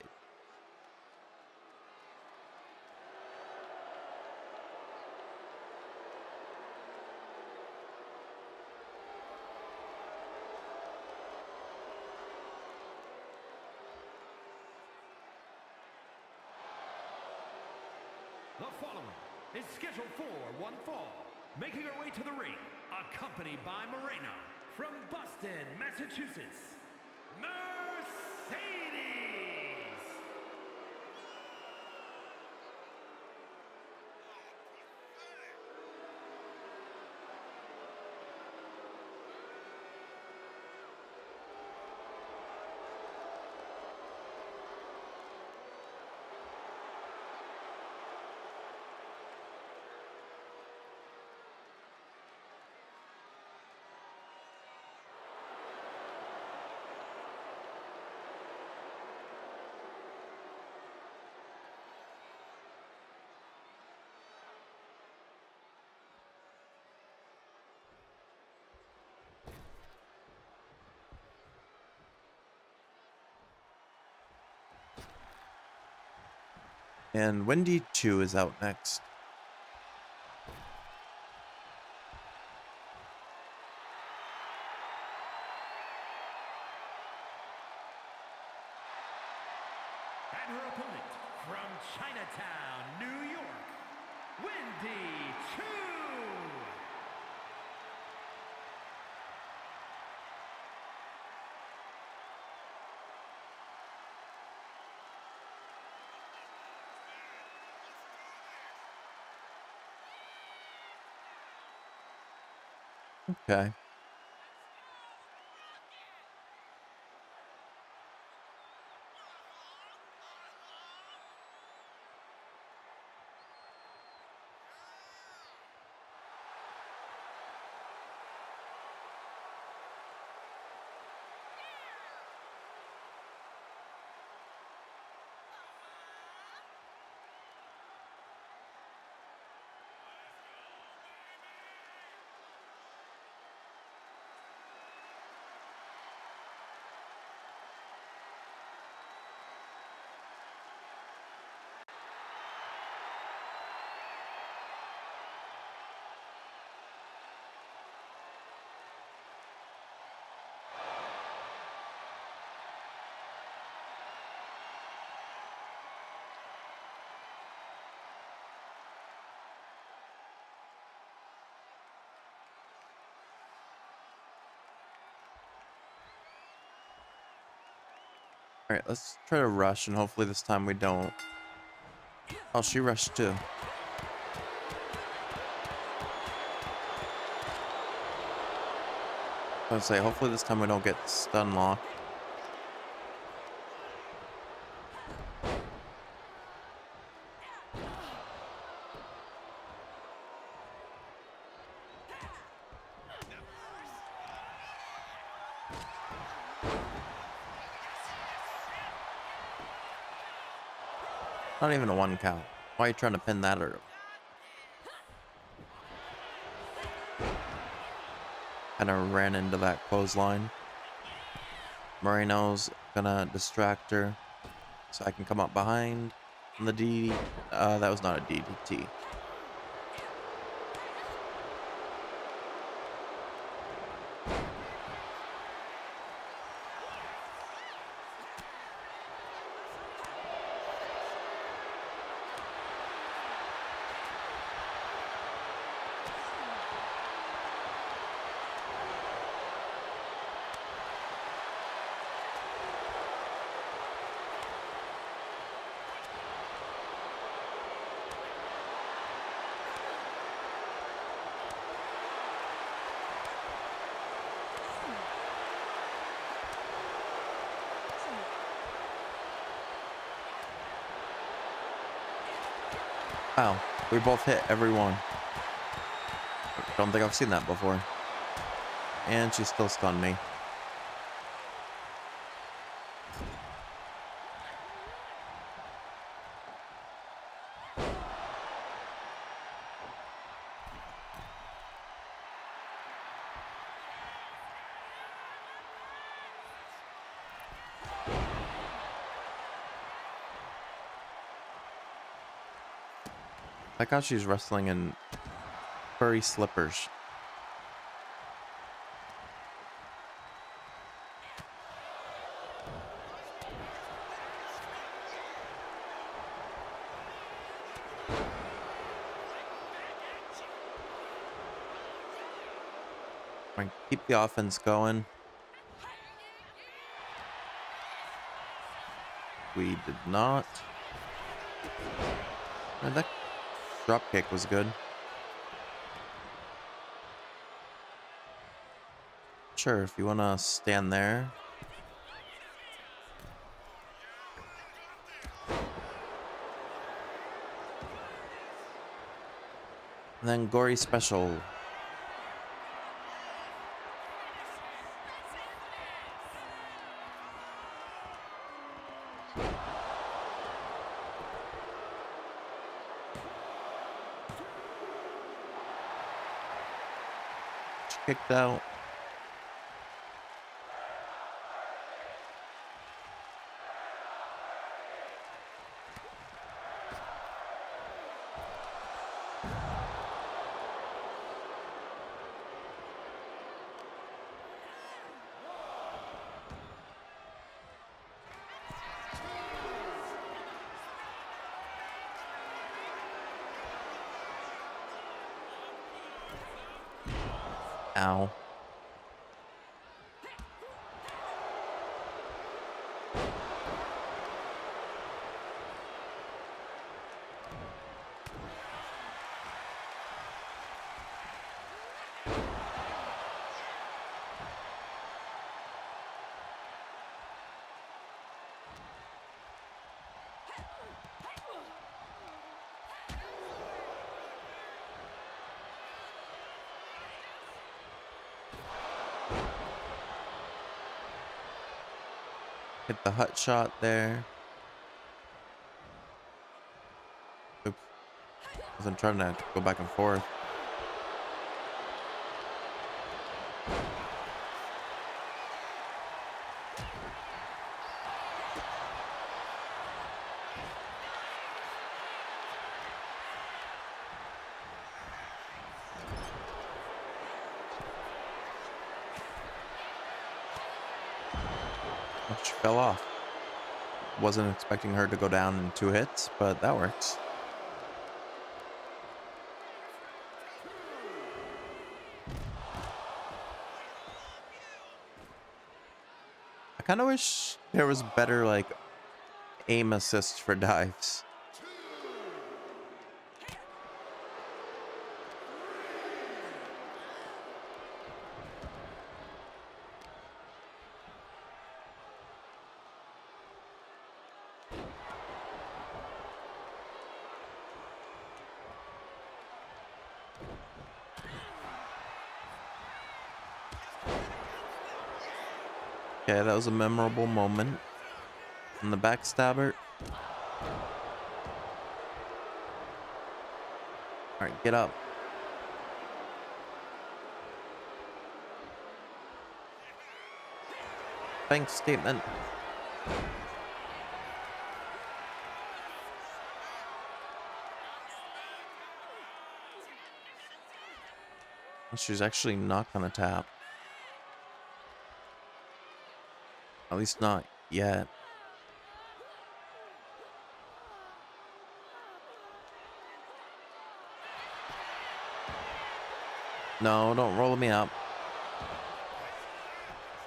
is scheduled for one fall. Making her way to the ring, accompanied by Moreno, from Boston, Massachusetts, Mercedes. And Wendy 2 is out next. And her opponent from Chinatown, New York, Wendy Chu. Okay. Alright, let's try to rush, and hopefully this time we don't. Oh, she rushed too. I was say, hopefully this time we don't get stun locked. Not even a 1 count. Why are you trying to pin that early? Kind of ran into that clothesline. Moreno's gonna distract her so I can come up behind. And the DD, that was not a DDT. Wow, we both hit every one. Don't think I've seen that before. And she still stunned me. Like how she's wrestling in furry slippers. Try and keep the offense going. We did not. Man, that drop kick was good. Sure, if you want to stand there. And then gory special. Kicked out. Ow. Hit the hut shot there. Oops. Wasn't trying to go back and forth. She fell off. Wasn't expecting her to go down in 2 hits, but that works. I kind of wish there was better, like, aim assist for dives. Okay, that was a memorable moment. And the backstabber. Alright, get up. Bank statement. She's actually not gonna tap. At least not yet. No, don't roll me up.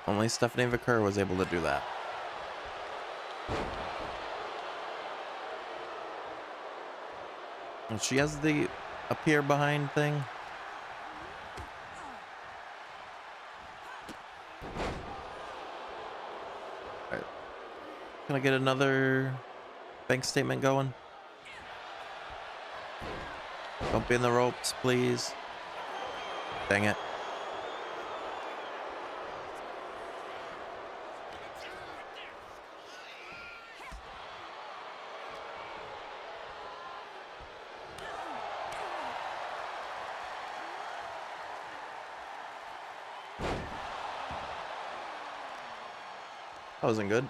Only Stephanie Vicker was able to do that. And she has the appear behind thing. Alright. Can I get another bank statement going? Don't be in the ropes, please. Dang it. That wasn't good.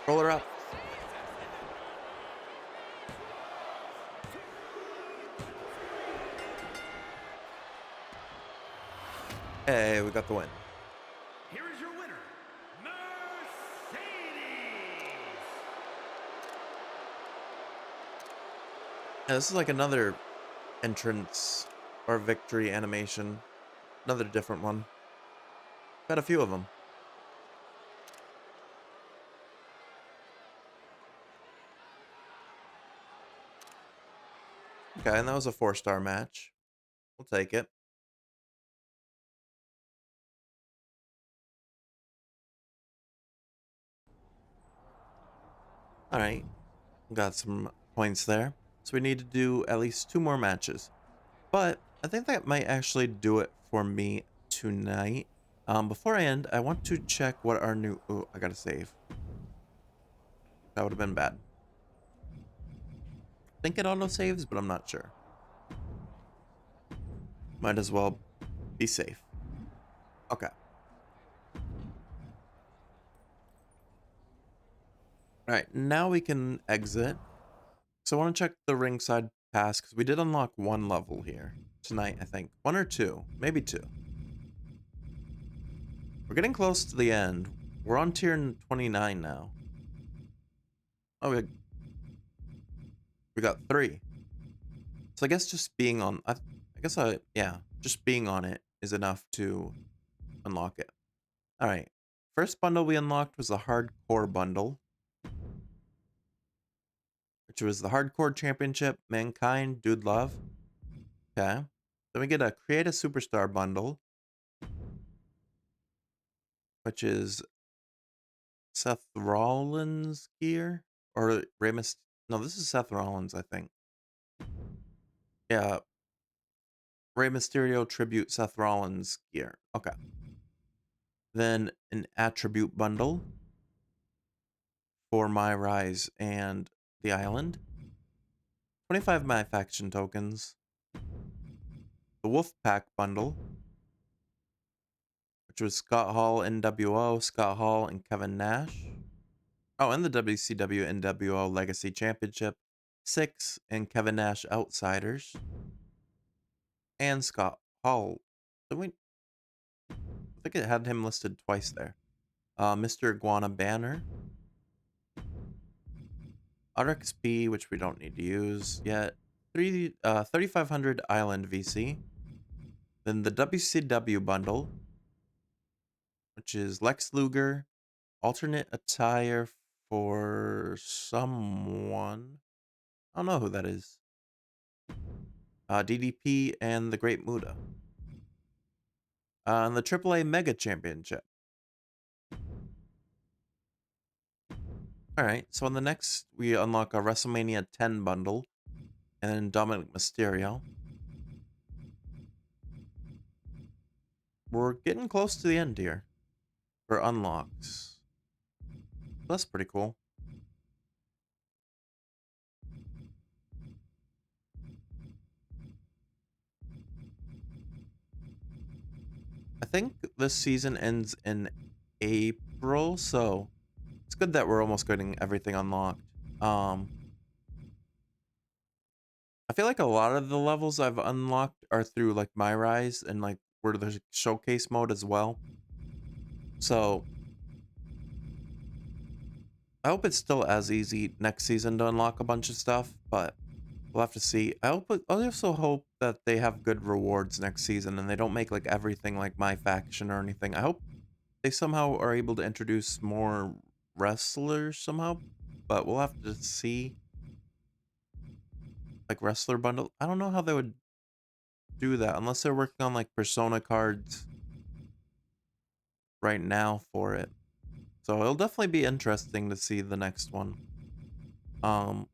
Roll her up. Hey, we got the win. Here is your winner, Mercedes. Yeah, this is like another entrance or victory animation. Another different one. Got a few of them. Okay, and that was a 4-star match. We'll take it. Alright, got some points there. So we need to do at least 2 more matches. But I think that might actually do it for me tonight. Before I end, I want to check what our new... Oh, I gotta save. That would have been bad. I think it auto-saves, but I'm not sure. Might as well be safe. Okay. Alright, now we can exit. So I want to check the ringside pass, because we did unlock 1 level here tonight, I think. 1 or 2. Maybe 2. We're getting close to the end. We're on tier 29 now. Oh, we got 3. So I guess just being on... yeah, just being on it is enough to unlock it. Alright. First bundle we unlocked was the Hardcore bundle, which was the Hardcore Championship, Mankind, Dude Love. Okay. Then we get a Create a Superstar bundle, which is Seth Rollins gear? Or Rey Mysterio? No, this is Seth Rollins, I think. Yeah. Rey Mysterio tribute Seth Rollins gear. Okay. Then an attribute bundle for MyRise and the island. 25 My Faction tokens. The Wolfpack bundle, which was Scott Hall, NWO, Scott Hall, and Kevin Nash. Oh, and the WCW NWO Legacy Championship, 6, and Kevin Nash Outsiders. And Scott Hall. I think it had him listed twice there. Mr. Iguana Banner. RXP, which we don't need to use yet. 3500 Island VC. Then the WCW bundle, which is Lex Luger, alternate attire for someone. I don't know who that is. DDP and the Great Muda. And the AAA Mega Championship. Alright, so on the next, we unlock a WrestleMania 10 bundle. And then Dominic Mysterio. We're getting close to the end here for unlocks. That's pretty cool. I think this season ends in April, so it's good that we're almost getting everything unlocked. I feel like a lot of the levels I've unlocked are through like MyRise and like where there's showcase mode as well. So I hope it's still as easy next season to unlock a bunch of stuff, but we'll have to see. I also hope that they have good rewards next season and they don't make like everything like My Faction or anything. I hope they somehow are able to introduce more wrestlers somehow, but we'll have to see. Like wrestler bundle. I don't know how they would do that unless they're working on like persona cards right now for it. So it'll definitely be interesting to see the next one. But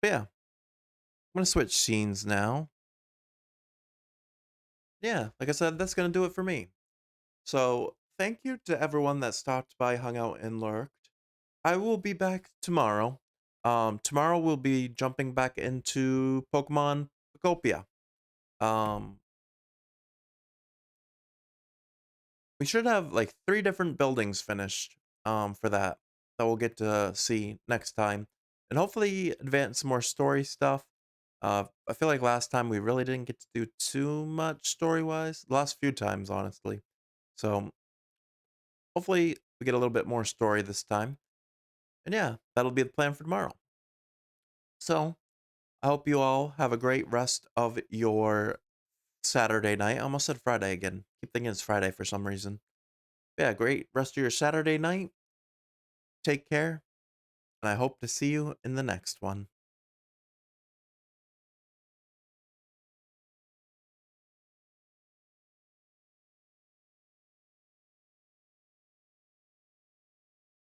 yeah. I'm gonna switch scenes now. Yeah, like I said, that's gonna do it for me. So thank you to everyone that stopped by, hung out, and lurked. I will be back tomorrow. Tomorrow we'll be jumping back into Pokemon Pokopia. We should have like 3 different buildings finished for that we'll get to see next time, and hopefully advance some more story stuff. I feel like last time we really didn't get to do too much story-wise. The last few times, honestly. So hopefully we get a little bit more story this time. And yeah, that'll be the plan for tomorrow. So I hope you all have a great rest of your Saturday night. I almost said Friday again. Keep thinking it's Friday for some reason. Yeah, great rest of your Saturday night. Take care, and I hope to see you in the next one.